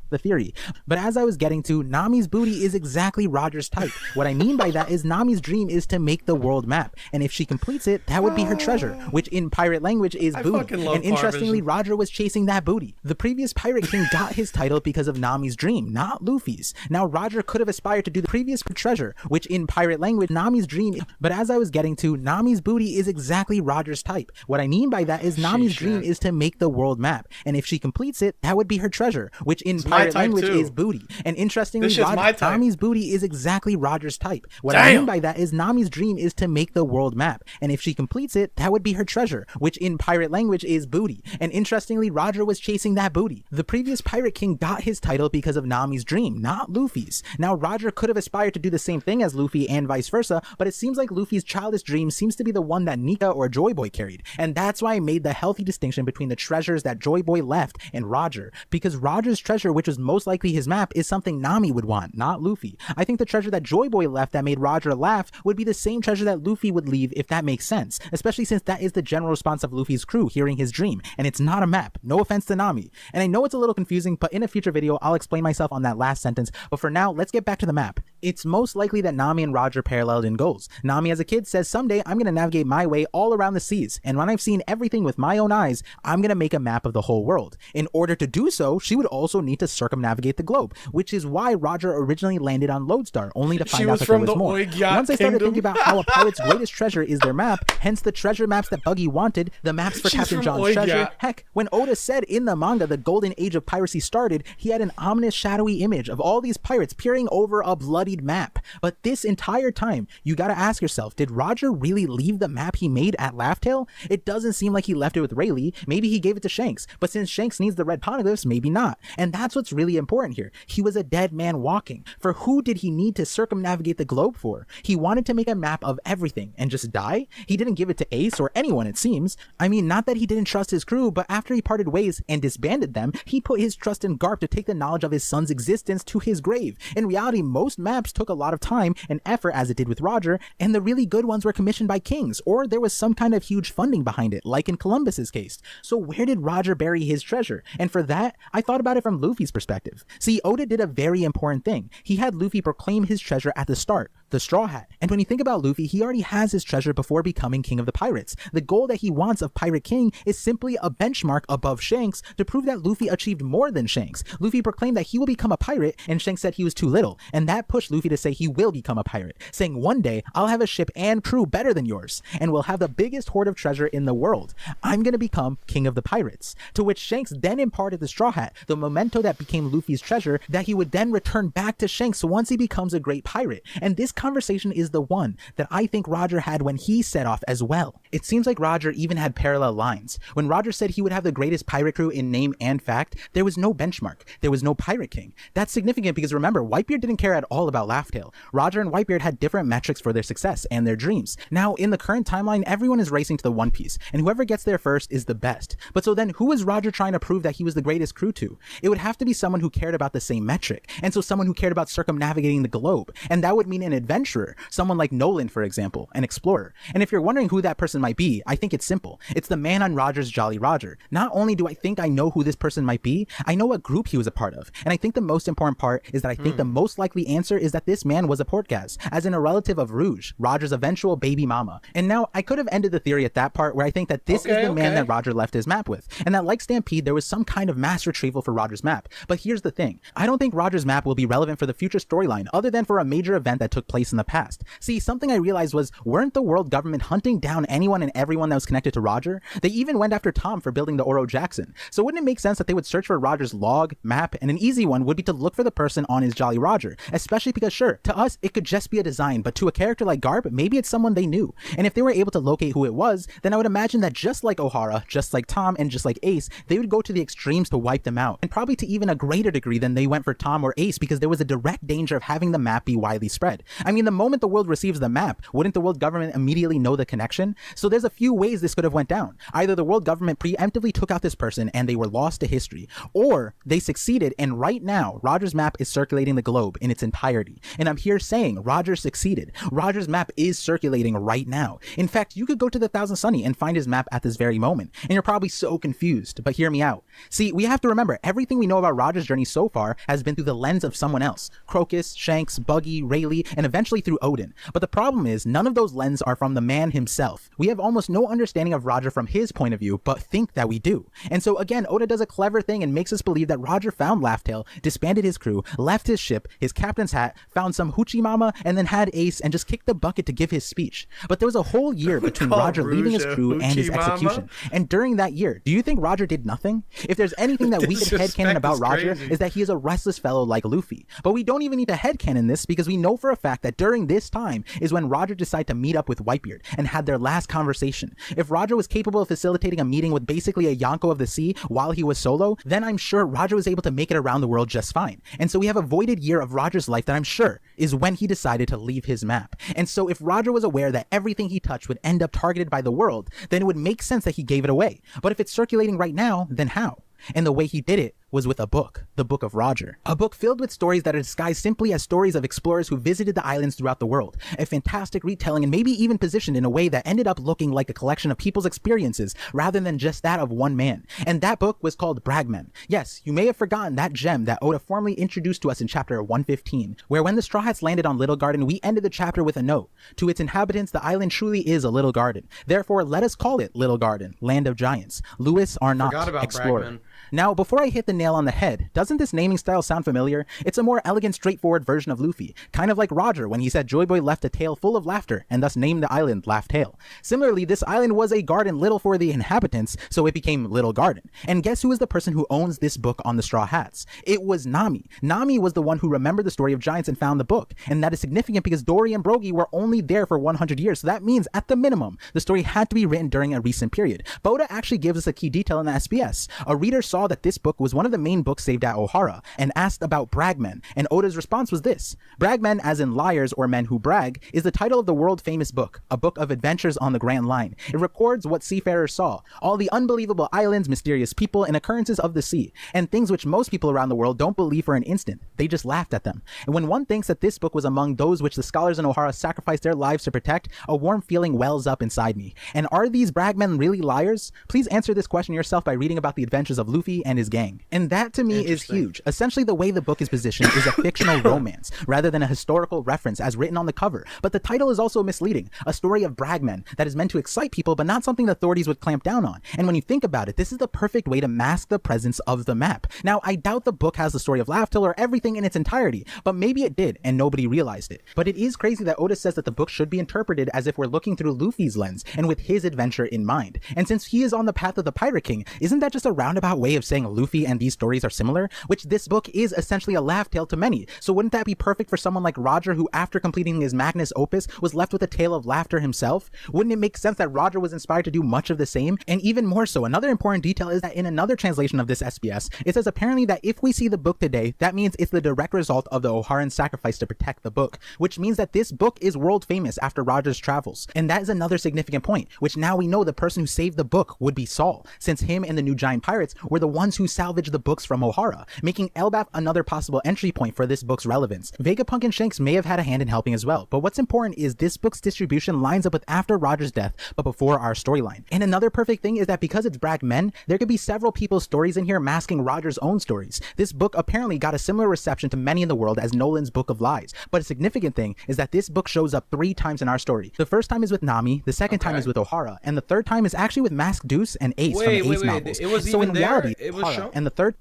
The theory. But as I was getting to, Nami's booty is exactly Roger's type. What I mean by that is Nami's dream is to make the world map, and if she completes it, that would be her treasure, which in pirate language is booty. And interestingly, Roger was chasing that booty. The previous pirate king got his title because of Nami's dream, not Luffy's. Now Roger could have aspired to do the previous treasure, which in pirate language, Nami's dream. But as I was getting to, Nami's booty is exactly Roger's type. What I mean by that is Nami's dream is to make the world map, and if she completes it, that would be her treasure, which in pirate language is booty. And interestingly, Nami's booty is exactly Roger's type. What I mean by that is Nami's dream is to make the world map, and if she completes it, that would be her treasure, which in pirate language is booty. And interestingly, Roger was chasing that booty. The previous pirate king got his title because of Nami's dream, not Luffy's. Now Roger could have aspired to do the same thing as Luffy and vice versa, but it seems like Luffy's childish dream seems to be the one that Nika or Joy Boy carried. And that's why I made the healthy distinction between the treasures that Joy Boy left and Roger, because Roger's treasure, which was most likely his map, is something Nami would want, not Luffy. I think the treasure that Joy Boy left that made Roger laugh would be the same treasure that Luffy would leave, if that makes sense, especially since that is the general response of Luffy's crew hearing his dream, and it's not a map. No offense to Nami. And I know it's a little confusing, but in a future video I'll explain myself on that last sentence, but for now let's get back to the map. It's most likely that Nami and Roger paralleled in goals. Nami as a kid says, someday I'm gonna navigate my way all around the seas, and when I've seen everything with my own eyes, I'm gonna make a map of the whole world. In order to do so, she would also need to circumnavigate the globe, which is why Roger originally landed on Lodestar, only to find out that there was more. Once I started thinking about how a pirate's greatest treasure is their map, hence the treasure maps that Buggy wanted, the maps for Captain John's treasure. Heck, when Oda said in the manga the golden age of piracy started, he had an ominous shadowy image of all these pirates peering over a bloodied map. But this entire time, you gotta ask yourself, did Roger really leave the map he made at Laugh-Tale? It doesn't seem like he left it with Rayleigh. Maybe he gave it to Shanks, but since Shanks needs the red poneglyphs, maybe not. And that's what's really important here. He was a dead man walking. For who did he need to circumnavigate the globe for? He wanted to make a map of everything and just die? He didn't give it to Ace or anyone, it seems. I mean, not that he didn't trust his crew, but after he parted ways and disbanded them, he put his trust in Garp to take the knowledge of his son's existence to his grave. In reality, most maps took a lot of time and effort, as it did with Roger, and the really good ones were commissioned by kings, or there was some kind of huge funding behind it, like in Columbus's case. So where did Roger bury his treasure? And for that, I thought about it from Luffy's perspective. See, Oda did a very important thing. He had Luffy proclaim his treasure at the start, the Straw Hat. And when you think about Luffy, he already has his treasure before becoming king of the pirates. The goal that he wants of Pirate King is simply a benchmark above Shanks to prove that Luffy achieved more than Shanks. Luffy proclaimed that he will become a pirate, and Shanks said he was too little, and that pushed Luffy to say he will become a pirate, saying one day I'll have a ship and crew better than yours, and we'll have the biggest hoard of treasure in the world. I'm gonna become king of the pirates. To which Shanks then imparted the Straw Hat, the memento that became Luffy's treasure, that he would then return back to Shanks once he becomes a great pirate. And this conversation is the one that I think Roger had when he set off as well. It seems like Roger even had parallel lines. When Roger said he would have the greatest pirate crew in name and fact, there was no benchmark. There was no Pirate King. That's significant because remember, Whitebeard didn't care at all about Laugh-Tale. Roger and Whitebeard had different metrics for their success and their dreams. Now, in the current timeline, everyone is racing to the One Piece, and whoever gets there first is the best. But so then, who is Roger trying to prove that he was the greatest crew to? It would have to be someone who cared about the same metric, and so someone who cared about circumnavigating the globe. And that would mean an adventurer, someone like Nolan, for example, an explorer. And if you're wondering who that person might be, I think it's simple. It's the man on Roger's Jolly Roger. Not only do I think I know who this person might be, I know what group he was a part of. And I think the most important part is that I think the most likely answer is that this man was a Portgas, as in a relative of Rouge, Roger's eventual baby mama. And now, I could have ended the theory at that part where I think that this is the man that Roger left his map with, and that like Stampede, there was some kind of mass retrieval for Roger's map. But here's the thing. I don't think Roger's map will be relevant for the future storyline other than for a major event that took place in the past. See, something I realized was, weren't the world government hunting down anyone and everyone that was connected to Roger? They even went after Tom for building the Oro Jackson. So wouldn't it make sense that they would search for Roger's log, map, and an easy one would be to look for the person on his Jolly Roger, especially because sure, to us, it could just be a design, but to a character like Garb, maybe it's someone they knew. And if they were able to locate who it was, then I would imagine that just like Ohara, just like Tom, and just like Ace, they would go to the extremes to wipe them out, and probably to even a greater degree than they went for Tom or Ace, because there was a direct danger of having the map be widely spread. I mean, the moment the world receives the map, wouldn't the world government immediately know the connection? So there's a few ways this could have went down. Either the world government preemptively took out this person and they were lost to history, or they succeeded, and right now, Roger's map is circulating the globe in its entirety. And I'm here saying Roger succeeded. Roger's map is circulating right now. In fact, you could go to the Thousand Sunny and find his map at this very moment, and you're probably so confused, but hear me out. See, we have to remember, everything we know about Roger's journey so far has been through the lens of someone else. Crocus, Shanks, Buggy, Rayleigh, and eventually through Odin. But the problem is, none of those lenses are from the man himself. We have almost no understanding of Roger from his point of view, but think that we do. And so again, Oda does a clever thing and makes us believe that Roger found Laugh-Tale, disbanded his crew, left his ship, his captain's hat, found some hoochie mama, and then had Ace and just kicked the bucket to give his speech. But there was a whole year between Roger leaving his crew and his execution. And during that year, do you think Roger did nothing? If there's anything that we could headcanon about Roger, is that he is a restless fellow like Luffy. But we don't even need to headcanon this, because we know for a fact that during this time is when Roger decided to meet up with Whitebeard and had their last conversation. If Roger was capable of facilitating a meeting with basically a Yonko of the Sea while he was solo, then I'm sure Roger was able to make it around the world just fine. And so we have a voided year of Roger's life that I'm sure is when he decided to leave his map. And so if Roger was aware that everything he touched would end up targeted by the world, then it would make sense that he gave it away. But if it's circulating right now, then how? And the way he did it was with a book, the Book of Roger. A book filled with stories that are disguised simply as stories of explorers who visited the islands throughout the world. A fantastic retelling, and maybe even positioned in a way that ended up looking like a collection of people's experiences rather than just that of one man. And that book was called Bragman. Yes, you may have forgotten that gem that Oda formally introduced to us in chapter 115, where when the Straw Hats landed on Little Garden, we ended the chapter with a note. To its inhabitants, the island truly is a little garden. Therefore, let us call it Little Garden, Land of Giants. Louis Arnott, Explorer. Bragman. Now, before I hit the nail on the head, doesn't this naming style sound familiar? It's a more elegant, straightforward version of Luffy, kind of like Roger when he said Joy Boy left a tale full of laughter and thus named the island Laugh-Tale. Similarly, this island was a garden little for the inhabitants, so it became Little Garden. And guess who is the person who owns this book on the Straw Hats? It was Nami. Nami was the one who remembered the story of giants and found the book, and that is significant because Dory and Brogy were only there for 100 years, so that means, at the minimum, the story had to be written during a recent period. Oda actually gives us a key detail in the SBS. A reader saw that this book was one of the main books saved at Ohara, and asked about Bragmen, and Oda's response was this. Bragmen, as in liars or men who brag, is the title of the world-famous book, a book of adventures on the Grand Line. It records what seafarers saw, all the unbelievable islands, mysterious people, and occurrences of the sea, and things which most people around the world don't believe for an instant. They just laughed at them. And when one thinks that this book was among those which the scholars in Ohara sacrificed their lives to protect, a warm feeling wells up inside me. And are these Bragmen really liars? Please answer this question yourself by reading about the adventures of Luffy and his gang. And that to me is huge. Essentially, the way the book is positioned is a fictional romance rather than a historical reference as written on the cover. But the title is also misleading, a story of Bragmen that is meant to excite people but not something the authorities would clamp down on. And when you think about it, this is the perfect way to mask the presence of the map. Now, I doubt the book has the story of Laugh-Tale or everything in its entirety, but maybe it did and nobody realized it. But it is crazy that Oda says that the book should be interpreted as if we're looking through Luffy's lens and with his adventure in mind. And since he is on the path of the Pirate King, isn't that just a roundabout way of of saying Luffy and these stories are similar, which this book is essentially a laugh tale to many. So wouldn't that be perfect for someone like Roger, who after completing his magnus opus was left with a tale of laughter himself? Wouldn't it make sense that Roger was inspired to do much of the same? And even more so, another important detail is that in another translation of this SBS, it says apparently that if we see the book today, that means it's the direct result of the O'Haran sacrifice to protect the book, which means that this book is world famous after Roger's travels. And that is another significant point, which now we know the person who saved the book would be Saul, since him and the new giant pirates were the ones who salvaged the books from O'Hara, making Elbaf another possible entry point for this book's relevance. Vegapunk and Shanks may have had a hand in helping as well, but what's important is this book's distribution lines up with after Roger's death, but before our storyline. And another perfect thing is that because it's Brag Men, there could be several people's stories in here masking Roger's own stories. This book apparently got a similar reception to many in the world as Nolan's Book of Lies, but a significant thing is that this book shows up 3 times in our story. The first time is with Nami, the second time is with O'Hara, and the third time is actually with Mask Deuce and Ace from the Ace novels. It was so even in reality, there? It was shown? and the third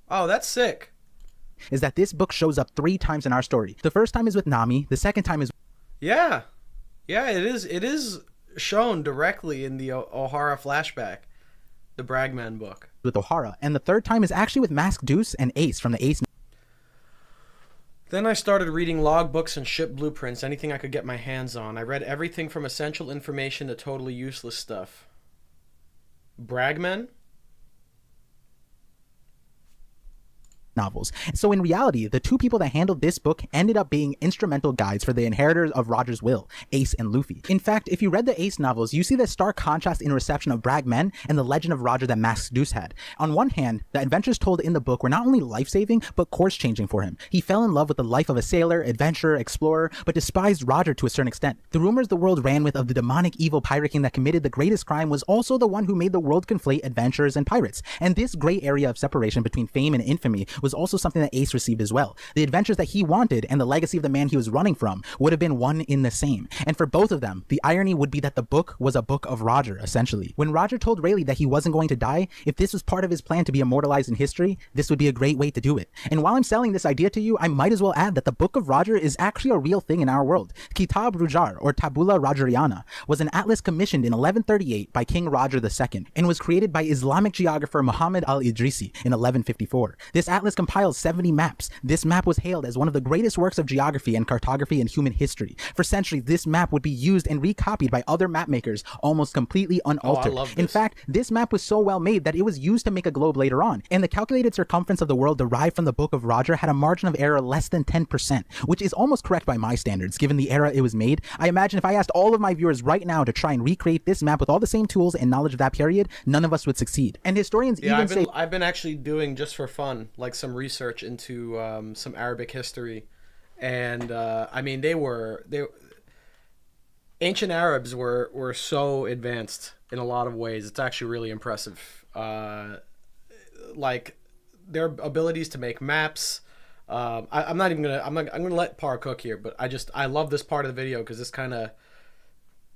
Oh, that's sick. is that this book shows up 3 times in our story. The first time is with Nami, the second time is Yeah. Yeah, it is shown directly in the O'Hara flashback, the Bragman book. with O'Hara, and the third time is actually with Mask Deuce and Ace from the Ace. Then I started reading logbooks and ship blueprints, anything I could get my hands on. I read everything from essential information to totally useless stuff. Bragmen? novels. So in reality, the 2 people that handled this book ended up being instrumental guides for the inheritors of Roger's will, Ace and Luffy. In fact, if you read the Ace novels, you see the stark contrast in reception of Brag Men and the legend of Roger that Mask Deuce had. On one hand, the adventures told in the book were not only life-saving, but course-changing for him. He fell in love with the life of a sailor, adventurer, explorer, but despised Roger to a certain extent. The rumors the world ran with of the demonic evil pirate king that committed the greatest crime was also the one who made the world conflate adventurers and pirates. And this gray area of separation between fame and infamy was also something that Ace received as well. The adventures that he wanted and the legacy of the man he was running from would have been one in the same. And for both of them, the irony would be that the book was a book of Roger, essentially. When Roger told Rayleigh that he wasn't going to die, if this was part of his plan to be immortalized in history, this would be a great way to do it. And while I'm selling this idea to you, I might as well add that the Book of Roger is actually a real thing in our world. Kitab Rujar, or Tabula Rogeriana, was an atlas commissioned in 1138 by King Roger II and was created by Islamic geographer Muhammad al-Idrisi in 1154. This atlas compiles 70 maps. This map was hailed as one of the greatest works of geography and cartography in human history. For centuries, this map would be used and recopied by other map makers almost completely unaltered. I love this. In fact, this map was so well made that it was used to make a globe later on, and the calculated circumference of the world derived from the Book of Roger had a margin of error less than 10%, which is almost correct by my standards, given the era it was made. I imagine if I asked all of my viewers right now to try and recreate this map with all the same tools and knowledge of that period, none of us would succeed. And historians say I've been actually doing, just for fun, like some research into some Arabic history, and I mean they ancient Arabs were so advanced in a lot of ways. It's actually really impressive. Like their abilities to make maps. I'm gonna let Par cook here, but I love this part of the video because this kind of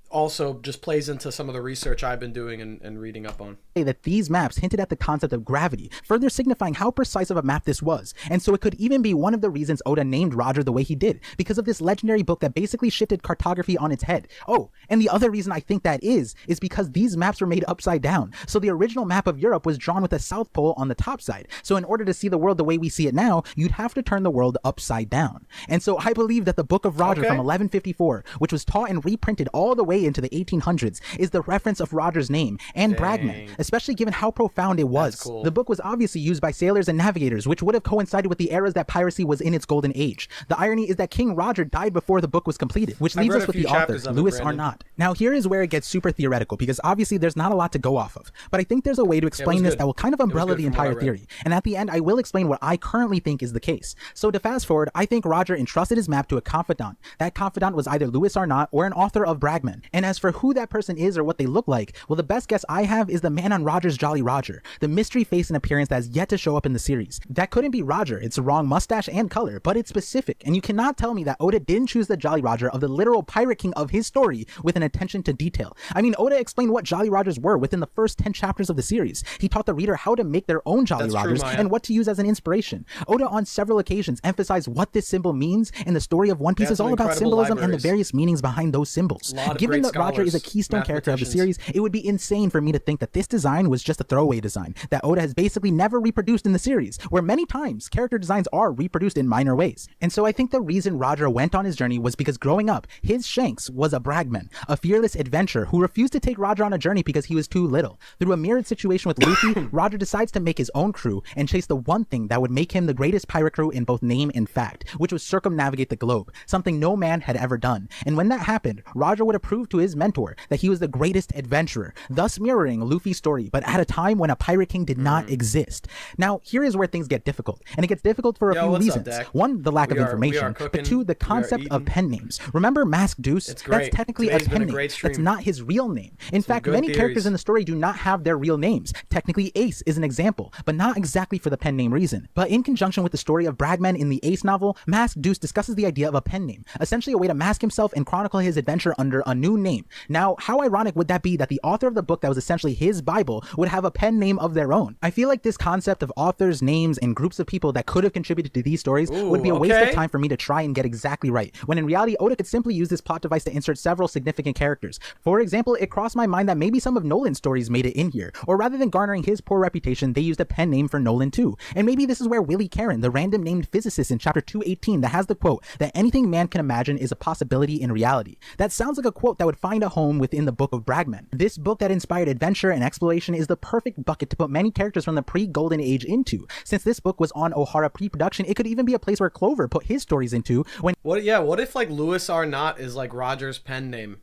also just plays into some of the research I've been doing and reading up on. That these maps hinted at the concept of gravity, further signifying how precise of a map this was. And so it could even be one of the reasons Oda named Roger the way he did, because of this legendary book that basically shifted cartography on its head. Oh, and the other reason I think that is because these maps were made upside down. So the original map of Europe was drawn with the South Pole on the top side. So in order to see the world the way we see it now, you'd have to turn the world upside down. And so I believe that the Book of Roger from 1154, which was taught and reprinted all the way into the 1800s, is the reference of Roger's name and Bragman, especially given how profound it was. Cool. The book was obviously used by sailors and navigators, which would have coincided with the eras that piracy was in its golden age. The irony is that King Roger died before the book was completed, which leaves us with the author, Louis Arnott. Now here is where it gets super theoretical, because obviously there's not a lot to go off of, but I think there's a way to explain this that will kind of umbrella the entire theory. And at the end, I will explain what I currently think is the case. So to fast forward, I think Roger entrusted his map to a confidant. That confidant was either Louis Arnott or an author of Bragman. And as for who that person is or what they look like, well, the best guess I have is the man on Roger's Jolly Roger, the mystery face and appearance that has yet to show up in the series. That couldn't be Roger. It's the wrong mustache and color, but it's specific, and you cannot tell me that Oda didn't choose the Jolly Roger of the literal pirate king of his story with an attention to detail. I mean, Oda explained what Jolly Rogers were within the first 10 chapters of the series. He taught the reader how to make their own Jolly Rogers and what to use as an inspiration. Oda on several occasions emphasized what this symbol means, and the story of One Piece is all about symbolism and the various meanings behind those symbols. Give given great that Roger is a scholars, keystone character of the mathematicians. series, it would be insane for me to think that this design was just a throwaway design that Oda has basically never reproduced in the series, where many times character designs are reproduced in minor ways. And so I think the reason Roger went on his journey was because growing up, his Shanks was a bragman, a fearless adventurer who refused to take Roger on a journey because he was too little. Through a mirrored situation with Luffy, Roger decides to make his own crew and chase the one thing that would make him the greatest pirate crew in both name and fact, which was circumnavigate the globe, something no man had ever done. And when that happened, Roger would have proved to his mentor that he was the greatest adventurer, thus mirroring Luffy's story, but at a time when a pirate king did not exist. Now, here is where things get difficult, and it gets difficult for a few what's up, reasons. Dak? One, the lack of We are information, cooking, but two, the we are concept of eating. pen names. Remember Mask Deuce? It's great. That's technically Today's a been pen a name. great That's stream. not his real name. In fact, good many characters theories. in the story do not have their real names. Technically, Ace is an example, but not exactly for the pen name reason. But in conjunction with the story of Bragman in the Ace novel, Mask Deuce discusses the idea of a pen name, essentially a way to mask himself and chronicle his adventure under a new name. Now, how ironic would that be that the author of the book that was essentially his Bible would have a pen name of their own? I feel like this concept of authors, names, and groups of people that could have contributed to these stories would be a waste of okay. time for me to try and get exactly right, when in reality, Oda could simply use this plot device to insert several significant characters. For example, it crossed my mind that maybe some of Nolan's stories made it in here, or rather than garnering his poor reputation, they used a pen name for Nolan too. And maybe this is where Willie Caron, the random named physicist in chapter 218 that has the quote that anything man can imagine is a possibility in reality. That sounds like a quote that would find a home within the book of Bragman. This book that inspired adventure and exploration is the perfect bucket to put many characters from the pre-Golden Age into. Since this book was on Ohara pre-production, it could even be a place where Clover put his stories into when What if like Louis Arnott is like Roger's pen name,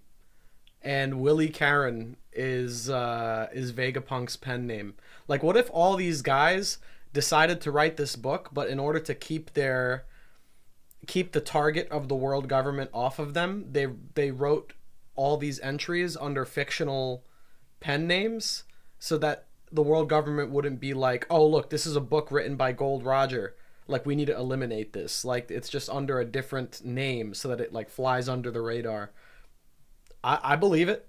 and Willie Caron is Vegapunk's pen name? Like, what if all these guys decided to write this book, but in order to keep the target of the world government off of them, they wrote all these entries under fictional pen names so that the world government wouldn't be like, oh look, this is a book written by Gold Roger, like we need to eliminate this, like it's just under a different name so that it like flies under the radar. I believe it.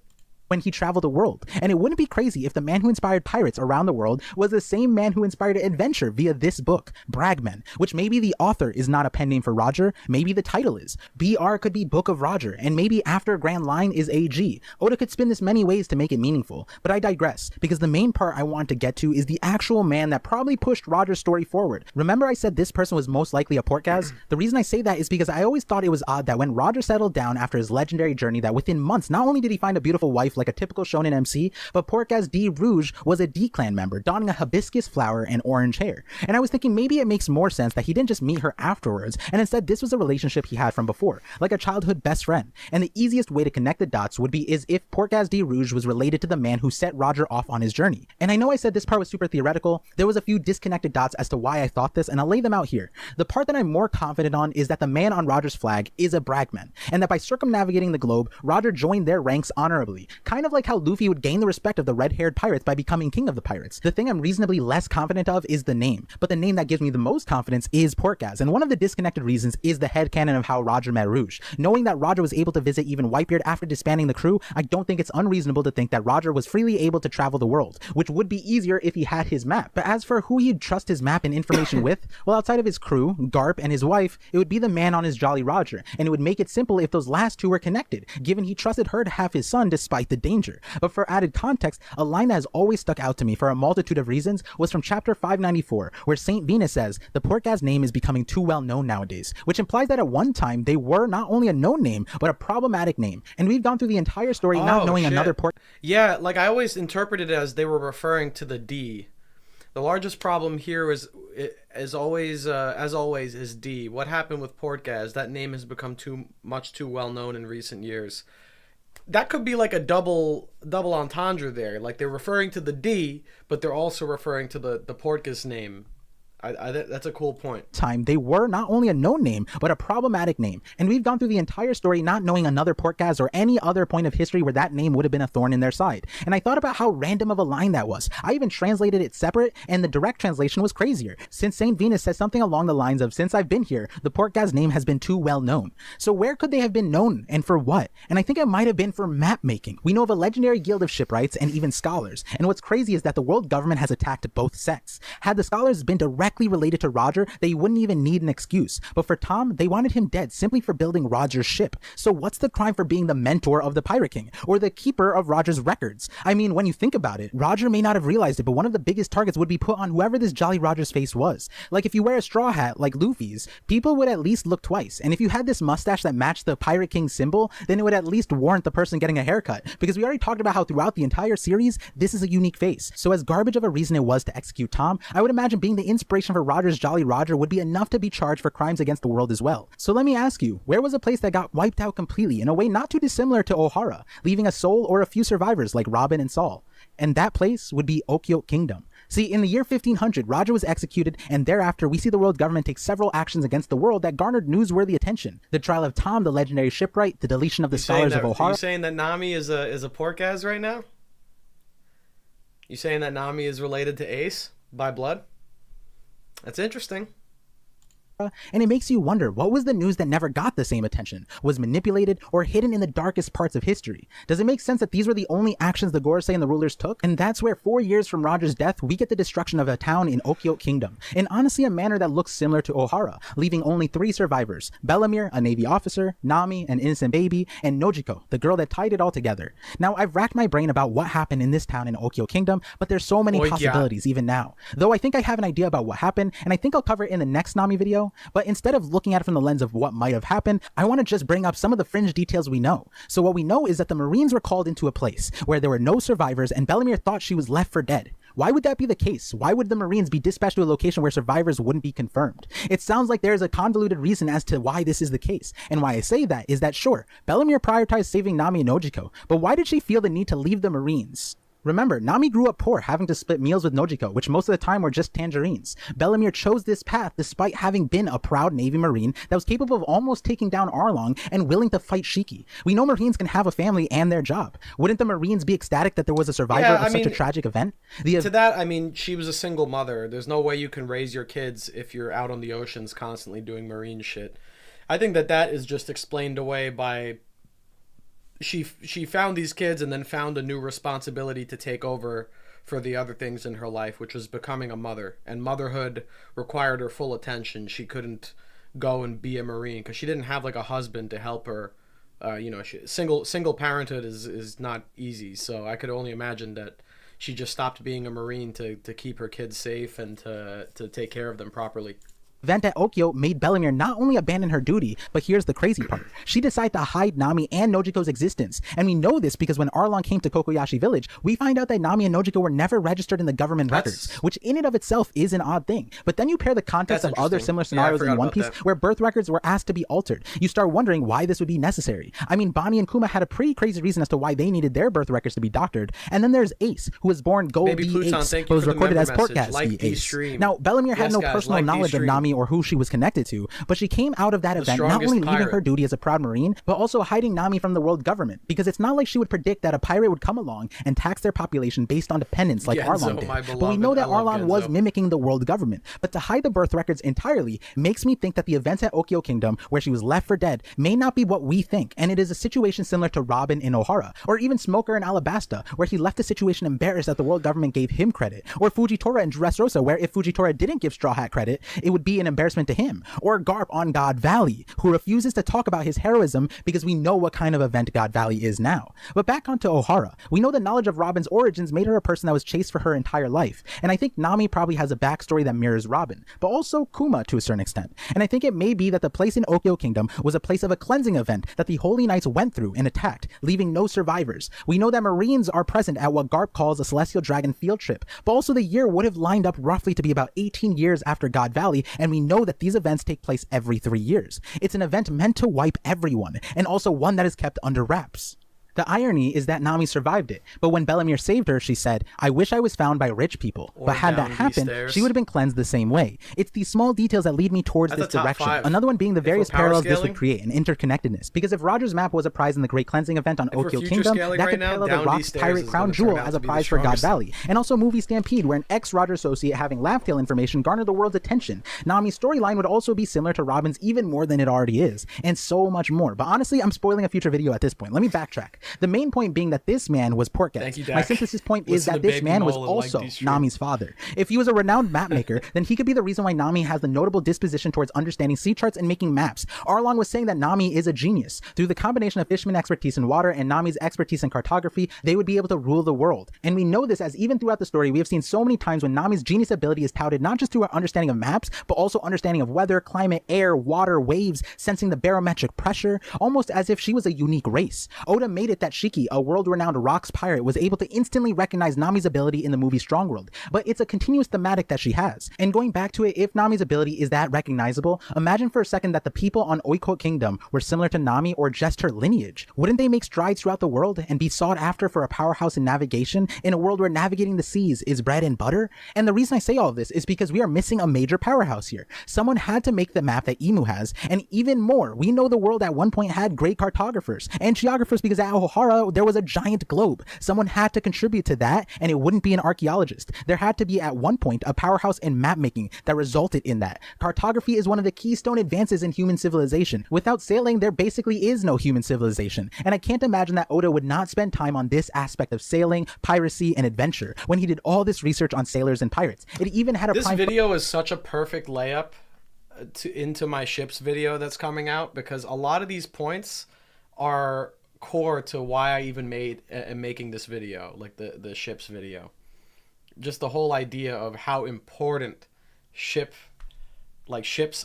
when he traveled the world. And it wouldn't be crazy if the man who inspired pirates around the world was the same man who inspired adventure via this book, Bragman, which maybe the author is not a pen name for Roger, maybe the title is. BR could be Book of Roger, and maybe after Grand Line is AG. Oda could spin this many ways to make it meaningful, but I digress, because the main part I want to get to is the actual man that probably pushed Roger's story forward. Remember I said this person was most likely a Portgaz? The reason I say that is because I always thought it was odd that when Roger settled down after his legendary journey, that within months, not only did he find a beautiful wife like a typical shonen MC, but Portgaz D. Rouge was a D-clan member, donning a hibiscus flower and orange hair. And I was thinking maybe it makes more sense that he didn't just meet her afterwards, and instead this was a relationship he had from before, like a childhood best friend. And the easiest way to connect the dots would be is if Portgaz D. Rouge was related to the man who set Roger off on his journey. And I know I said this part was super theoretical, there was a few disconnected dots as to why I thought this, and I'll lay them out here. The part that I'm more confident on is that the man on Roger's flag is a Bragman, and that by circumnavigating the globe, Roger joined their ranks honorably, kind of like how Luffy would gain the respect of the red-haired pirates by becoming king of the pirates. The thing I'm reasonably less confident of is the name, but the name that gives me the most confidence is Portgaz, and one of the disconnected reasons is the headcanon of how Roger met Rouge. Knowing that Roger was able to visit even Whitebeard after disbanding the crew, I don't think it's unreasonable to think that Roger was freely able to travel the world, which would be easier if he had his map. But as for who he'd trust his map and information with, well, outside of his crew, Garp, and his wife, it would be the man on his Jolly Roger, and it would make it simple if those last two were connected, given he trusted her to have his son despite the danger. But for added context, a line that has always stuck out to me for a multitude of reasons was from chapter 594, where Saint Venus says, the Portgaz name is becoming too well known nowadays, which implies that at one time they were not only a known name, but a problematic name. And we've gone through the entire story not knowing another port. Yeah, like I always interpreted it as they were referring to the D. The largest problem here is, as always, is D. What happened with Portgaz? That name has become too well known in recent years. That could be like a double entendre there. Like they're referring to the D, but they're also referring to the Portgaz name. That's a cool point. Time they were not only a known name, but a problematic name. And we've gone through the entire story not knowing another Portgaz or any other point of history where that name would have been a thorn in their side. And I thought about how random of a line that was. I even translated it separate, and the direct translation was crazier, since Saint Venus says something along the lines of, since I've been here, the Portgaz name has been too well known. So where could they have been known, and for what? And I think it might have been for map making. We know of a legendary guild of shipwrights and even scholars, and what's crazy is that the world government has attacked both sects. Had the scholars been direct directly related to Roger that he wouldn't even need an excuse. But for Tom, they wanted him dead simply for building Roger's ship. So what's the crime for being the mentor of the Pirate King, or the keeper of Roger's records? I mean, when you think about it, Roger may not have realized it, but one of the biggest targets would be put on whoever this Jolly Roger's face was. Like, if you wear a straw hat like Luffy's, people would at least look twice. And if you had this mustache that matched the Pirate King symbol, then it would at least warrant the person getting a haircut. Because we already talked about how throughout the entire series, this is a unique face. So as garbage of a reason it was to execute Tom, I would imagine being the inspiration for Roger's Jolly Roger would be enough to be charged for crimes against the world as well. So let me ask you, where was a place that got wiped out completely in a way not too dissimilar to Ohara, leaving a soul or a few survivors like Robin and Saul? And that place would be Okyo Kingdom. See, in the year 1500, Roger was executed, and thereafter we see the world government take several actions against the world that garnered newsworthy attention. The trial of Tom, the legendary shipwright, the deletion of the scholars of Ohara. Are you saying that Nami is a pork ass right now? You saying that Nami is related to Ace by blood? That's interesting. And it makes you wonder, what was the news that never got the same attention, was manipulated, or hidden in the darkest parts of history? Does it make sense that these were the only actions the Gorosei and the rulers took? And that's where 4 years from Roger's death, we get the destruction of a town in Okyo Kingdom, in honestly a manner that looks similar to Ohara, leaving only 3 survivors: Bellamere, a Navy officer, Nami, an innocent baby, and Nojiko, the girl that tied it all together. Now, I've racked my brain about what happened in this town in Okyo Kingdom, but there's so many possibilities even now. Though I think I have an idea about what happened, and I think I'll cover it in the next Nami video. But instead of looking at it from the lens of what might have happened, I want to just bring up some of the fringe details we know. So what we know is that the Marines were called into a place where there were no survivors, and Bellamere thought she was left for dead. Why would that be the case? Why would the Marines be dispatched to a location where survivors wouldn't be confirmed? It sounds like there's a convoluted reason as to why this is the case. And why I say that is that, sure, Bellamere prioritized saving Nami and Nojiko, but why did she feel the need to leave the Marines? Remember, Nami grew up poor, having to split meals with Nojiko, which most of the time were just tangerines. Bellamere chose this path despite having been a proud Navy Marine that was capable of almost taking down Arlong and willing to fight Shiki. We know Marines can have a family and their job. Wouldn't the Marines be ecstatic that there was a survivor of such a tragic event? To that, I mean, she was a single mother. There's no way you can raise your kids if you're out on the oceans constantly doing Marine shit. I think that is just explained away by... She found these kids and then found a new responsibility to take over for the other things in her life, which was becoming a mother. And motherhood required her full attention. She couldn't go and be a Marine because she didn't have like a husband to help her. Single parenthood is not easy. So I could only imagine that she just stopped being a Marine to keep her kids safe and to take care of them properly. Event at Okyo made Bellamere not only abandon her duty, but here's the crazy part. She decided to hide Nami and Nojiko's existence. And we know this because when Arlong came to Kokoyashi village, we find out that Nami and Nojiko were never registered in the government records, which in and of itself is an odd thing. But then you pair the context of other similar scenarios in One Piece where birth records were asked to be altered. You start wondering why this would be necessary. I mean, Bonnie and Kuma had a pretty crazy reason as to why they needed their birth records to be doctored. And then there's Ace, who was born Gold D. Ace, but was recorded as Portgas D. Ace. Now, Bellamere had no personal knowledge of Nami or who she was connected to, but she came out of that event not only leaving her duty as a proud Marine, but also hiding Nami from the world government, because it's not like she would predict that a pirate would come along and tax their population based on dependence like Arlong did. But we know that Arlong was mimicking the world government. But to hide the birth records entirely makes me think that the events at Okyo Kingdom, where she was left for dead, may not be what we think, and it is a situation similar to Robin in Ohara, or even Smoker in Alabasta, where he left the situation embarrassed that the world government gave him credit, or Fujitora in Dressrosa, where if Fujitora didn't give Straw Hat credit, it would be an embarrassment to him. Or Garp on God Valley, who refuses to talk about his heroism because we know what kind of event God Valley is now. But back onto Ohara, we know the knowledge of Robin's origins made her a person that was chased for her entire life, and I think Nami probably has a backstory that mirrors Robin, but also Kuma to a certain extent. And I think it may be that the place in Okyo Kingdom was a place of a cleansing event that the Holy Knights went through and attacked, leaving no survivors. We know that Marines are present at what Garp calls a Celestial Dragon field trip, but also the year would have lined up roughly to be about 18 years after God Valley, and we know that these events take place every 3 years. It's an event meant to wipe everyone, and also one that is kept under wraps. The irony is that Nami survived it, but when Bellamere saved her, she said, "I wish I was found by rich people." But had that happened, she would have been cleansed the same way. It's these small details that lead me towards this direction. Another one being the various parallels this would create, and interconnectedness. Because if Roger's map was a prize in the Great Cleansing event on Okyo Kingdom, that could parallel the Rock's Pirate Crown Jewel as a prize for God Valley. And also Movie Stampede, where an ex-Roger associate having Laughtail information garnered the world's attention. Nami's storyline would also be similar to Robin's even more than it already is, and so much more. But honestly, I'm spoiling a future video at this point. Let me backtrack. The main point being that this man was Porkets. Thank you, My Dak. synthesis point is Listen that to this Baby man was Mole and like also these streams. Nami's father. If he was a renowned map maker, then he could be the reason why Nami has the notable disposition towards understanding sea charts and making maps. Arlong was saying that Nami is a genius. Through the combination of Fishman expertise in water and Nami's expertise in cartography, they would be able to rule the world. And we know this as even throughout the story, we have seen so many times when Nami's genius ability is touted not just through our understanding of maps, but also understanding of weather, climate, air, water, waves, sensing the barometric pressure, almost as if she was a unique race. Oda made it that Shiki, a world-renowned rocks pirate, was able to instantly recognize Nami's ability in the movie Strong World, but it's a continuous thematic that she has. And going back to it, if Nami's ability is that recognizable, imagine for a second that the people on Oikot Kingdom were similar to Nami or just her lineage. Wouldn't they make strides throughout the world and be sought after for a powerhouse in navigation in a world where navigating the seas is bread and butter? And the reason I say all of this is because we are missing a major powerhouse here. Someone had to make the map that Imu has, and even more, we know the world at one point had great cartographers and geographers because at Ohara there was a giant globe. Someone had to contribute to that, and it wouldn't be an archaeologist. There had to be at one point a powerhouse in map making that resulted in that. Cartography is one of the keystone advances in human civilization. Without sailing, there basically is no human civilization, and I can't imagine that Oda would not spend time on this aspect of sailing, piracy, and adventure when he did all this research on sailors and pirates. It even had a This video is such a perfect layup into my ships video that's coming out, because a lot of these points are core to why I even am making this video, like the ships video. Just the whole idea of how important ships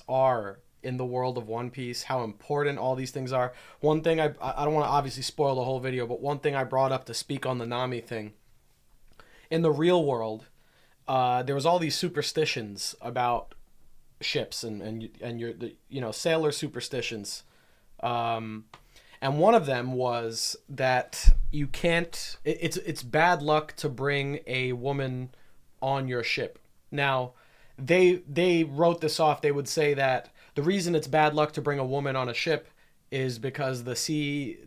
are in the world of One Piece, how important all these things are. One thing I don't want to obviously spoil the whole video, but one thing I brought up to speak on the Nami thing. In the real world, there was all these superstitions about ships and your sailor superstitions, and one of them was that you can't. It's bad luck to bring a woman on your ship. Now, they wrote this off. They would say that the reason it's bad luck to bring a woman on a ship is because the sea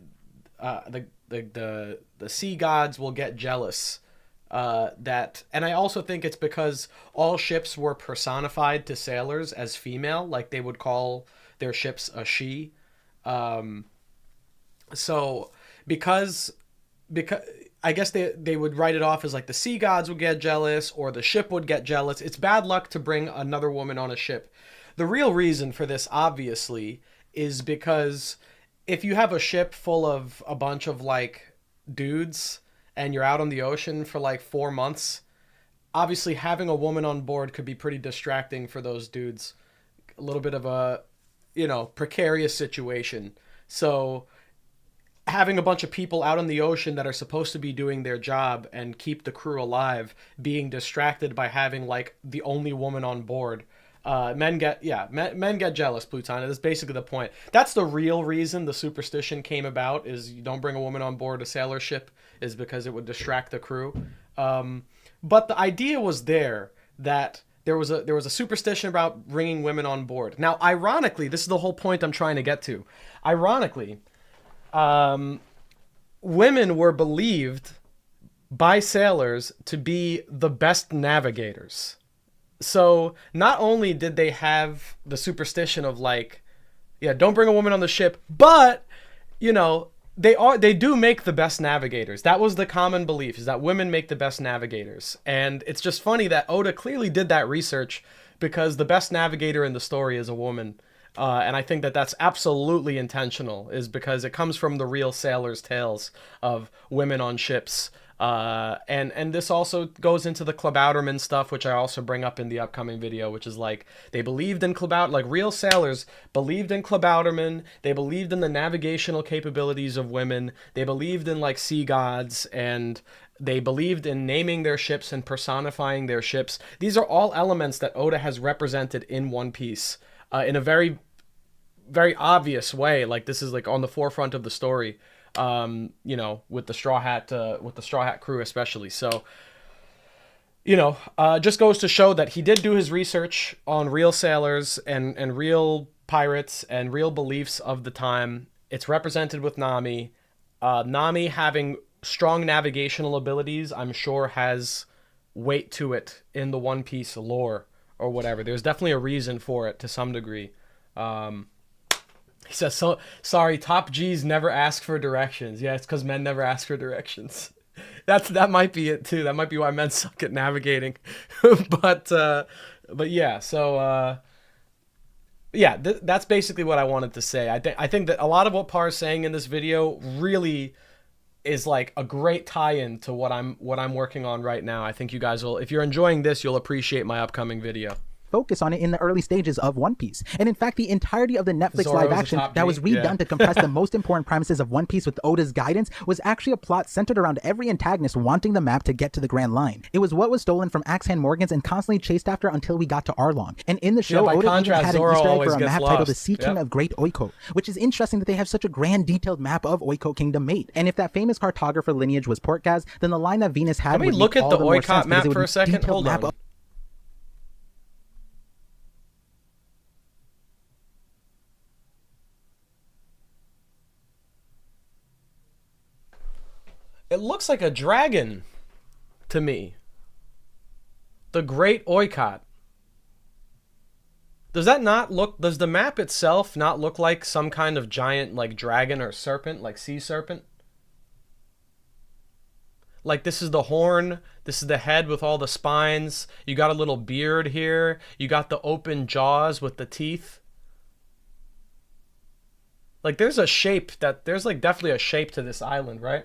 gods will get jealous. And I also think it's because all ships were personified to sailors as female, like they would call their ships a she. So because I guess they would write it off as like the sea gods would get jealous or the ship would get jealous. It's bad luck to bring another woman on a ship. The real reason for this, obviously, is because if you have a ship full of a bunch of like dudes and you're out on the ocean for like 4 months, obviously having a woman on board could be pretty distracting for those dudes. A little bit of a, precarious situation. So having a bunch of people out on the ocean that are supposed to be doing their job and keep the crew alive being distracted by having like the only woman on board, men get jealous, Pluton. That's basically the point. That's the real reason the superstition came about, is you don't bring a woman on board a sailor ship, is because it would distract the crew. But the idea was that there was a superstition about bringing women on board. Now, ironically, this is the whole point I'm trying to get to. Ironically, women were believed by sailors to be the best navigators. So not only did they have the superstition of like, don't bring a woman on the ship, but they do make the best navigators. That was the common belief, is that women make the best navigators. And it's just funny that Oda clearly did that research, because the best navigator in the story is a woman. And I think that that's absolutely intentional, is because it comes from the real sailors' tales of women on ships. And this also goes into the Klabauterman stuff, which I also bring up in the upcoming video, which is like, they believed in like real sailors believed in Klabauterman. They believed in the navigational capabilities of women. They believed in like sea gods, and they believed in naming their ships and personifying their ships. These are all elements that Oda has represented in One Piece, in a very, very obvious way. Like, this is like on the forefront of the story. With the Straw Hat crew especially. So, just goes to show that he did do his research on real sailors and real pirates and real beliefs of the time. It's represented with Nami. Nami having strong navigational abilities, I'm sure, has weight to it in the One Piece lore or whatever. There's definitely a reason for it to some degree. He says, so sorry, top G's never ask for directions. Yeah, it's because men never ask for directions. That might be it too. That might be why men suck at navigating. but yeah, so yeah, that's basically what I wanted to say. I think that a lot of what Par's saying in this video really is like a great tie-in to what I'm working on right now. I think you guys will, if you're enjoying this, you'll appreciate my upcoming video. Focus on it in the early stages of One Piece. And in fact, the entirety of the Netflix Zoro's live action that was redone to compress the most important premises of One Piece with Oda's guidance was actually a plot centered around every antagonist wanting the map to get to the Grand Line. It was what was stolen from Axe-Hand Morgans and constantly chased after until we got to Arlong. And in the show, Oda even had an Easter egg for a map titled The Sea King of Great Oiko, which is interesting that they have such a grand detailed map of Oiko Kingdom made. And if that famous cartographer lineage was Portgaz, then the line that Venus had would look at the Oikot map for a second. Hold on. It looks like a dragon to me. The Great Oikot. Does that not look, does the map itself not look like some kind of giant like dragon or serpent, like sea serpent? Like this is the horn, this is the head with all the spines. You got a little beard here. You got the open jaws with the teeth. Like there's a shape there's like definitely a shape to this island, right?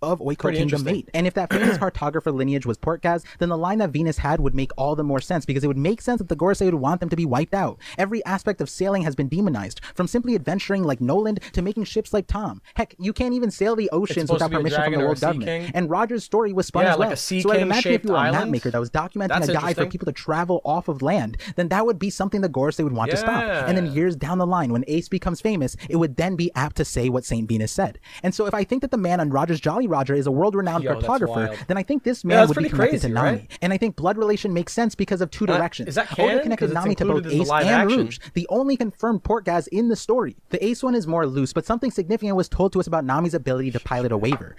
Of Oiko Kingdom made. And if that famous cartographer lineage was Portgaz, then the line that Venus had would make all the more sense, because it would make sense that the Gorosei would want them to be wiped out. Every aspect of sailing has been demonized, from simply adventuring like Noland to making ships like Tom. Heck, you can't even sail the oceans without permission from the world government. And Roger's story was spun as well. Like a sea so I'd imagine if king-shaped you were a island? mapmaker that was documenting a guide for people to travel off of land, then that would be something the Gorosei would want to stop. And then years down the line, when Ace becomes famous, it would then be apt to say what Saint Venus said. And so if I think that the man on Roger's Jolly Roger is a world-renowned cartographer, then I think this man would be connected to Nami. Right? And I think blood relation makes sense because of two directions. Is that canon? Oda connected Nami to both Ace and Rouge, the only confirmed Portgaz in the story. The Ace one is more loose, but something significant was told to us about Nami's ability to pilot a waver.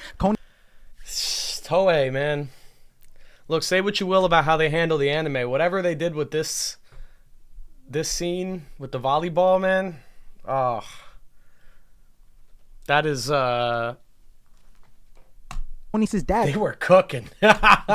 Toei, man. Look, say what you will about how they handle the anime. Whatever they did with this scene with the volleyball, man. Oh. That is Onis's dad. They were cooking. He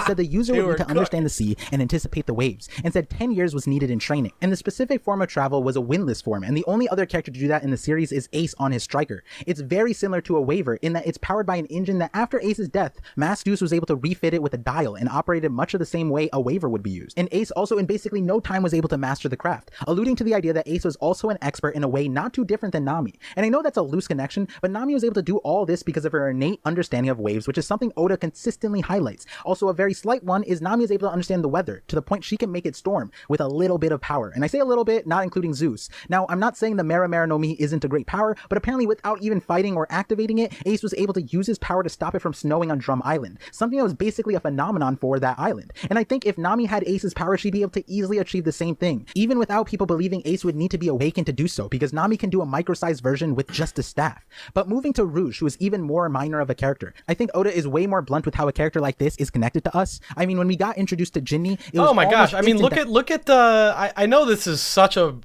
said the user would need to understand the sea and anticipate the waves, and said 10 years was needed in training. And the specific form of travel was a windless form, and the only other character to do that in the series is Ace on his striker. It's very similar to a waver in that it's powered by an engine that after Ace's death, Mass Deuce was able to refit it with a dial and operated much of the same way a waver would be used. And Ace also in basically no time was able to master the craft, alluding to the idea that Ace was also an expert in a way not too different than Nami. And I know that's a loose connection, but Nami was able to do all this because of her innate understanding of waves, which is something Oda consistently highlights. Also, a very slight one is Nami is able to understand the weather to the point she can make it storm with a little bit of power. And I say a little bit, not including Zeus. Now, I'm not saying the Mera Mera no Mi isn't a great power, but apparently without even fighting or activating it, Ace was able to use his power to stop it from snowing on Drum Island, something that was basically a phenomenon for that island. And I think if Nami had Ace's power, she'd be able to easily achieve the same thing, even without people believing Ace would need to be awakened to do so, because Nami can do a micro-sized version with just a staff. But moving to Rouge, who is even more minor of a character, I think Oda is way more blunt with how a character like this is connected to us. I mean, when we got introduced to Jinny, it was oh my gosh, I mean, look at the I know this is such a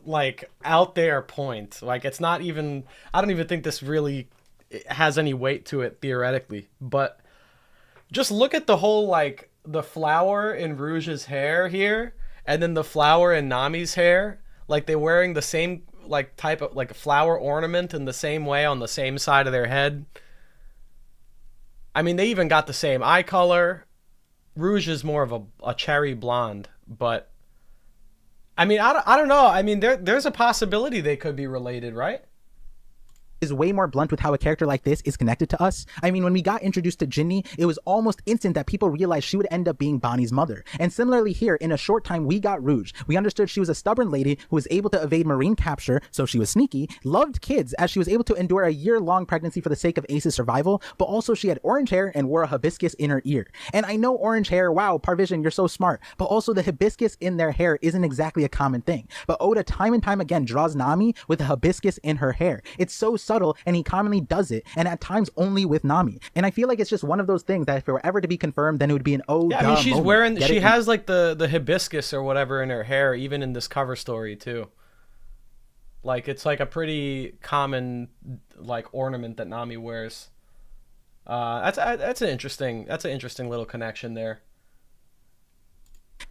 like out there point. Like it's not even, I don't even think this really has any weight to it theoretically, but just look at the whole like the flower in Rouge's hair here and then the flower in Nami's hair, like they're wearing the same like type of like flower ornament in the same way on the same side of their head. I mean, they even got the same eye color. Rouge is more of a cherry blonde, but I mean, I don't know. I mean, there's a possibility they could be related, right? Is way more blunt with how a character like this is connected to us. I mean, when we got introduced to Jinny, it was almost instant that people realized she would end up being Bonnie's mother. And similarly here, in a short time we got Rouge. We understood she was a stubborn lady who was able to evade marine capture, so she was sneaky, loved kids as she was able to endure a year-long pregnancy for the sake of Ace's survival, but also she had orange hair and wore a hibiscus in her ear. And I know orange hair, wow, Parvision, you're so smart, but also the hibiscus in their hair isn't exactly a common thing. But Oda time and time again draws Nami with a hibiscus in her hair. It's so subtle, and he commonly does it, and at times only with Nami. And I feel like it's just one of those things that if it were ever to be confirmed, then it would be an yeah, I mean, she's wearing, she has like the hibiscus or whatever in her hair, even in this cover story too. Like, it's like a pretty common like ornament that Nami wears. That's an interesting little connection there.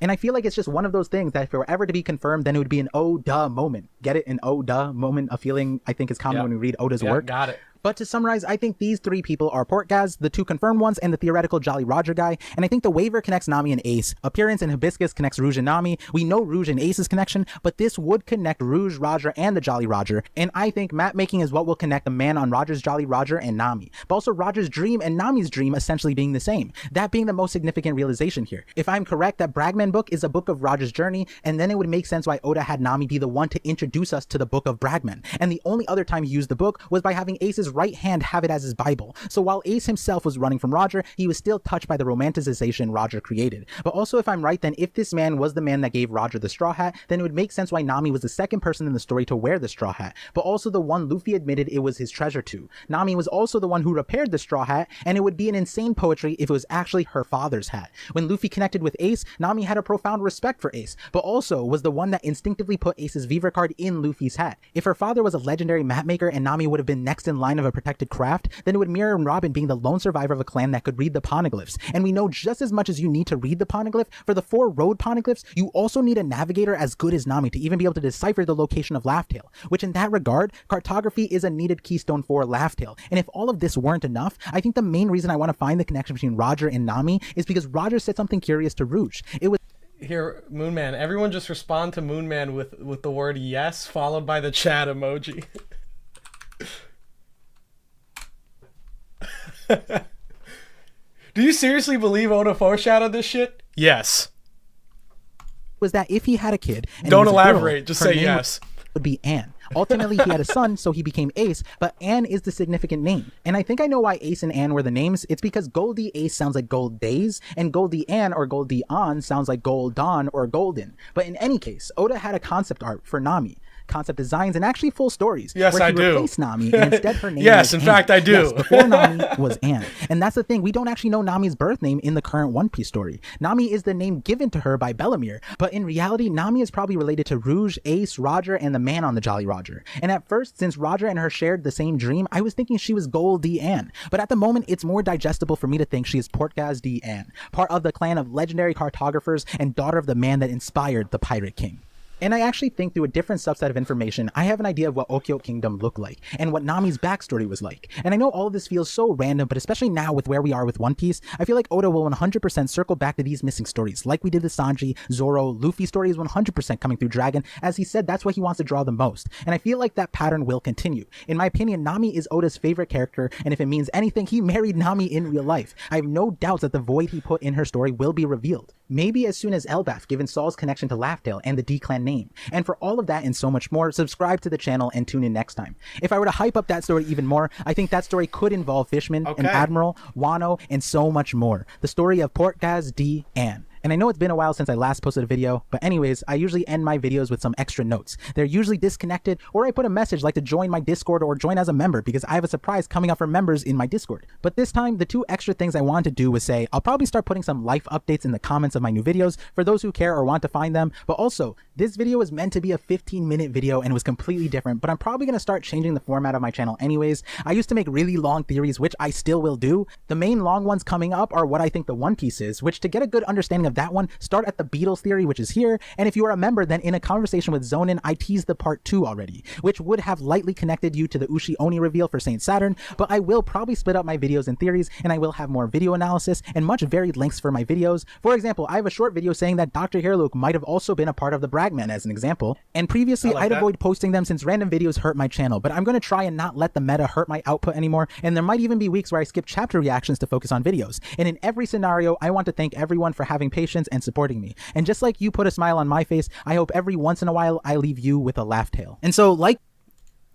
And I feel like it's just one of those things that if it were ever to be confirmed, then it would be an oh duh moment. Get it? An oh duh moment, a feeling I think is common when we read Oda's work. Got it. But to summarize, I think these three people are Portgas, the two confirmed ones, and the theoretical Jolly Roger guy. And I think the waiver connects Nami and Ace. Appearance and Hibiscus connects Rouge and Nami. We know Rouge and Ace's connection, but this would connect Rouge, Roger, and the Jolly Roger. And I think map making is what will connect the man on Roger's Jolly Roger and Nami. But also Roger's dream and Nami's dream essentially being the same. That being the most significant realization here. If I'm correct, that Bragman book is a book of Roger's journey, and then it would make sense why Oda had Nami be the one to introduce us to the book of Bragman. And the only other time he used the book was by having Ace's right hand have it as his Bible. So while Ace himself was running from Roger, he was still touched by the romanticization Roger created. But also, if I'm right, then if this man was the man that gave Roger the straw hat, then it would make sense why Nami was the second person in the story to wear the straw hat, but also the one Luffy admitted it was his treasure to. Nami was also the one who repaired the straw hat, and it would be an insane poetry if it was actually her father's hat. When Luffy connected with Ace, Nami had a profound respect for Ace, but also was the one that instinctively put Ace's Viver card in Luffy's hat. If her father was a legendary mapmaker and Nami would have been next in line of a protected craft, then it would mirror Robin being the lone survivor of a clan that could read the poneglyphs. And we know just as much as you need to read the poneglyph, for the 4 road poneglyphs, you also need a navigator as good as Nami to even be able to decipher the location of Laugh-Tale, which in that regard, cartography is a needed keystone for Laugh-Tale. And if all of this weren't enough, I think the main reason I want to find the connection between Roger and Nami is because Roger said something curious to Rouge. It was Here, Moonman, everyone just respond to Moonman with the word yes, followed by the chat emoji. Do you seriously believe Oda foreshadowed this shit? Yes. was that if he had a kid and Don't it was a elaborate, girl, just her say name yes. would be Anne. Ultimately, he had a son, so he became Ace, but Anne is the significant name. And I think I know why Ace and Anne were the names. It's because Goldie Ace sounds like Gold Days, and Goldie Anne or Goldie An sounds like Gold Dawn or Golden. But in any case, Oda had a concept art for Nami. Concept designs and actually full stories. Yes, where he I do. replaced Nami and instead her name Yes, was in Anne. fact, I do. Yes, before Nami was Anne. And that's the thing. We don't actually know Nami's birth name in the current One Piece story. Nami is the name given to her by Bellemere. But in reality, Nami is probably related to Rouge, Ace, Roger, and the man on the Jolly Roger. And at first, since Roger and her shared the same dream, I was thinking she was Goldie Anne. But at the moment, it's more digestible for me to think she is Portgas D. Anne, part of the clan of legendary cartographers and daughter of the man that inspired the Pirate King. And I actually think through a different subset of information, I have an idea of what Okyo Kingdom looked like and what Nami's backstory was like. And I know all of this feels so random, but especially now with where we are with One Piece, I feel like Oda will 100% circle back to these missing stories, like we did the Sanji, Zoro, Luffy story is 100% coming through Dragon. As he said, that's what he wants to draw the most. And I feel like that pattern will continue. In my opinion, Nami is Oda's favorite character, and if it means anything, he married Nami in real life. I have no doubts that the void he put in her story will be revealed. Maybe as soon as Elbaf, given Saul's connection to Laugh-Tale and the D-Clan name. And for all of that and so much more, subscribe to the channel and tune in next time. If I were to hype up that story even more, I think that story could involve Fishman, an Admiral, Wano, and so much more. The story of Portgas D. Anne. And I know it's been a while since I last posted a video, but anyways, I usually end my videos with some extra notes. They're usually disconnected, or I put a message like to join my Discord or join as a member because I have a surprise coming up for members in my Discord. But this time, the 2 extra things I wanted to do was say, I'll probably start putting some life updates in the comments of my new videos for those who care or want to find them. But also, this video was meant to be a 15-minute video and was completely different, but I'm probably going to start changing the format of my channel anyways. I used to make really long theories, which I still will do. The main long ones coming up are what I think the One Piece is, which to get a good understanding of that one, start at the Beatles theory, which is here. And if you are a member, then in a conversation with Zonin, I teased the part 2 already, which would have lightly connected you to the Ushi Oni reveal for Saint Saturn, but I will probably split up my videos in theories, and I will have more video analysis and much varied lengths for my videos. For example, I have a short video saying that Dr. Hairlook might have also been a part of the Bragman as an example, and previously I'd avoid posting them since random videos hurt my channel, but I'm going to try and not let the meta hurt my output anymore, and there might even be weeks where I skip chapter reactions to focus on videos. And in every scenario, I want to thank everyone for having patience and supporting me. And just like you put a smile on my face, I hope every once in a while I leave you with a laugh tail. And so, like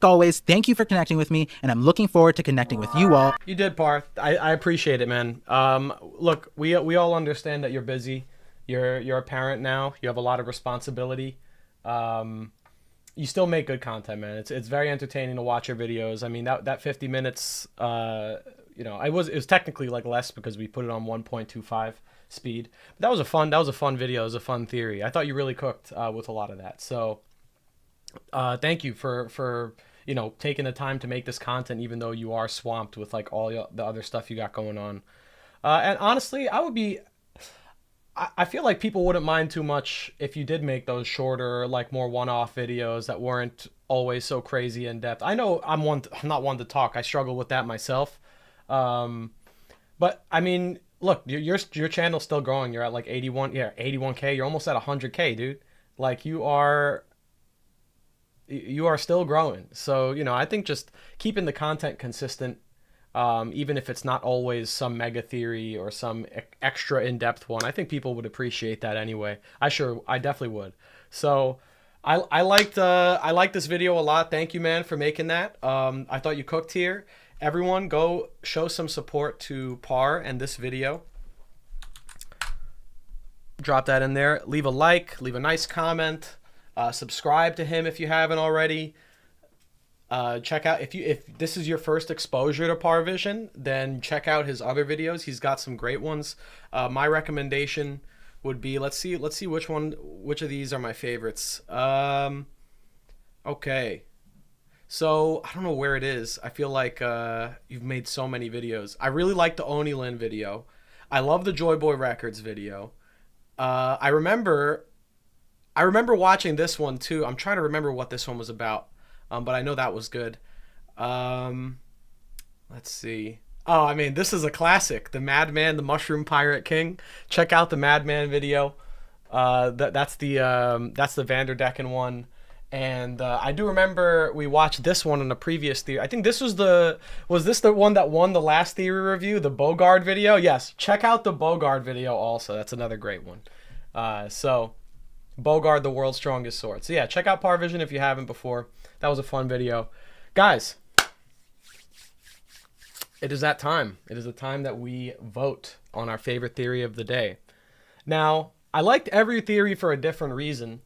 always, thank you for connecting with me, and I'm looking forward to connecting with you all. You did, Parth. I appreciate it, man. Look, we all understand that you're busy. You're a parent now. You have a lot of responsibility. You still make good content, man. It's very entertaining to watch your videos. I mean, that 50 minutes, you know, it was technically like less because we put it on 1.25 speed. But that was a fun video. It was a fun theory. I thought you really cooked with a lot of that. So Thank you for you know, taking the time to make this content, even though you are swamped with like all the other stuff you got going on. And honestly, I feel like people wouldn't mind too much if you did make those shorter, like more one-off videos that weren't always so crazy in depth. I know I'm not one to talk. I struggle with that myself. But I mean, look, your channel's still growing. You're at like 81K. You're almost at 100K, dude. Like you are still growing. So, you know, I think just keeping the content consistent, even if it's not always some mega theory or some extra in-depth one, I think people would appreciate that anyway. I definitely would. So I liked this video a lot. Thank you, man, for making that. I thought you cooked here. Everyone go show some support to Par and this video. Drop that in there. Leave a like, leave a nice comment. Subscribe to him if you haven't already. Check out if this is your first exposure to Parvision, then check out his other videos. He's got some great ones. My recommendation would be let's see which of these are my favorites. Okay. So I don't know where it is. I feel like you've made so many videos. I really like the Onilin video. I love the Joy Boy Records video. I remember watching this one too. I'm trying to remember what this one was about, but I know that was good. Let's see. Oh, I mean, this is a classic. The Madman, the Mushroom Pirate King. Check out the Madman video. That's the Vanderdecken one. And I do remember we watched this one in a previous theory. I think this was this the one that won the last theory review, the Bogard video? Yes, check out the Bogard video also. That's another great one. So Bogard, the world's strongest sword. So yeah, check out Parvision if you haven't before. That was a fun video. Guys, it is that time. It is the time that we vote on our favorite theory of the day. Now, I liked every theory for a different reason.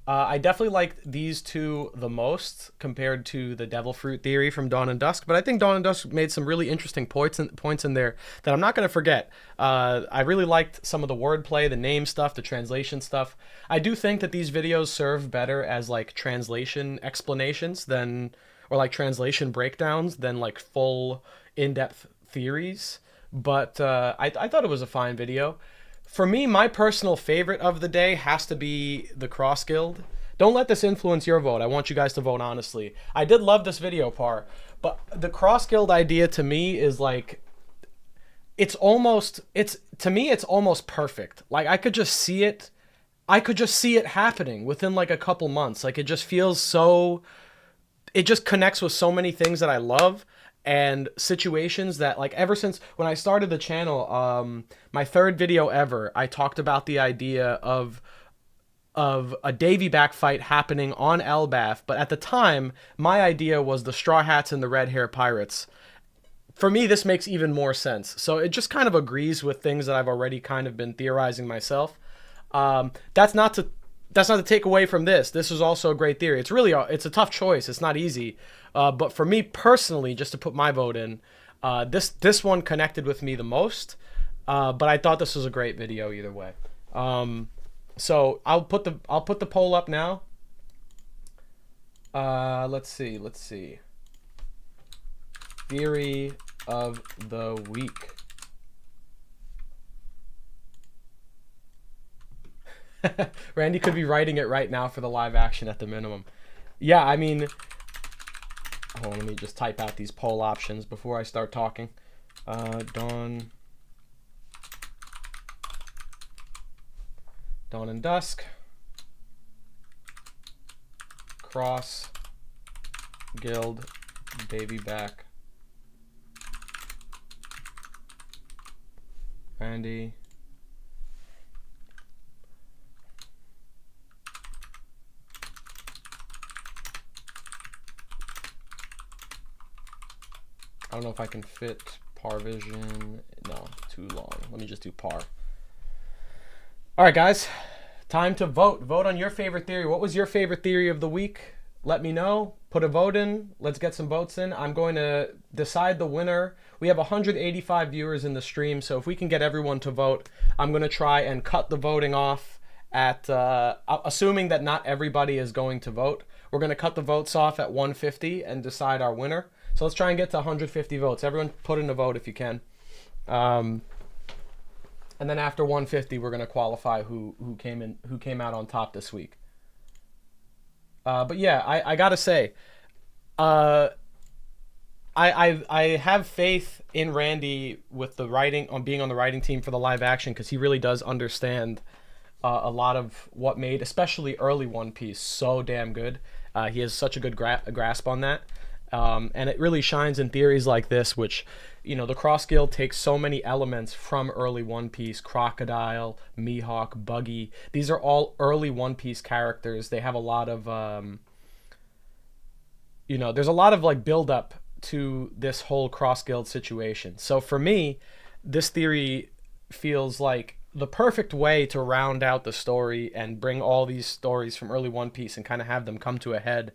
I definitely liked these two the most compared to the Devil Fruit theory from Dawn and Dusk, but I think Dawn and Dusk made some really interesting points in there that I'm not going to forget. I really liked some of the wordplay, the name stuff, the translation stuff. I do think that these videos serve better as like translation explanations or like translation breakdowns than like full in-depth theories, but I thought it was a fine video. For me, my personal favorite of the day has to be the Cross Guild. Don't let this influence your vote. I want you guys to vote honestly. I did love this video, Par, but the Cross Guild idea to me is like, to me it's almost perfect. Like I could just see it happening within like a couple months. Like it just connects with so many things that I love. And situations that, like, ever since when I started the channel, my third video ever, I talked about the idea of a Davy back fight happening on Elbath, but at the time, my idea was the Straw Hats and the Red Hair Pirates. For me, this makes even more sense. So it just kind of agrees with things that I've already kind of been theorizing myself. That's not to take away from this. This is also a great theory. It's a tough choice. It's not easy. But for me personally, just to put my vote in, this one connected with me the most. But I thought this was a great video either way. So I'll put the poll up now. Let's see. Theory of the week. Randy could be writing it right now for the live action at the minimum. Yeah, I mean, hold on, let me just type out these poll options before I start talking. Dawn and Dusk. Cross Guild Davy back. Randy. I don't know if I can fit Parvision. No, too long. Let me just do Par. All right, guys. Time to vote. Vote on your favorite theory. What was your favorite theory of the week? Let me know. Put a vote in. Let's get some votes in. I'm going to decide the winner. We have 185 viewers in the stream, so if we can get everyone to vote, I'm going to try and cut the voting off at, assuming that not everybody is going to vote. We're going to cut the votes off at 150 and decide our winner. So let's try and get to 150 votes. Everyone put in a vote if you can. And then after 150, we're going to qualify who came out on top this week. But yeah, I got to say, I have faith in Randy with the writing, on being on the writing team for the live action, because he really does understand a lot of what made, especially early One Piece, so damn good. He has such a good grasp on that. And it really shines in theories like this, which, you know, the Cross Guild takes so many elements from early One Piece. Crocodile, Mihawk, Buggy. These are all early One Piece characters. They have a lot of, you know, there's a lot of like build up to this whole Cross Guild situation. So for me, this theory feels like the perfect way to round out the story and bring all these stories from early One Piece and kind of have them come to a head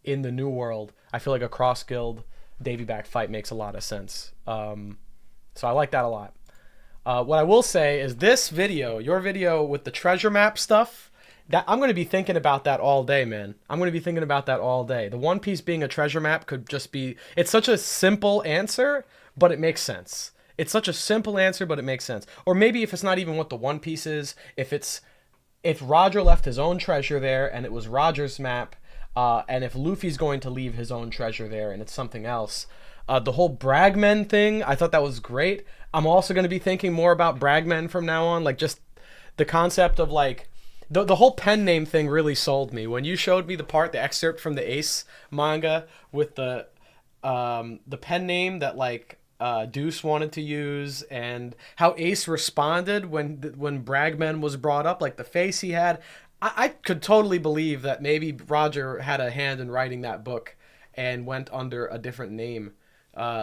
in the new world. I feel like a Cross Guild Davy Back fight makes a lot of sense. So I like that a lot. What I will say is this video, your video with the treasure map stuff, that I'm going to be thinking about that all day, man. I'm going to be thinking about that all day. The One Piece being a treasure map could just be, it's such a simple answer, but it makes sense. It's such a simple answer, but it makes sense. Or maybe if it's not even what the One Piece is, if Roger left his own treasure there and it was Roger's map, and if Luffy's going to leave his own treasure there and it's something else. The whole Bragmen thing, I thought that was great. I'm also going to be thinking more about Bragmen from now on. Like, just the concept of, like, the whole pen name thing really sold me. When you showed me the excerpt from the Ace manga with the pen name that, like, Deuce wanted to use, and how Ace responded when Bragmen was brought up, like the face he had. I could totally believe that maybe Roger had a hand in writing that book and went under a different name.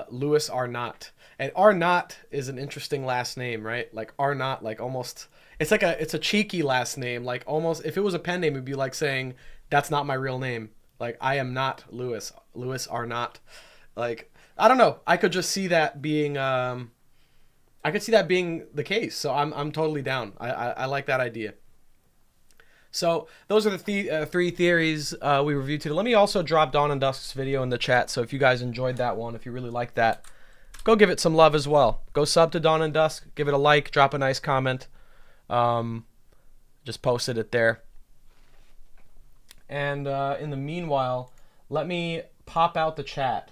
Louis Arnott. And Arnott is an interesting last name, right? Like Arnott, like almost, it's a cheeky last name. Like almost, if it was a pen name, it'd be like saying, that's not my real name. Like, I am not Louis Arnott. Like, I don't know. I could just see that being, I could see that being the case. So I'm totally down. I like that idea. So those are the three theories we reviewed today. Let me also drop Dawn and Dusk's video in the chat. So if you guys enjoyed that one, if you really liked that, go give it some love as well. Go sub to Dawn and Dusk, give it a like, drop a nice comment. Just posted it there. And in the meanwhile, let me pop out the chat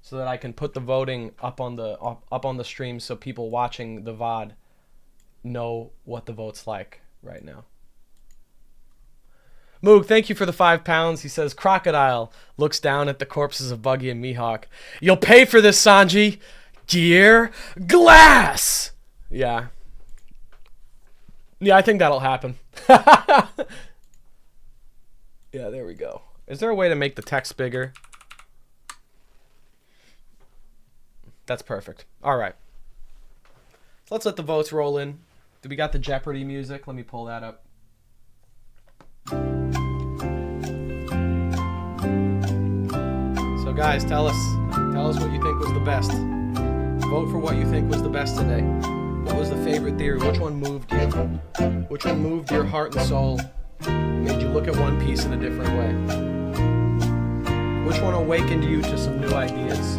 so that I can put the voting up on the stream so people watching the VOD know what the vote's like right now. Moog, thank you for the £5. He says, Crocodile looks down at the corpses of Buggy and Mihawk. You'll pay for this, Sanji. Gear glass. Yeah. Yeah, I think that'll happen. Yeah, there we go. Is there a way to make the text bigger? That's perfect. All right. So let's let the votes roll in. Do we got the Jeopardy music? Let me pull that up. So guys, tell us what you think was the best. Vote for what you think was the best today. What was the favorite theory? Which one moved you? Which one moved your heart and soul? Made you look at One Piece in a different way? Which one awakened you to some new ideas?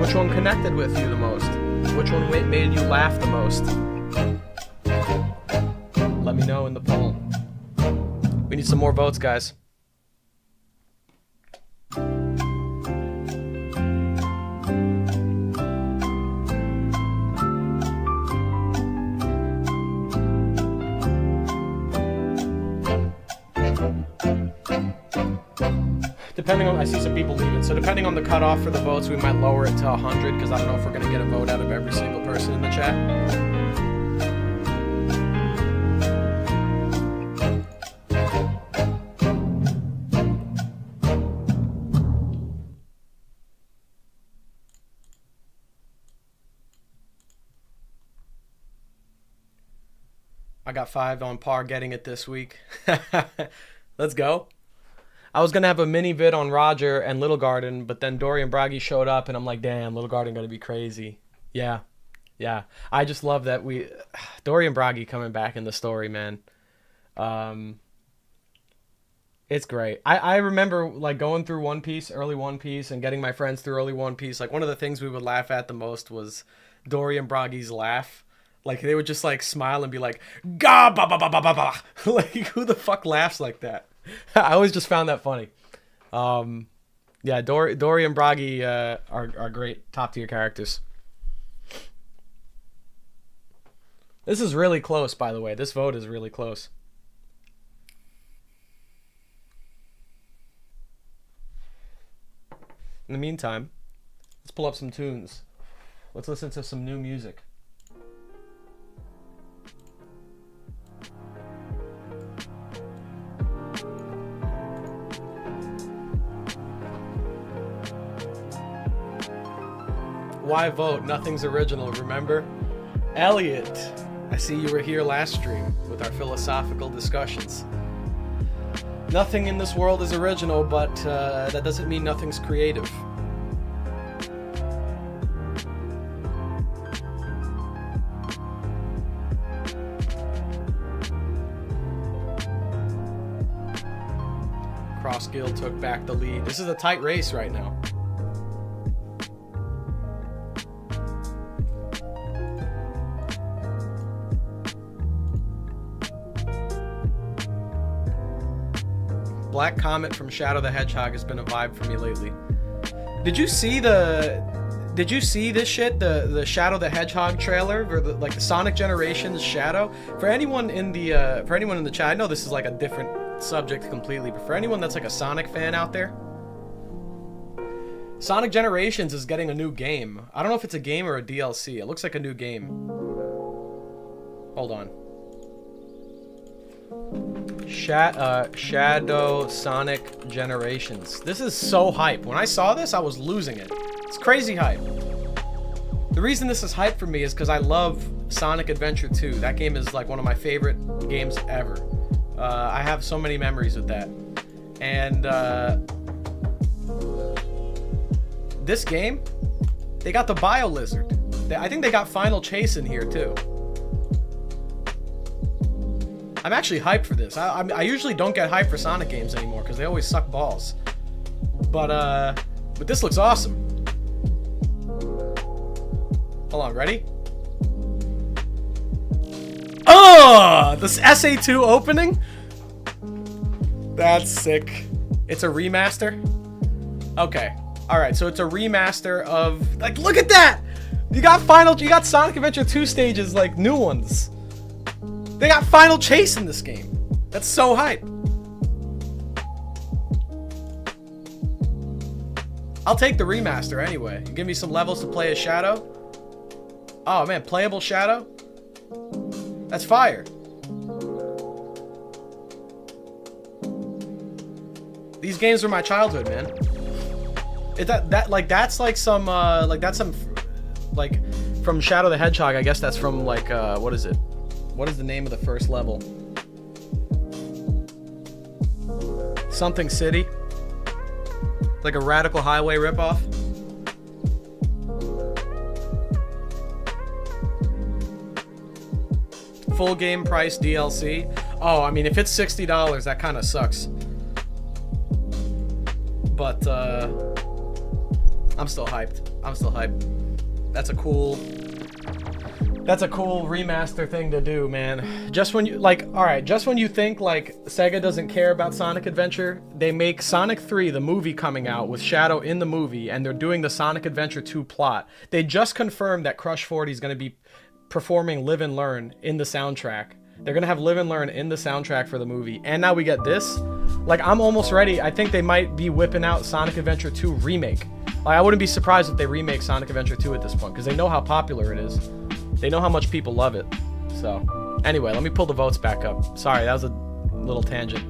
Which one connected with you the most? Which one made you laugh the most? Let me know in the poll. We need some more votes, guys. Depending on, I see some people leaving, so depending on the cutoff for the votes, we might lower it to 100, because I don't know if we're going to get a vote out of every single person in the chat. I got 5 on par getting it this week. Let's go. I was going to have a mini vid on Roger and Little Garden, but then Dorian Bragi showed up, and I'm like, damn, Little Garden going to be crazy. Yeah. I just love that Dorian Bragi coming back in the story, man. It's great. I remember like going through One Piece, early One Piece, and getting my friends through early One Piece. Like one of the things we would laugh at the most was Dory and Bragi's laugh. Like they would just like smile and be like, "Ga ba ba ba ba ba ba." Like who the fuck laughs like that? I always just found that funny. Yeah, Dory and Bragi are great, top tier characters. This is really close, by the way. This vote is really close. In the meantime, let's pull up some tunes. Let's listen to some new music. Why vote? Nothing's original, remember? Elliot, I see you were here last stream with our philosophical discussions. Nothing in this world is original, but that doesn't mean nothing's creative. Cross Guild took back the lead. This is a tight race right now. Black Comet from Shadow the Hedgehog has been a vibe for me lately. Did you see this shit? The Shadow the Hedgehog trailer, or the Sonic Generations Shadow? For anyone in the chat, I know this is like a different subject completely, but for anyone that's like a Sonic fan out there, Sonic Generations is getting a new game. I don't know if it's a game or a DLC. It looks like a new game. Hold on. Shadow Sonic Generations. This is so hype. When I saw this, I was losing it. It's crazy hype. The reason this is hype for me is because I love Sonic Adventure 2. That game is like one of my favorite games ever. I have so many memories with that. And this game, they got the Bio Lizard. I think they got Final Chase in here too. I'm actually hyped for this. I usually don't get hyped for Sonic games anymore because they always suck balls. But this looks awesome. Hold on, ready? Oh, this SA2 opening? That's sick. It's a remaster? Okay. Alright, so it's a remaster of... Like, look at that! You got Sonic Adventure 2 stages, like, new ones. They got Final Chase in this game. That's so hype. I'll take the remaster anyway. Give me some levels to play as Shadow. Oh man, playable Shadow? That's fire. These games were my childhood, man. That's from Shadow the Hedgehog. I guess that's from like what is it? What is the name of the first level? Something City. Like a Radical Highway ripoff. Full game price DLC. Oh, I mean, if it's $60, that kind of sucks. But I'm still hyped. That's a cool remaster thing to do, man. Just when you just when you think like Sega doesn't care about Sonic Adventure, they make Sonic 3, the movie, coming out with Shadow in the movie, and they're doing the Sonic Adventure 2 plot. They just confirmed that Crush 40 is going to be performing Live and Learn in the soundtrack. They're going to have Live and Learn in the soundtrack for the movie. And now we get this. Like, I'm almost ready. I think they might be whipping out Sonic Adventure 2 remake. Like, I wouldn't be surprised if they remake Sonic Adventure 2 at this point, because they know how popular it is. They know how much people love it. So, anyway, let me pull the votes back up. Sorry, that was a little tangent.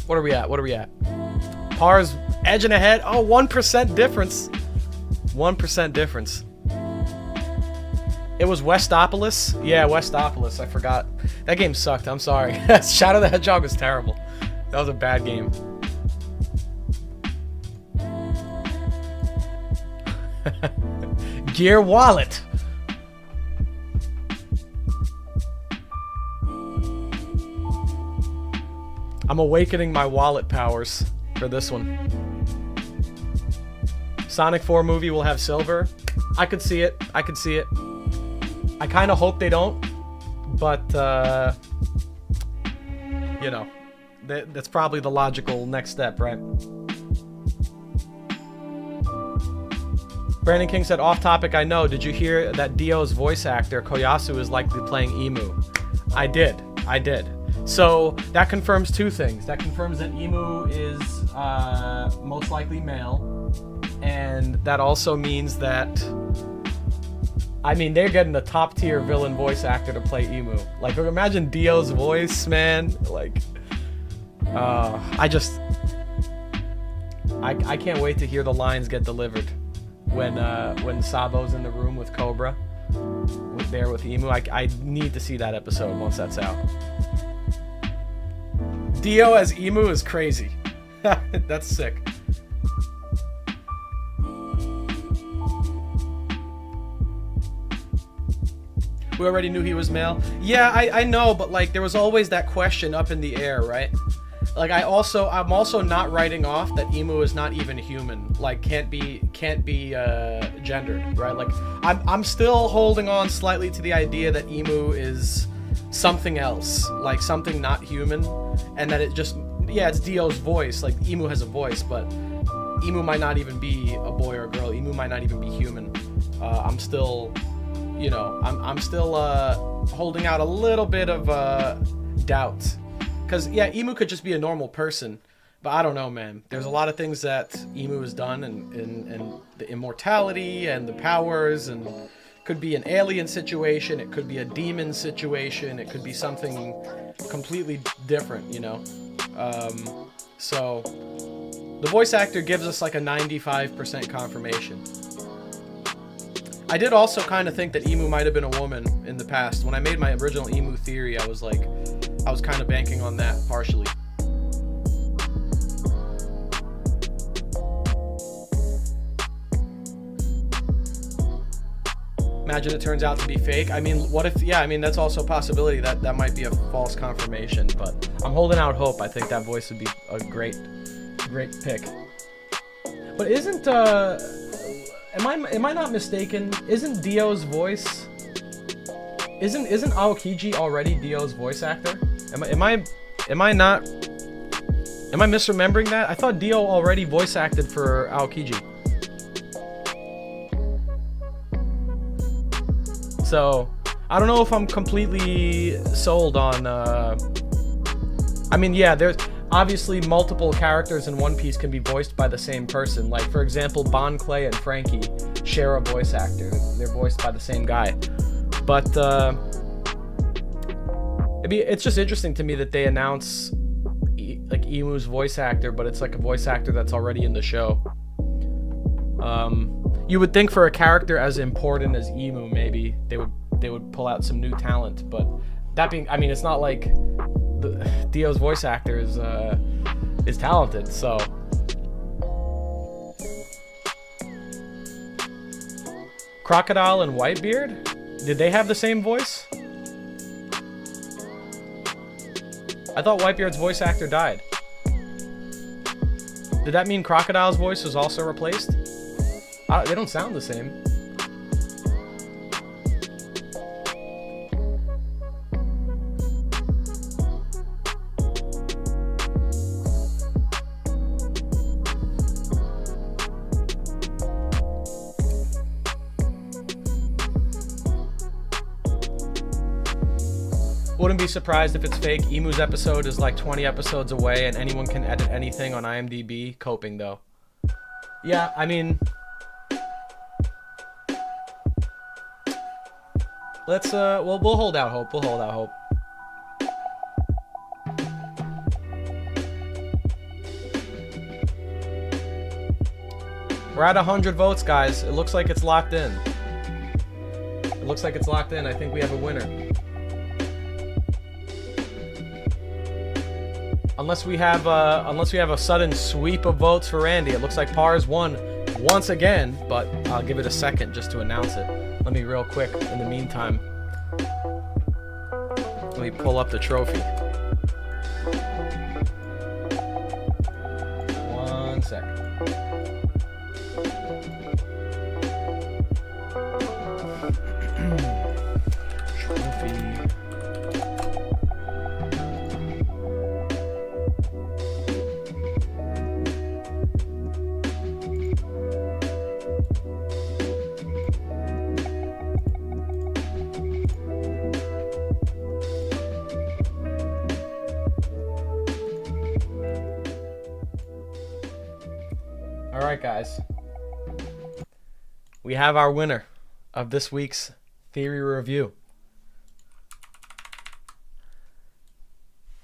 What are we at? Par's edging ahead. Oh, 1% difference. 1% difference. It was Westopolis? Yeah, Westopolis. I forgot. That game sucked. I'm sorry. Shadow the Hedgehog was terrible. That was a bad game. Gear Wallet. I'm awakening my wallet powers for this one. Sonic 4 movie will have silver. I could see it. I could see it. I kind of hope they don't, but you know, that's probably the logical next step, right? Brandon King said, off topic, I know. Did you hear that Dio's voice actor, Koyasu, is likely playing Emu? I did. So that confirms two things. That confirms that Emu is most likely male. And that also means that, I mean, they're getting a top tier villain voice actor to play Emu. Like, imagine Dio's voice, man. Like, I can't wait to hear the lines get delivered when Sabo's in the room with Cobra, with Emu. I need to see that episode once that's out. Dio as Emu is crazy. That's sick. We already knew he was male. Yeah, I know, but like there was always that question up in the air, right? Like I'm also not writing off that Emu is not even human. Like can't be gendered, right? Like I'm still holding on slightly to the idea that Emu is something else, like something not human, and that it just, yeah, it's Dio's voice. Like Emu has a voice, but Emu might not even be a boy or a girl. Emu might not even be human. I'm still, you know, I'm still holding out a little bit of doubt, because yeah, Emu could just be a normal person, but I don't know, man. There's a lot of things that Emu has done, and the immortality and the powers, and could be an alien situation, it could be a demon situation, it could be something completely different, you know. So the voice actor gives us like a 95% confirmation. I did also kind of think that Emu might have been a woman in the past. When I made my original Emu theory, I was kind of banking on that partially. Imagine it turns out to be fake. I mean, what if, yeah, I mean, that's also a possibility that might be a false confirmation, but I'm holding out hope. I think that voice would be a great pick. But isn't, am I not mistaken? Isn't Dio's voice, isn't Aokiji already Dio's voice actor? Am I misremembering that? I thought Dio already voice acted for Aokiji. So, I don't know if I'm completely sold on, I mean, yeah, there's obviously multiple characters in One Piece can be voiced by the same person. Like, for example, Bon Clay and Frankie share a voice actor. They're voiced by the same guy. But, it's just interesting to me that they announce, like, Emu's voice actor, but it's like a voice actor that's already in the show. You would think for a character as important as Emu, maybe they would pull out some new talent, but that being, I mean, it's not like Dio's voice actor is talented, so. Crocodile and Whitebeard? Did they have the same voice? I thought Whitebeard's voice actor died. Did that mean Crocodile's voice was also replaced? They don't sound the same. Wouldn't be surprised if it's fake. Emu's episode is like 20 episodes away and anyone can edit anything on IMDb. Coping though. Yeah, I mean, let's we'll hold out hope. We'll hold out hope. We're at 100 votes, guys. It looks like it's locked in. It looks like it's locked in. I think we have a winner. Unless we have a sudden sweep of votes for Randy. It looks like Pars won once again, but I'll give it a second just to announce it. Let me real quick, in the meantime, let me pull up the trophy. right, guys. We have our winner of this week's theory review.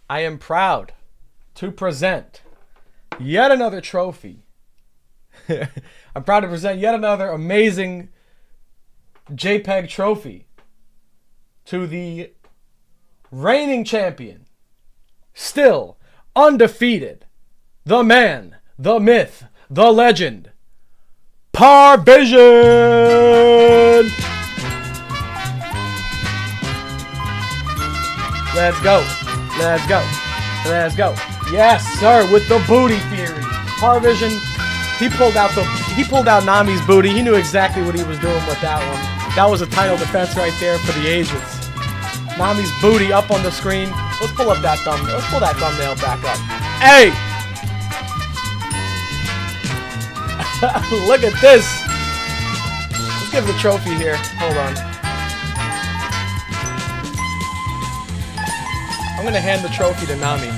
I am proud to present yet another trophy. I'm proud to present yet another amazing JPEG trophy to the reigning champion, still undefeated, the man, the myth, the legend, Parvision! Let's go. Let's go. Let's go. Yes, sir, with the booty theory. Parvision, he pulled out Nami's booty. He knew exactly what he was doing with that one. That was a title defense right there for the ages. Nami's booty up on the screen. Let's pull up that thumbnail. Let's pull that thumbnail back up. Hey! Look at this. Let's give the trophy here. Hold on. I'm gonna hand the trophy to Nami.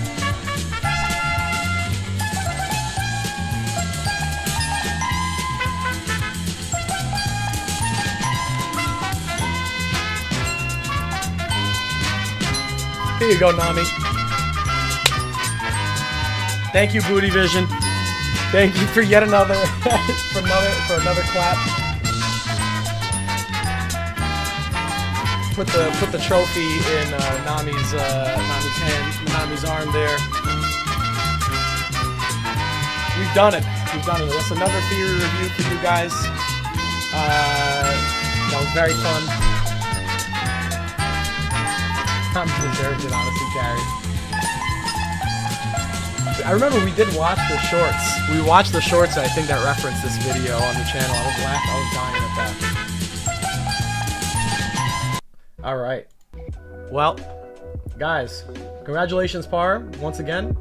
Here you go, Nami. Thank you, Booty Vision. Thank you for yet another for another clap. Put the trophy in Nami's hand, Nami's arm there. We've done it. We've done it. That's another theory review for you guys. That was very fun. Nami deserved it, honestly, Carrie. I remember we did watch the shorts. We watched the shorts, I think, that referenced this video on the channel. I was laughing. I was dying at that. Alright. Well, guys, congratulations, Par, once again.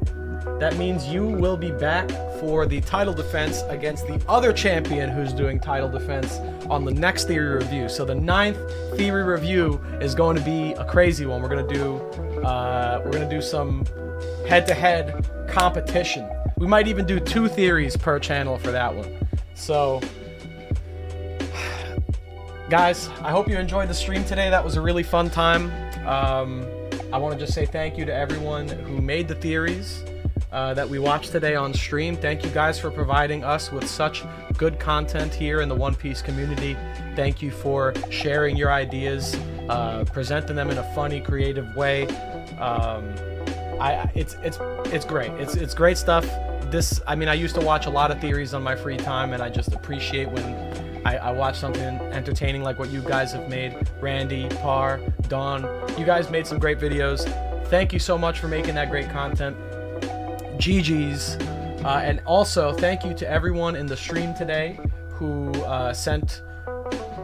That means you will be back for the title defense against the other champion who's doing title defense on the next theory review. So the 9th theory review is going to be a crazy one. We're gonna do some head-to-head competition. We might even do 2 theories per channel for that one. So, guys, I hope you enjoyed the stream today. That was a really fun time. I want to just say thank you to everyone who made the theories that we watched today on stream. Thank you guys for providing us with such good content here in the One Piece community. Thank you for sharing your ideas, presenting them in a funny, creative way. It's great. It's great stuff. I used to watch a lot of theories on my free time, and I just appreciate when I watch something entertaining like what you guys have made. Randy, Par, Dawn, you guys made some great videos. Thank you so much for making that great content. GG's. And also, thank you to everyone in the stream today who sent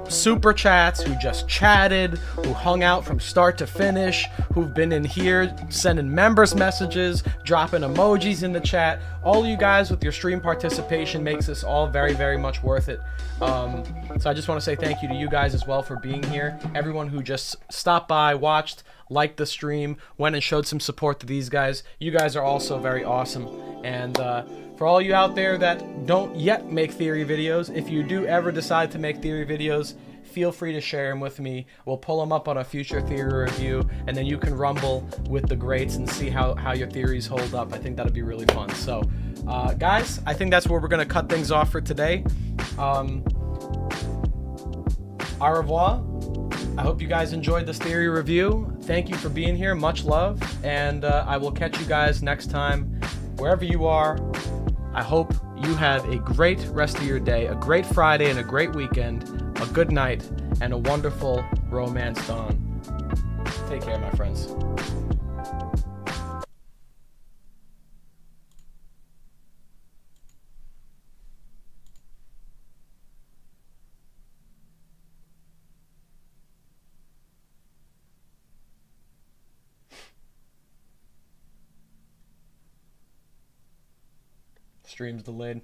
super chats, who just chatted, who hung out from start to finish, who've been in here sending members messages, dropping emojis in the chat. All you guys with your stream participation makes this all very, very much worth it. So I just want to say thank you to you guys as well for being here. Everyone who just stopped by, watched, liked the stream, went and showed some support to these guys. You guys are also very awesome. And for all you out there that don't yet make theory videos, if you do ever decide to make theory videos, feel free to share them with me. We'll pull them up on a future theory review, and then you can rumble with the greats and see how your theories hold up. I think that'll be really fun. So, guys, I think that's where we're going to cut things off for today. Au revoir. I hope you guys enjoyed this theory review. Thank you for being here. Much love. And I will catch you guys next time, wherever you are. I hope you have a great rest of your day, a great Friday and a great weekend, a good night, and a wonderful romance dawn. Take care, my friends. Stream's delayed.